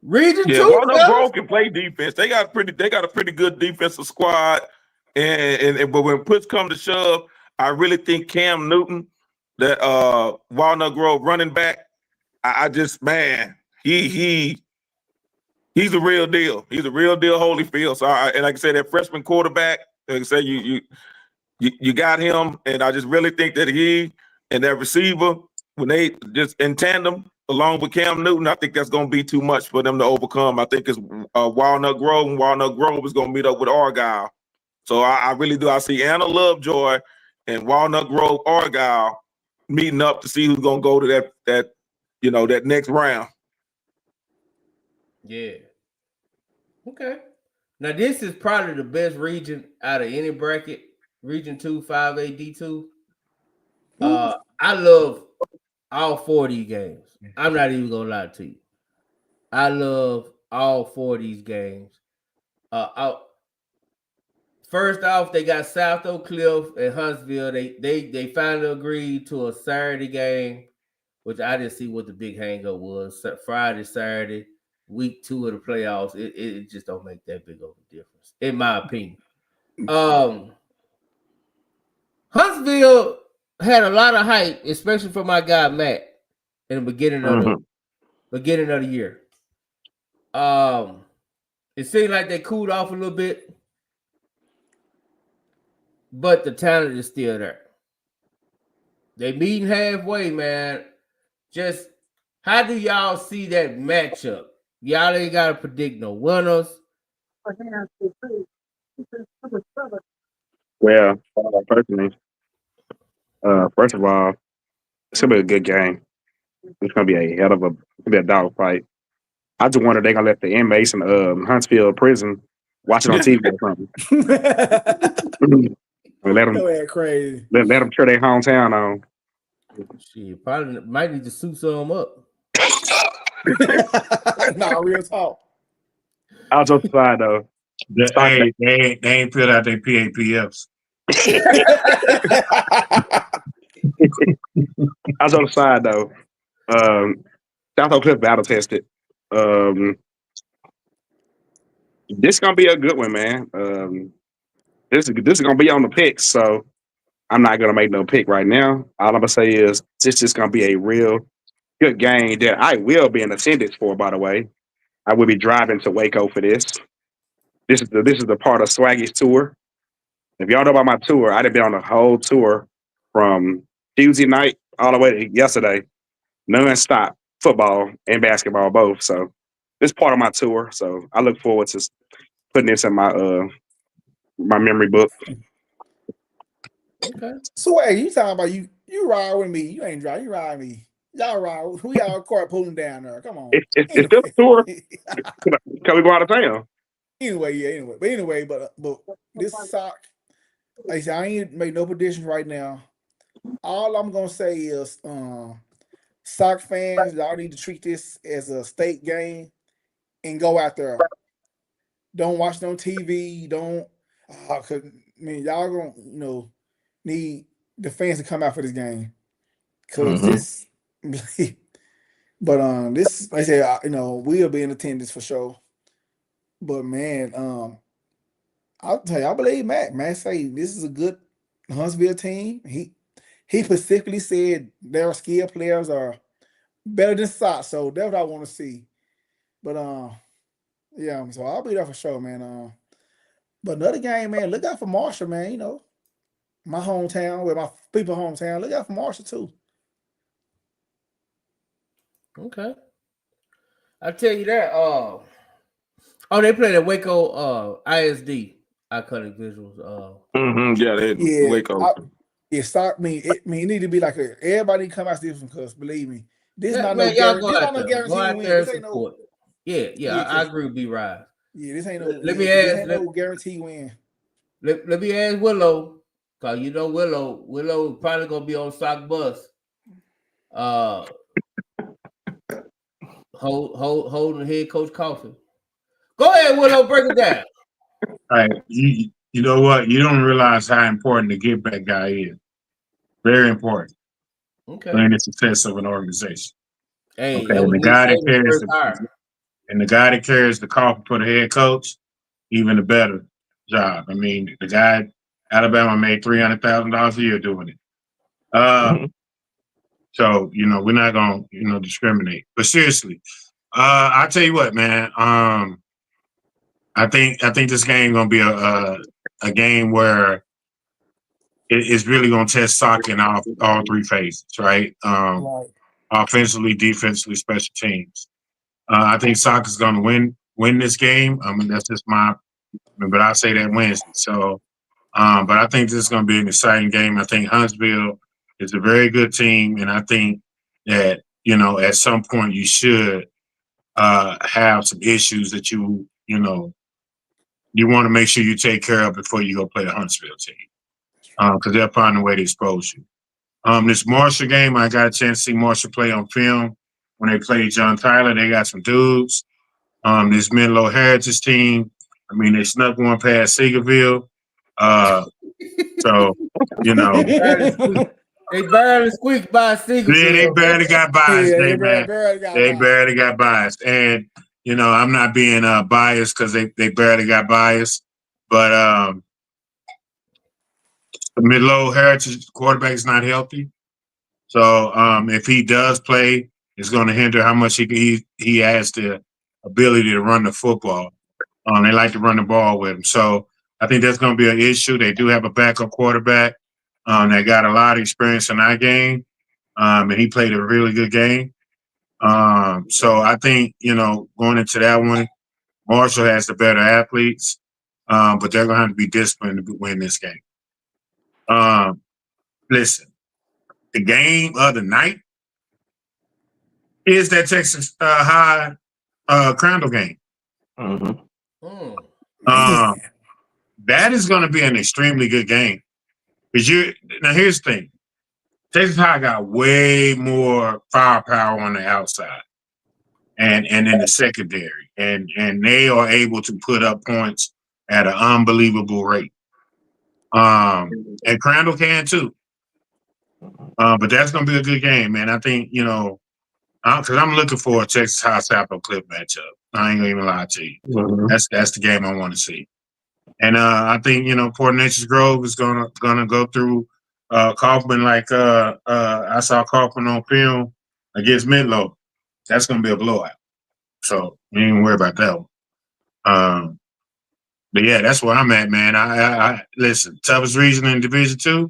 Region 2. Walnut Grove can play defense. They got a pretty good defensive squad. But when push come to shove, I really think Cam Newton, that Walnut Grove running back, he's a real deal. He's a real deal, Holyfield. So and like I said, that freshman quarterback, like I said, you got him, and I just really think that he and that receiver, when they just in tandem along with Cam Newton, I think that's going to be too much for them to overcome. I think it's Walnut Grove, and Walnut Grove is going to meet up with Argyle. So I really do. I see Anna Lovejoy and Walnut Grove Argyle meeting up to see who's going to go to that next round. Yeah. Okay. Now this is probably the best region out of any bracket. Region 2, 5A, D2. I love all 4 of these games. I'm not even gonna lie to you. I love all 4 of these games. First off, they got South Oak Cliff and Huntsville. They finally agreed to a Saturday game, which I didn't see what the big hang-up was. Friday, Saturday, week 2 of the playoffs. It just don't make that big of a difference, in my opinion. Huntsville had a lot of hype, especially for my guy Matt in the beginning of the year. It seemed like they cooled off a little bit, but the talent is still there. They meeting halfway, man. Just how do y'all see that matchup? Y'all ain't gotta predict no winners. Well, personally, first of all, it's gonna be a good game. It's gonna be a dog fight. I just wonder they gonna let the inmates in Huntsville prison watch it on TV or something. Let them crazy. Let them turn their hometown on. Shit, probably might need to suit some up. Nah, real talk. I'll just decide though. They ain't filled out their PAPFs. I was on the side though. South Oak Cliff battle tested. This gonna be a good one, man. This is gonna be on the picks, so I'm not gonna make no pick right now. All I'm gonna say is this is gonna be a real good game that I will be in attendance for. By the way, I will be driving to Waco for this. This is the part of Swaggy's tour. If y'all know about my tour, I'd have been on the whole tour from Tuesday night all the way to yesterday, non-stop football and basketball both. So this is part of my tour. So I look forward to putting this in my my memory book. Okay. So hey, you talking about you ride with me? You ain't drive. You ride with me. Y'all ride. We all court pulling down there. Come on. It's still a tour. Can we go out of town? Anyway, but this sock, like I said, I ain't make no predictions right now. All I'm gonna say is, sock fans, y'all need to treat this as a state game and go out there. Don't watch no TV. Don't, cause I mean y'all gonna need the fans to come out for this game, cause this. But this, like I said, we'll be in attendance for sure. But man, I'll tell you, I believe Matt. Matt say this is a good Huntsville team. He specifically said their skill players are better than Sock, so that's what I want to see. But yeah, so I'll be there for sure, man. But another game, man, look out for Marshall, man. My hometown, with my people hometown, look out for Marshall too. Okay. I tell you that. They played at Waco ISD. Iconic Visuals. Yeah, Waco. Sock me. It need to be like everybody come out this one, because believe me, this Yeah, not man, no y'all guarantee. go out This not no there. guarantee Go to out win. there This and ain't no. support. Yeah, I agree with B-Ride. Yeah, this ain't no. Let me this ask. ain't no guarantee win. Let me ask Willow, because Willow probably gonna be on Sock bus. Holding head coach Coffin. Go ahead, Willow, break it down. All right, you know what? You don't realize how important the get back guy is. Very important. Okay. In the success of an organization. Hey, okay, and the guy that carries the coffin for the head coach, even a better job. I mean, the guy Alabama made $300,000 a year doing it. So we're not gonna discriminate. But seriously, I tell you what, man. I think this game gonna be a game where it's really gonna test Sock in all three phases, right? Offensively, defensively, special teams. I think Sock is gonna win this game. I mean, that's just but I say that Wednesday. So, but I think this is gonna be an exciting game. I think Huntsville is a very good team, and I think that at some point you should have some issues that you want to make sure you take care of before you go play the Huntsville team, because they'll find a way to expose you. This Marshall game, I got a chance to see Marshall play on film when they played John Tyler. They got some dudes. This Menlo Heritage team, I mean, they snuck one past Seagerville. So you know, they barely squeaked by a single. Yeah, they barely got biased, Yeah, man. They barely got biased, and you know, I'm not being biased because they barely got biased, but the Midlow Heritage quarterback is not healthy, so if he does play, it's going to hinder how much he has the ability to run the football. They like to run the ball with him, so I think that's going to be an issue. They do have a backup quarterback that got a lot of experience in that game, and he played a really good game. So I think, you know, going into that one, Marshall has the better athletes, but they're going to have to be disciplined to win this game. Listen, the game of the night is that Texas High Crandall game. That is going to be an extremely good game. Now, here's the thing. Texas High got way more firepower on the outside and in the secondary, and they are able to put up points at an unbelievable rate. And Crandall can too. But that's going to be a good game, man. I think, you know, because I'm looking for a Texas High Sappo Cliff matchup. I ain't gonna even lie to you. That's the game I want to see. And I think, you know, Port Neches Grove is gonna go through Kaufman like I saw Kaufman on film against Midlow. That's gonna be a blowout. So you ain't even worry about that one. But yeah, that's where I'm at, man. I listen, toughest region in Division II.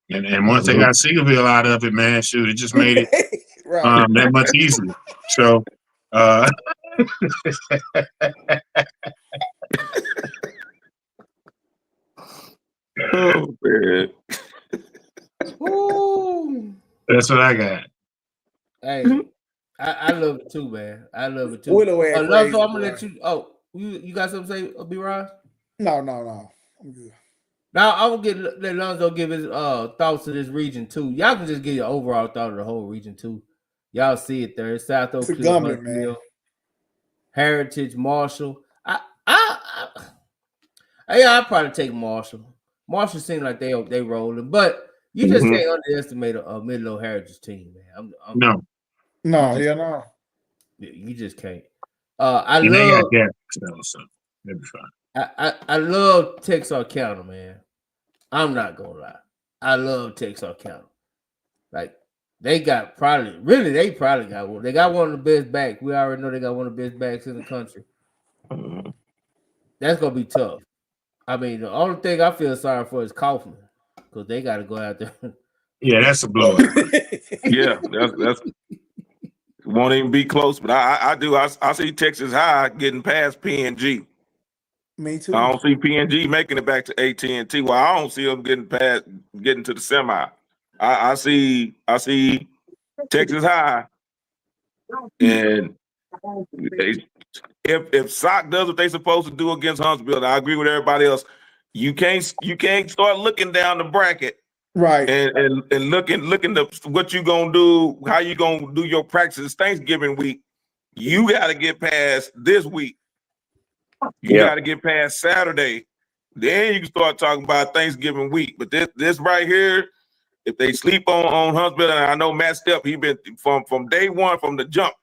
And once they got Seagoville out of it, man, shoot, it just made it that much easier. So oh man. That's what I got. Hey, I love it too, man. I love it too. Willow so I'm gonna let you. Oh, you got something to say, B-Rod? No. I'm good. Now I'm gonna let Lonzo give his thoughts of this region too. Y'all can just get your overall thought of the whole region too. Y'all see it there. It's South Oak Cliff, Huntsville, Heritage, Marshall. I'd probably take Marshall. Marshall seems like they rolling, but you just can't underestimate a Midlow Heritage team, man. No. You just can't. I love Texarkana, man. I'm not gonna lie. I love Texarkana. Like they probably got one. They got one of the best backs. We already know they got one of the best backs in the country. That's gonna be tough. I mean, the only thing I feel sorry for is Kaufman because they got to go out there. Yeah, that's a blowout. Yeah, that's won't even be close. But I see Texas High getting past PNG. Me too. I don't see PNG making it back to AT&T. Well, I don't see them getting to the semi. I see Texas High, and if SOC does what they supposed to do against Huntsville, I agree with everybody else. You can't start looking down the bracket, right? And looking to what you gonna do, how you gonna do your practices Thanksgiving week. You got to get past this week. You got to get past Saturday. Then you can start talking about Thanksgiving week. But this right here, if they sleep on Huntsville, and I know Matt Stepp, he been from day one, from the jump,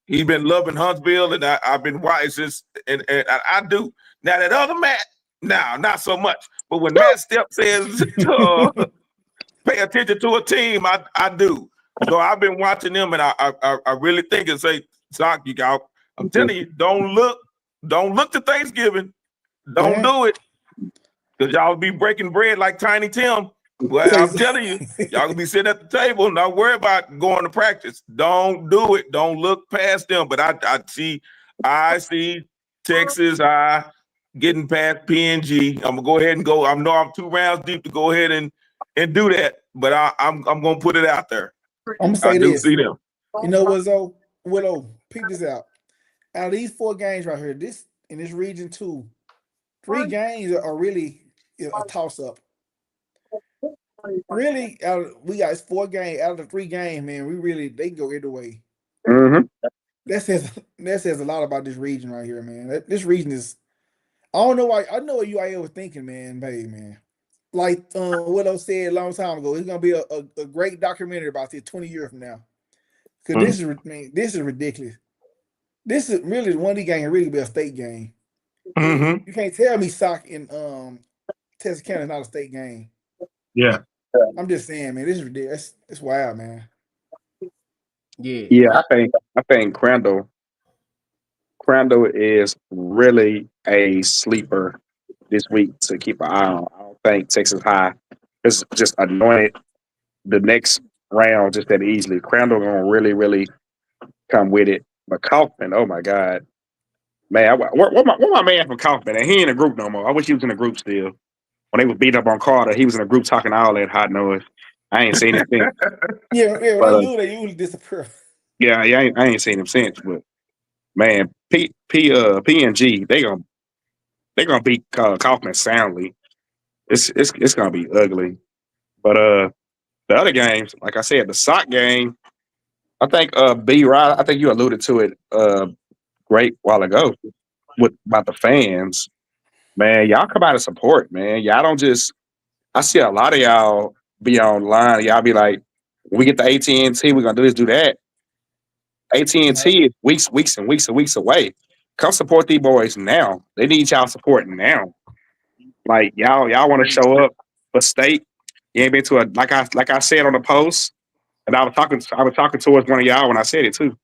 he's been loving Huntsville, and I've been watching since, and I do. Now that other Matt, not so much. But when Matt Stepp says pay attention to a team, I do. So I've been watching them, and I really think and say, Sock, I'm telling you, don't look to Thanksgiving. Don't do it. Because y'all be breaking bread like Tiny Tim. Well, I'm telling you, y'all gonna be sitting at the table and not worry about going to practice. Don't do it. Don't look past them. But I see Texas getting past PNG. I'm gonna go ahead and go. I know I'm 2 rounds deep to go ahead and do that. But I'm gonna put it out there. I'm gonna say this. See them. You know what, Zoe? Willow, peep this out. Out of these 4 games right here, in this region 2, 3 games are really a toss-up. Really, we got 4 games out of the 3 games, man. They can go either way. That says a lot about this region right here, man. This region is, I don't know why. I know what UIL was thinking, man. Hey, man. Like Willow said a long time ago, it's gonna be a great documentary about this 20 years from now. Because this is ridiculous. This is really one of these games really be a state game. Mm-hmm. You can't tell me sock in Texas County is not a state game. Yeah. I'm just saying, man, this is ridiculous. It's wild, man. Yeah, I think Crandall is really a sleeper this week to keep an eye on. I don't think Texas High is just anointed the next round just that easily. Crandall gonna really, really come with it. But Kaufman, oh my God. Man, where my man from Kaufman? And he ain't in a group no more. I wish he was in a group still. When they was beating up on Carter, he was in a group talking all that hot noise. I ain't seen him since. Yeah, But, they usually disappear. Yeah, I ain't seen him since. But man, PNG, they gonna beat Kaufman soundly. It's gonna be ugly. But the other games, like I said, the sock game, I think B Rod, I think you alluded to it great while ago about the fans. Man, y'all come out and support, man. Y'all don't just. I see a lot of y'all be online. Y'all be like, when we get the AT&T, we're gonna do this, do that. AT&T is weeks and weeks away. Come support these boys now. They need y'all support now. Like y'all want to show up for state. You ain't been to a like I said on the post, and I was talking towards one of y'all when I said it too.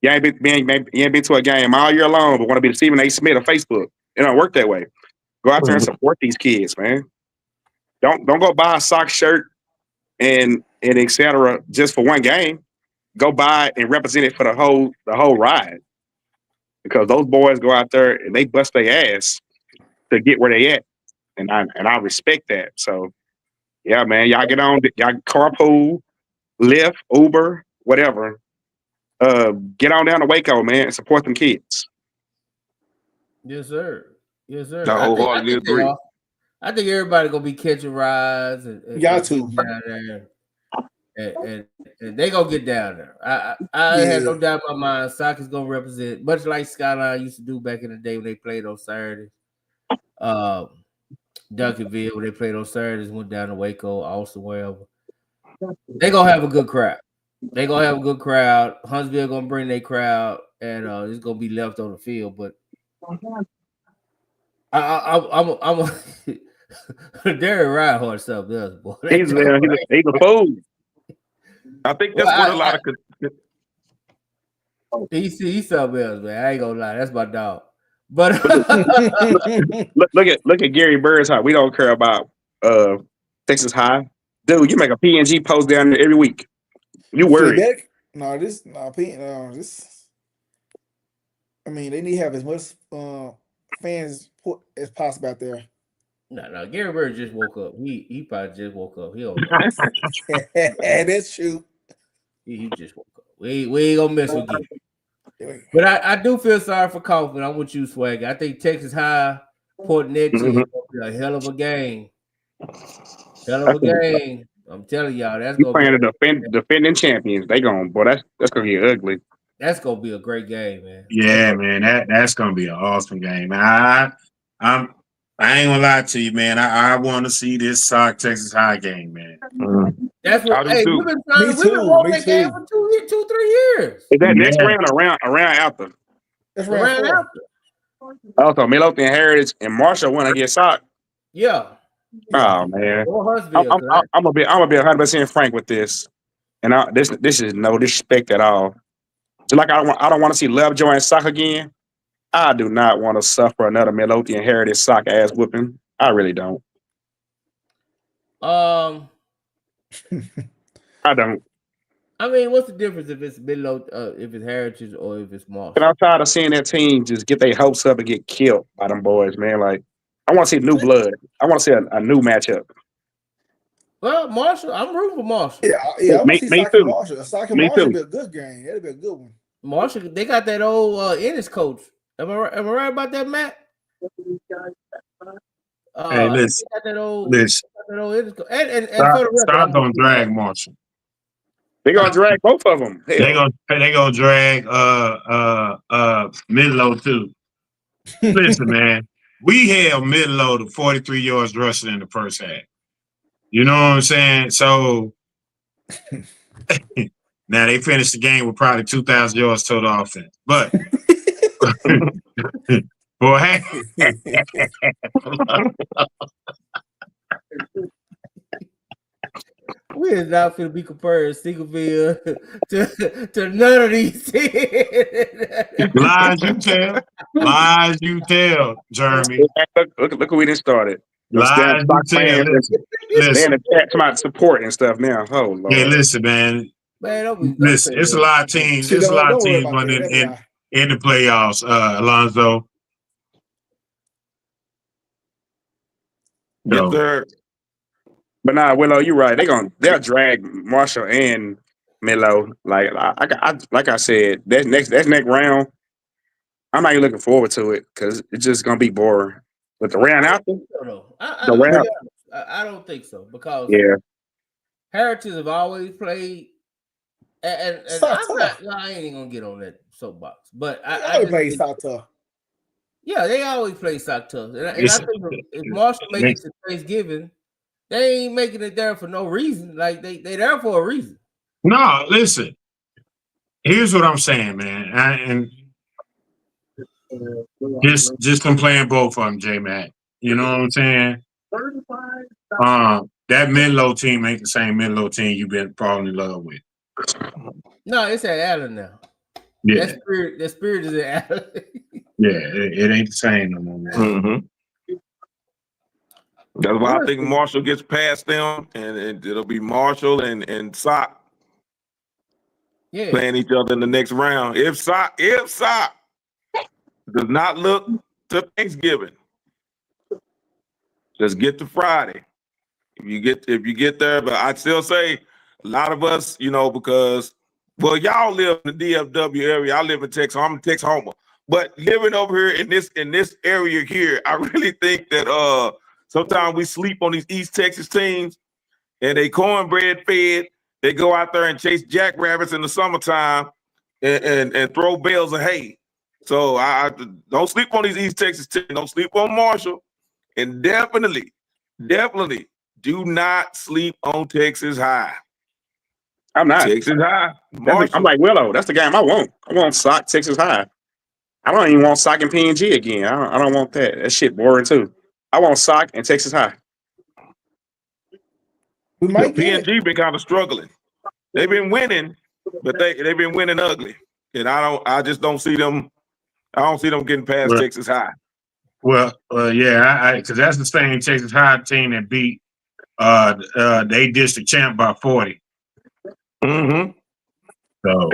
You ain't been to a game all year long, but want to be the Stephen A. Smith of Facebook. It don't work that way. Go out there and support these kids, man. Don't go buy a sock shirt and etc. just for one game. Go buy it and represent it for the whole ride. Because those boys go out there and they bust their ass to get where they at. And I respect that. So yeah, man, y'all get on, y'all carpool, Lyft, Uber, whatever. Get on down to Waco, man, and support them kids. Yes, sir. Yes, sir. I wholeheartedly agree. I think everybody gonna be catching rides and Got to down there, and they gonna get down there. I had no doubt in my mind. Sock is gonna represent, much like Skyline used to do back in the day when they played on Saturdays. Duncanville, when they played on Saturdays, went down to Waco, Austin, wherever. They gonna have a good crowd. They gonna have a good crowd. Huntsville gonna bring their crowd, and it's gonna be left on the field. But I'm Derek Reinhardt something else, boy. He's a fool. I think that's what a lot of he's something else, man. I ain't gonna lie, that's my dog. But look at Gary Bird's High. We don't care about Texas High, dude. You make a PNG post down there every week. You worried? This. I mean, they need to have as much fans as possible out there. No. Gary Bird just woke up. He probably just woke up. He don't know. That's true. He just woke up. We ain't gonna mess with you. But I do feel sorry for Kaufman. I'm with you, Swag. I think Texas High, Port Neche is gonna be a hell of a game. Hell of a game. I'm telling y'all, that's gonna playing the defending champions. They gonna that's gonna get ugly. That's gonna be a great game, man. Yeah, man. That's gonna be an awesome game. I ain't gonna lie to you, man. I want to see this Sock Texas High game, man. That's what we've been wanting that game for 2-3 years. Is that next round around after? That's round after. Also, Midlothian Heritage and Marshall went against Sock. Yeah. Oh man, I'm gonna be 100% frank with this, and this is no disrespect at all. Just like I don't want to see Lovejoy and Sock again. I do not want to suffer another Midlothian Heritage Sock ass whooping. I really don't. I don't. I mean, what's the difference if it's Midlothian, if it's Heritage or if it's Marshall? And I'm tired of seeing that team just get their hopes up and get killed by them boys, man. Like, I want to see new blood. I want to see a new matchup. Well, Marshall, I'm rooting for Marshall. Yeah, I want to see Sock and Marshall. Sock and Marshall would be a good game. That'd be a good one. Marshall, they got that old Ennis coach. Am I right about that, Matt? Hey, listen. Stop gonna drag Marshall. They gonna drag both of them. They gonna drag Midlow too. Listen, man. we held Midlow to 43 yards rushing in the first half. You know what I'm saying? So now they finished the game with probably 2,000 yards total offense. But boy, hey. We is not going to be comparing Stinkerville to none of these teams. Lies you tell, Jeremy. Look who we didn't started. Lies you tell. They in the chat about support and stuff now. Oh Lord. Hey, listen, man. Listen, it's a lot of teams. There's a lot of teams in the playoffs, Alonzo. Yes, sir. But nah, Willow, you're right. They'll drag Marshall and Melo. Like I said, that next round, I'm not even looking forward to it because it's just gonna be boring. But the round after, I don't think so because Heritage have always played, and I ain't even gonna get on that soapbox. But I play South Tough. Yeah, they always play South Tough, and I think if Marshall makes it to Thanksgiving, they ain't making it there for no reason. Like they there for a reason. No, listen. Here's what I'm saying, man. Just from playing both of them, J-Mac. You know what I'm saying? That Menlo team ain't the same Menlo team you've been falling in love with. No, it's at Allen now. Yeah. That spirit is at Allen. Yeah, it ain't the same no more, man. Mm-hmm. That's why I think Marshall gets past them, and it'll be Marshall and Sock playing each other in the next round. If Sock does not look to Thanksgiving, just get to Friday. If you get there, but I'd still say a lot of us, because y'all live in the DFW area. I live in Texas. I'm a Texas homer. But living over here in this area here, I really think that sometimes we sleep on these East Texas teams, and they cornbread fed. They go out there and chase jackrabbits in the summertime and throw bales of hay. So I don't sleep on these East Texas teams. Don't sleep on Marshall, and definitely do not sleep on Texas High. I'm not. Texas High. I'm like Willow. That's the game I want. I want Sock Texas High. I don't even want Sock and PNG again. I don't want that. That shit boring too. I want Sock and Texas High. PNG been kind of struggling. They've been winning, but they've been winning ugly. And I just don't see them. I don't see them getting past Texas High. Well, yeah, because that's the same Texas High team that beat they district champ by 40. Mm-hmm. So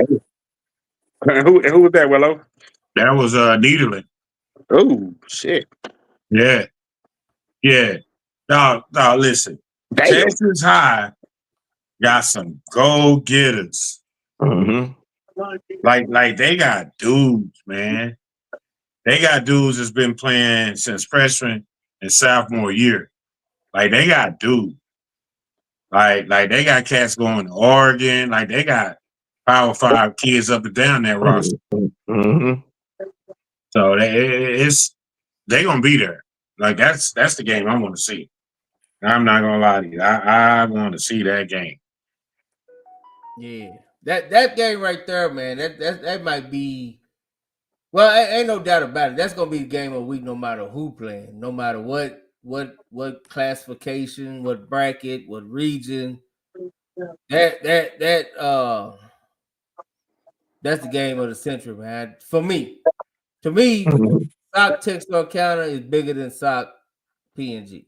who was that, Willow? That was Nederland. Oh shit. Yeah. No, listen. Damn. Texas High got some go-getters. Mm-hmm. Like they got dudes, man. They got dudes that's been playing since freshman and sophomore year. Like they got dudes. Like they got cats going to Oregon. Like they got Power 5 kids up and down that roster. Mm-hmm. So they gonna be there. Like that's the game I want to see. I'm not gonna lie to you. I want to see that game. Yeah, that game right there, man. That might be. Well, ain't no doubt about it. That's gonna be the game of the week, no matter who playing, no matter what classification, what bracket, what region. That's the game of the century, man. For me, to me, Sock Texarkana is bigger than Sock PNG,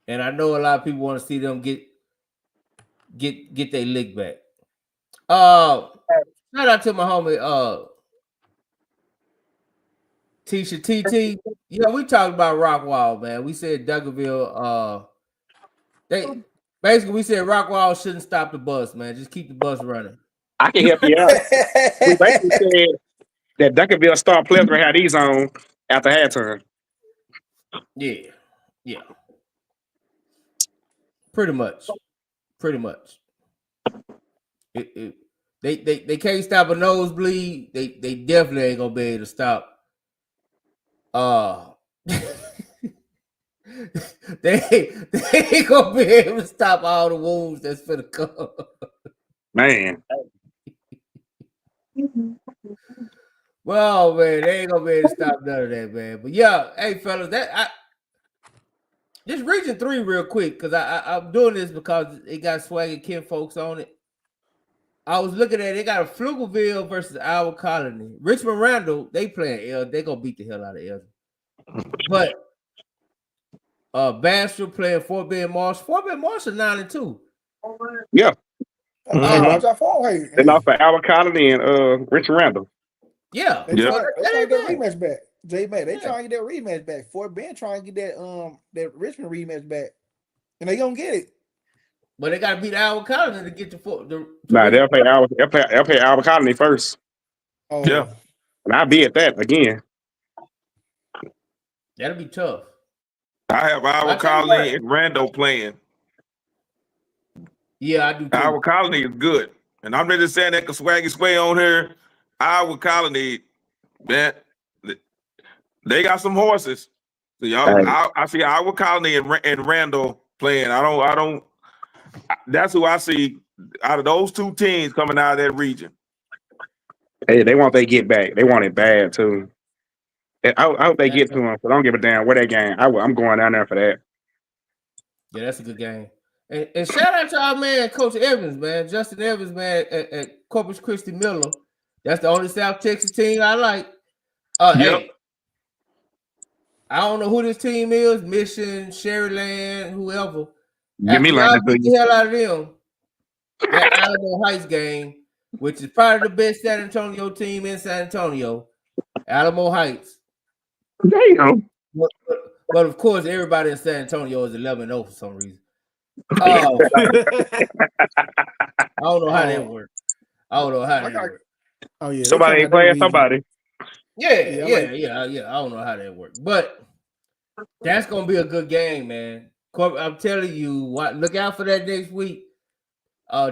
and I know a lot of people want to see them get their lick back. Shout out to my homie Tisha TT. Yeah, we talked about Rockwall, man. We said Duncanville. We said Rockwall shouldn't stop the bus, man. Just keep the bus running. I can help you out. We basically said that Duncanville star players gonna have these on after halftime. Yeah. Pretty much. They can't stop a nosebleed. They definitely ain't gonna be able to stop they ain't gonna be able to stop all the wounds that's finna come. Man. Well, man, they ain't gonna be able to stop none of that, man. But yeah, hey fellas, just region 3 real quick, because I'm doing this because it got Swag and Ken folks on it. I was looking at it, they got a Pflugerville versus Iowa Colony. Richmond Randall, they playing L. They gonna beat the hell out of L. But Bastrop playing Fort Bend Marsh. Fort Bend Marsh is 9-2. Yeah. They lost for Iowa Colony and Richard Randall. Yeah. They trying to get that rematch back. J-Mac, they trying to get that rematch back. Fort Bend trying to get that Richmond rematch back. And they gonna get it. But they gotta beat Iowa Colony to get the Nah, they'll play Iowa Colony first. Oh. Yeah. And I'll be at that again. That'll be tough. I have Iowa Colony and Randall playing. Yeah, I do too. Iowa Colony is good. And I'm just saying that because Swaggy Sway on here. Iowa Colony, man, they got some horses. So y'all, I see Iowa Colony and Randall playing. That's who I see out of those two teams coming out of that region. Hey, they want they get back. They want it bad too. I hope they get to them. So don't give a damn where they game. I'm going down there for that. Yeah, that's a good game. And shout out to our man, Coach Evans, man, Justin Evans, man, at Corpus Christi Miller. That's the only South Texas team I like. Hey, I don't know who this team is, Mission, Sherryland, whoever. Give me y'all like beat the hell out of them. That Alamo Heights game, which is probably the best San Antonio team in San Antonio, Alamo Heights. Damn. But of course, everybody in San Antonio is 11-0 for some reason. I don't know how that works. Oh yeah, somebody ain't playing somebody. Yeah. I don't know how that works, but that's gonna be a good game, man. I'm telling you, look out for that next week.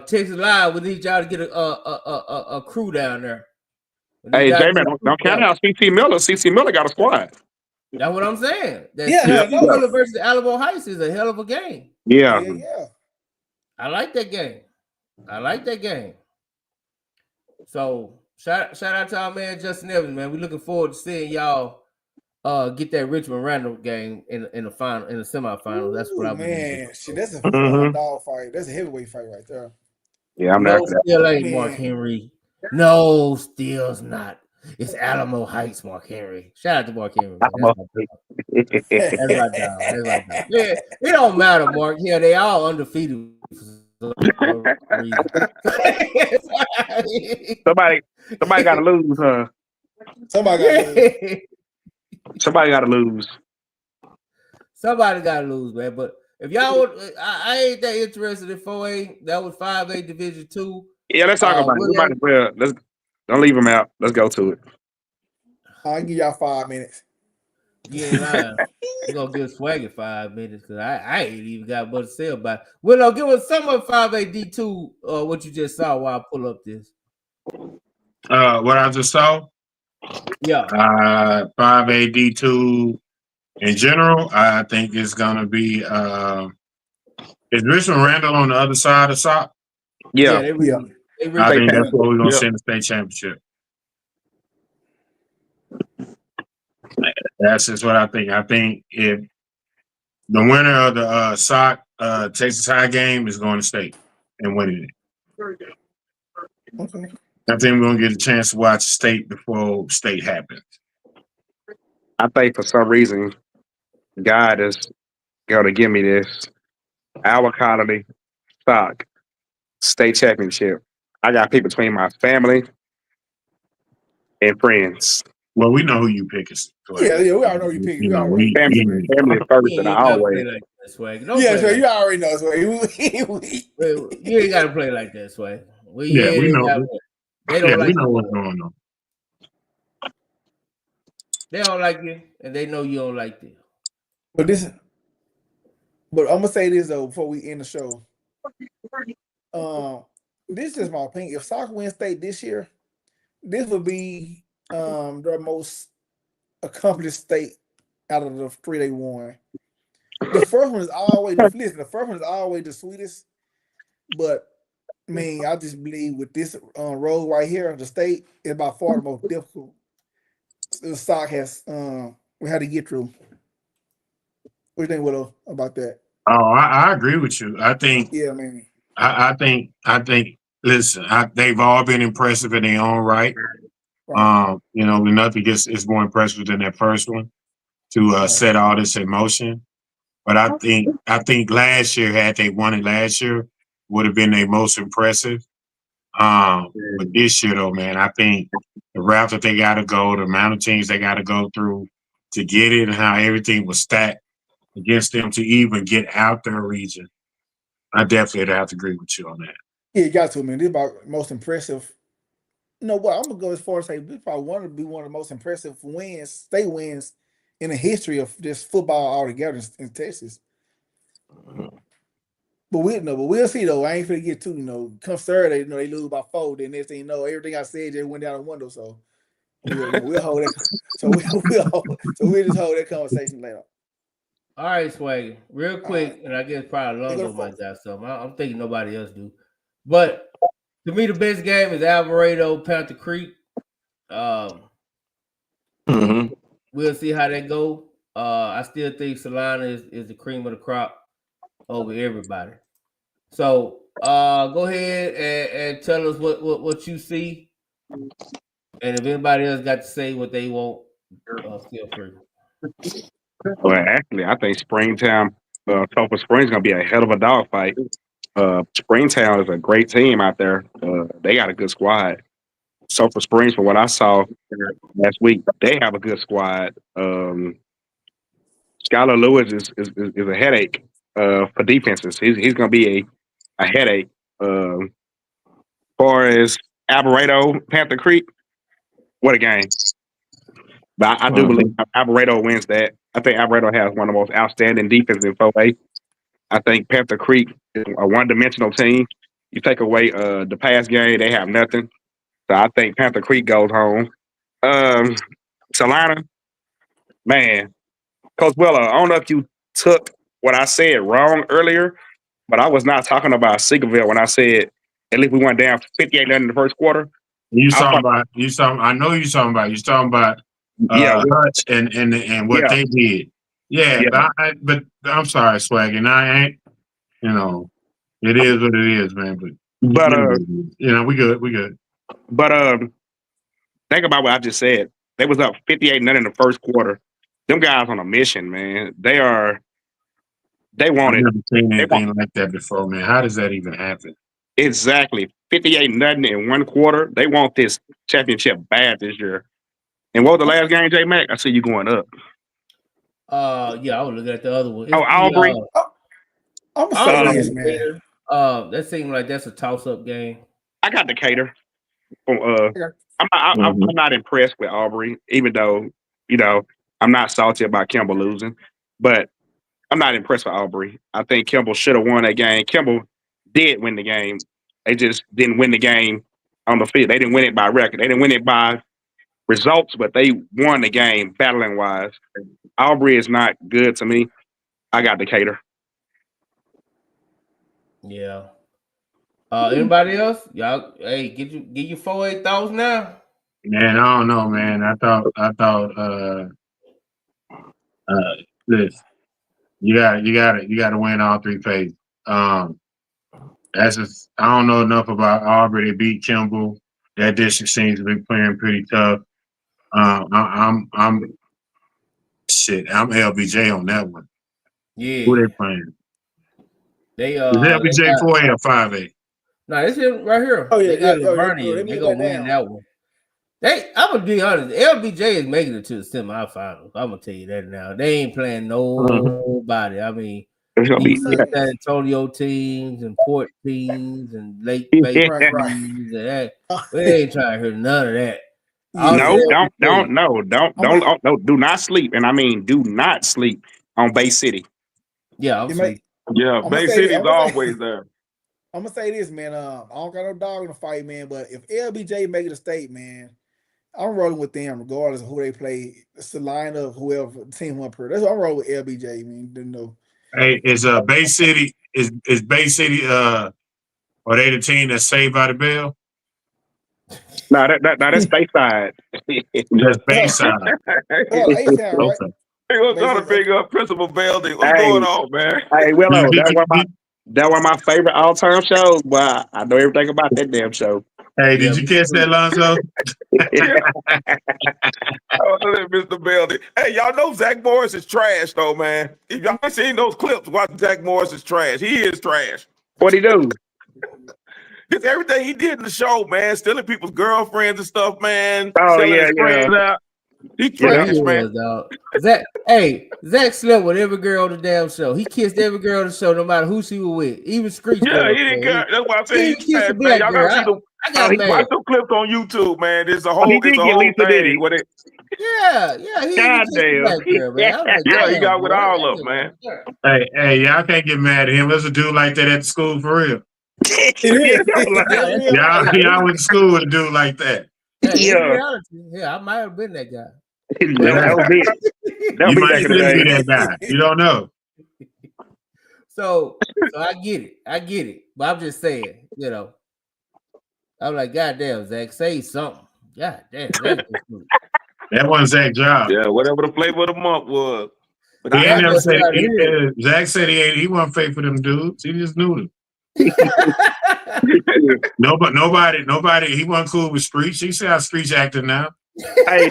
Texas Live, we need y'all to get a crew down there. Hey, J-Man, don't count out CC Miller. CC Miller got a squad. That's what I'm saying. CC Miller versus Alamo Heights is a hell of a game. Yeah. I like that game. So shout out to our man Justin Evans, man. We're looking forward to seeing y'all get that Richmond Randall game in the final, in the semifinals. That's what I'm man. Shit, that's a dog fight. That's a heavyweight fight right there. Yeah, I'm no not. still ain't Mark Henry. No, still's not. It's Alamo Heights, Mark Henry. Shout out to Mark Henry. That's my dog. Yeah, it don't matter, Mark. Yeah, they all undefeated. Somebody got to lose, huh? Somebody got to lose. Somebody got to lose, man. But if y'all would, I ain't that interested in 4A. That was 5A Division 2. Yeah, let's talk about it. We might as well. Don't leave them out. Let's go to it. I'll give y'all 5 minutes. You ain't lying. We're gonna give Swaggy 5 minutes because I ain't even got much to say about it. Willow, give us some of 5A D2 what you just saw while I pull up this. What I just saw? Yeah. 5A D2 in general, I think it's gonna be is Richmond Randall on the other side of SOC? Yeah. I think that's what we're gonna send the state championship. That's just what I think. I think if the winner of the SOC Texas High game is going to state and winning it. Okay. I think we're gonna get a chance to watch state before state happens. I think for some reason, God is going to give me this Iowa Colony SOC state championship. I got to pick between my family and friends. Well, we know who you pick. Yeah, we already know you pick. Family first and always. Yeah, you already know, Sway. You ain't got to play like that, Sway. We know. They don't like we know you. what's going on. They don't like you, and they know you don't like them. But I'm gonna say this though before we end the show. This is my opinion. If SOC wins state this year, this would be the most accomplished state out of the 3 they won. The first one is always the first one is always the sweetest. But I mean, I just believe with this road right here, the state is by far the most difficult. The Sock has we had to get through. What do you think, Widow, about that? Oh, I agree with you. I think. Yeah, man. I think. Listen, they've all been impressive in their own right. You know, nothing is more impressive than that first one to set all this in motion. But I think last year, had they won it last year, would have been their most impressive. But this year, though, man, I think the route that they got to go, the amount of teams they got to go through to get it, and how everything was stacked against them to even get out their region, I definitely have to agree with you on that. Yeah, you got to, man. This is about most impressive. You know what? I'm gonna go as far as say this probably one of the most impressive state wins in the history of this football altogether in Texas. But we'll see though. I ain't finna get too, come Saturday, they lose by 4, then next thing you know, everything I said just went down the window. So we'll hold that. So we'll just hold that conversation later. All right, Swaggy. Real quick, and I guess probably Lonzo might got something. I'm thinking nobody else do. But to me, the best game is Alvarado, Panther Creek. We'll see how that go. I still think Salina is the cream of the crop over everybody. So go ahead and tell us what you see. And if anybody else got to say what they want, feel free. Well, actually, I think Springtown, Sulphur Springs, is going to be a hell of a dogfight. Springtown is a great team out there. They got a good squad. Sulphur Springs, from what I saw last week, they have a good squad. Skylar Lewis is a headache for defenses. He's going to be a headache. As far as Alvarado, Panther Creek, what a game. But I do believe Alvarado wins that. I think Alvarado has one of the most outstanding defenses in 4A. I think Panther Creek is a one-dimensional team. You take away the pass game, they have nothing. So I think Panther Creek goes home. Salina, man, Coach Weller, I don't know if you took what I said wrong earlier, but I was not talking about Seagoville when I said at least we went down 58-0 in the first quarter. I know you're talking about Hutch and what they did. Yeah. But I'm sorry, Swag, and I ain't, it is what it is, man. But we good. But think about what I just said. They was up 58-0 in the first quarter. Them guys on a mission, man. They want I've it. never seen anything like that before, man. How does that even happen? Exactly. 58-0 in one quarter. They want this championship bad this year. And what was the last game, J Mac? I see you going up. Yeah, I was looking at the other one. Aubrey. I'm gonna say this, man. That seems like that's a toss-up game. I got Decatur. I'm not impressed with Aubrey, even though I'm not salty about Kimball losing, but I'm not impressed with Aubrey. I think Kimball should have won that game. Kimball did win the game. They just didn't win the game on the field. They didn't win it by record. They didn't win it by results, but they won the game battling wise. Aubrey is not good to me. I got Decatur. Yeah. Anybody else? Y'all, hey, get your 4-8 thoughts now. Man, I don't know, man. I thought this. You gotta win all three phases. That's just, I don't know enough about Aubrey. They beat Kimball. That district seems to be playing pretty tough. I'm LBJ on that one. Yeah. Who they playing? They is LBJ 4A or 5A? No, this is right here. Oh yeah, they got Bernie. They gonna win that one. I'm gonna be honest. LBJ is making it to the semifinals. I'm gonna tell you that now. They ain't playing nobody. I mean, San Antonio teams and Port teams and Lake Bay teams and that. We ain't trying to hear none of that. Do not sleep. And I mean, do not sleep on Bay City. Yeah, Bay City's always there. I'm gonna say this, man. I don't got no dog in the fight, man. But if LBJ make it a state, man, I'm rolling with them regardless of who they play. It's the lineup, whoever the team up here. That's what I'm rolling with LBJ. Man, didn't know. Hey, is Bay City is Bay City are they the team that's saved by the bell? No, that's Bayside. That's Bayside. Well, A-Town, right? Okay. He was trying to big up Principal Belding. What's Hey. going on, man? Hey, Willow, Did that one of my favorite all time shows. But I know everything about that damn show. Hey, did you catch that, Lonzo? Oh, Mr. Belding. Hey, y'all know Zach Morris is trash, though, man. If y'all ain't seen those clips, watch Zach Morris is trash. He is trash. What'd he do? Because everything he did in the show, man, stealing people's girlfriends and stuff, man. Oh, selling yeah, his friends out. He Yeah, trash, he man. was, dog. Zach slept with every girl on the damn show. He kissed every girl on the show, no matter who she was with. Even Screech. Yeah, girl, he didn't man. care. That's why I said He he's kissed trash, a man. black Y'all girl. gotta see them. I got mad. Watch some clips on YouTube, man. There's a whole, he did it's a get whole Lisa, did thing he? with it. Yeah, he God even kissed a black girl, man. I was like, Yeah, he damn, got with boy, all that of them, man. Hey, y'all can't get mad at him. There's a dude like that at the school for real. Y'all went to school with a dude like that. Yeah, in reality, yeah, I might have been that guy. That was me. That You was me might back in the still be day. that guy. You don't know. So I get it. But I'm just saying, I'm like, God damn, Zach, say something. God damn, Zach. That wasn't Zach's job. Yeah, whatever the flavor of the month was. But He ain't never that's said what I heard. Zach said he wasn't fake for them dudes. He just knew them. Nobody. He wasn't cool with Screech. He see how Screech acting now. Hey,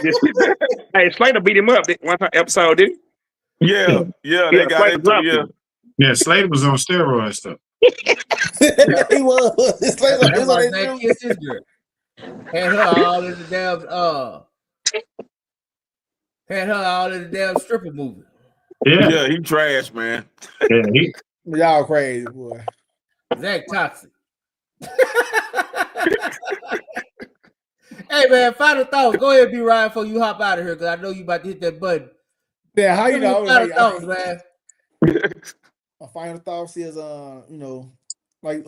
Slater beat him up one episode, didn't he? Yeah, they got Slater into dropped him. Yeah, Slater was on steroids stuff. He was. That's why Zach kissed his girl. Had her all in the damn stripper movie. Yeah, he trash, man. Yeah, y'all crazy, boy. Zach toxic. Hey man, final thoughts. Go ahead, B Ryan, before you hop out of here, because I know you about to hit that button. Yeah, how you know? Final thoughts, man. My final thoughts is, like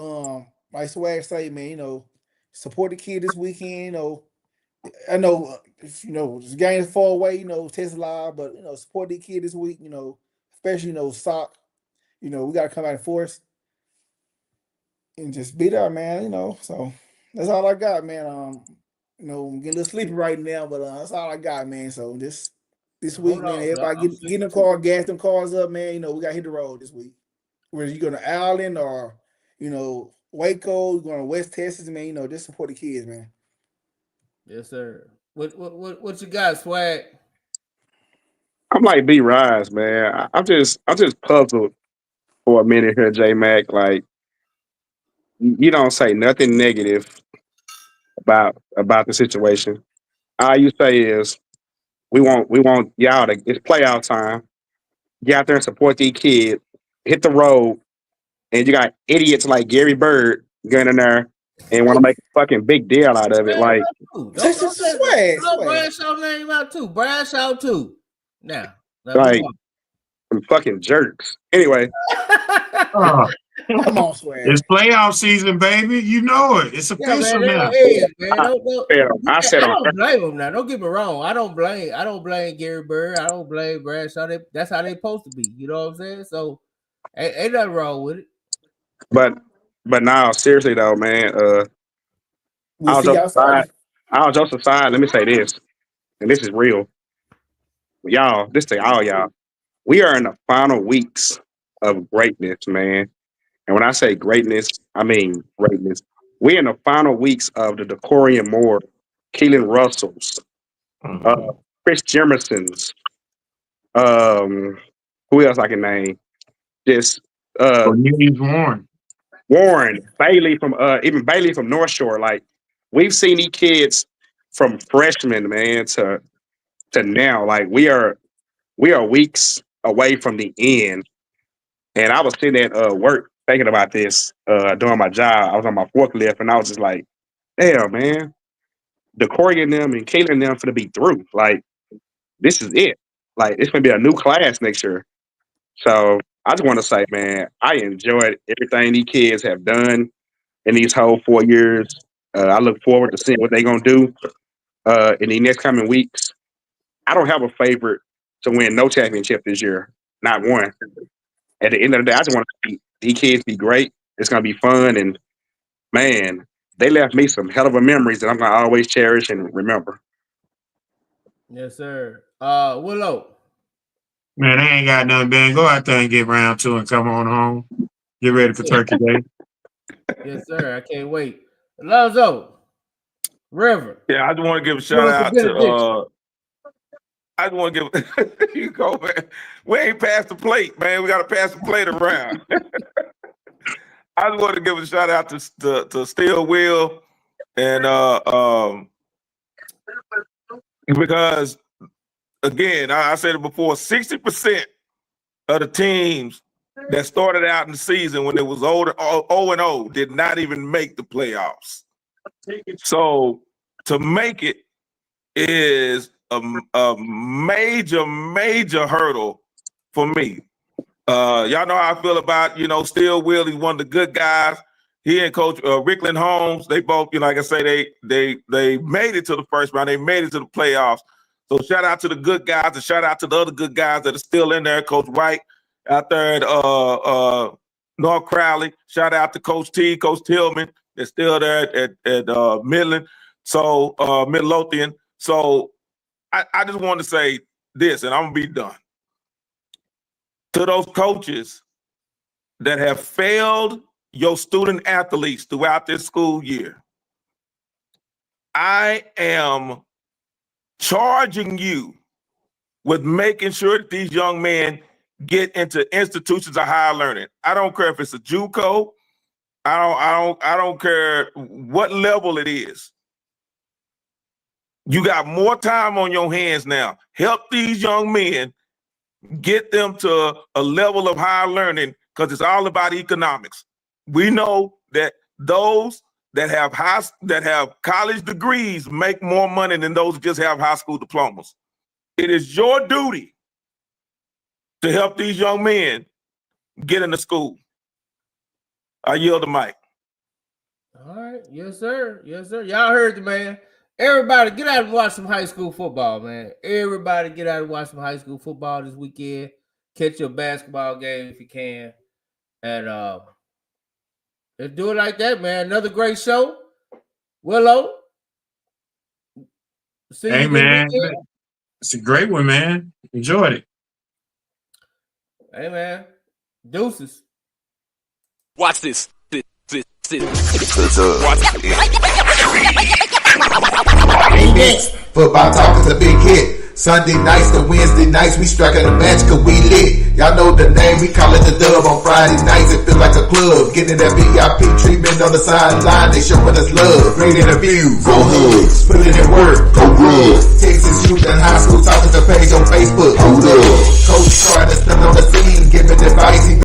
Swag say, man, support the kid this weekend. I know, this game is far away. Texas Live, but support the kid this week. Especially Sock. We got to come out in force and just be there, man. So that's all I got, man. I'm getting a little sleepy right now, but that's all I got, man. So this week, man, everybody get in the car, gas them cars up, man. We got to hit the road this week. Whether you going to Allen or Waco, you're going to West Texas, man. Just support the kids, man. Yes, sir. What you got, Swag? I'm like B Rise, man. I'm just puzzled for a minute here, J Mac. Like, you don't say nothing negative about the situation. All you say is we want y'all to, it's playoff time. Get out there and support these kids. Hit the road, and you got idiots like Gary Bird going in there and want to make a fucking big deal out of it. Like, Don't Bradshaw name out too. Bradshaw too. Now, like some fucking jerks. Anyway. Come on, Swag. It's playoff season, baby. You know it. It's official now. I said I don't blame them now. Don't get me wrong. I don't blame Gary Bird. I don't blame Bradshaw. That's how they supposed to be. You know what I'm saying? So ain't nothing wrong with it. But now, seriously though, man. I was Joseph side. Let me say this, and this is real. Y'all, this to all y'all. We are in the final weeks of greatness, man. And when I say greatness, I mean greatness. We're in the final weeks of the Decorian Moore, Keelan Russells, Chris Jemersons, who else I can name? Just Warren, Bailey from even Bailey from North Shore. Like, we've seen these kids from freshmen, man, to now. Like, we are weeks away from the end. And I was sitting at work thinking about this doing my job. I was on my forklift, and I was just like, damn, man, Decorian them and Kaylin them for to be through. Like, this is it. Like, it's going to be a new class next year. So I just want to say, man, I enjoyed everything these kids have done in these whole 4 years. I look forward to seeing what they're going to do in the next coming weeks. I don't have a favorite to win no championship this year, not one. At the end of the day, I just want to see these kids be great. It's gonna be fun, and man, they left me some hell of a memories that I'm gonna always cherish and remember. Yes, sir. Willow. Man, I ain't got nothing, Ben. Go out there and get round 2 and come on home. Get ready for Turkey Day. Yes, sir. I can't wait. Alonzo. River. Yeah, I just want to give a shout out to I just want to give you go, man. We ain't passed the plate, man. We got to pass the plate around. I just want to give a shout out to Steel Will and because again, I said it before, 60% of the teams that started out in the season when it was 0-0 did not even make the playoffs. So to make it is a major hurdle for me. Y'all know how I feel about, Steel Will. He's one of the good guys. He and Coach Rickland Holmes, they both, like I say, they made it to the first round. They made it to the playoffs. So shout out to the good guys and shout out to the other good guys that are still in there. Coach White out there at North Crowley. Shout out to Coach T, Coach Tillman. They're still there at Midland. So Midlothian. So I just want to say this, and I'm gonna be done. To those coaches that have failed your student athletes throughout this school year, I am charging you with making sure that these young men get into institutions of higher learning. I don't care if it's a JUCO. I don't care what level it is. You got more time on your hands now. Help these young men get them to a level of higher learning because it's all about economics. We know that those that have college degrees make more money than those who just have high school diplomas. It is your duty to help these young men get into school. I yield the mic. All right. Yes, sir. Yes, sir. Y'all heard the man. Everybody get out and watch some high school football, man. Everybody get out and watch some high school football this weekend. Catch your basketball game if you can. And let's do it like that, man. Another great show. Willow. See you Hey, man. weekend. It's a great one, man. Enjoyed it. Hey, man. Deuces. Watch this. Next, football talk is a big hit. Sunday nights to Wednesday nights, we striking a match cause we lit. Y'all know the name, we call it the Dub. On Friday nights, it feel like a club. Getting that VIP treatment on the sideline, they showing us love. Great interviews, go hugs, put in that work, go run.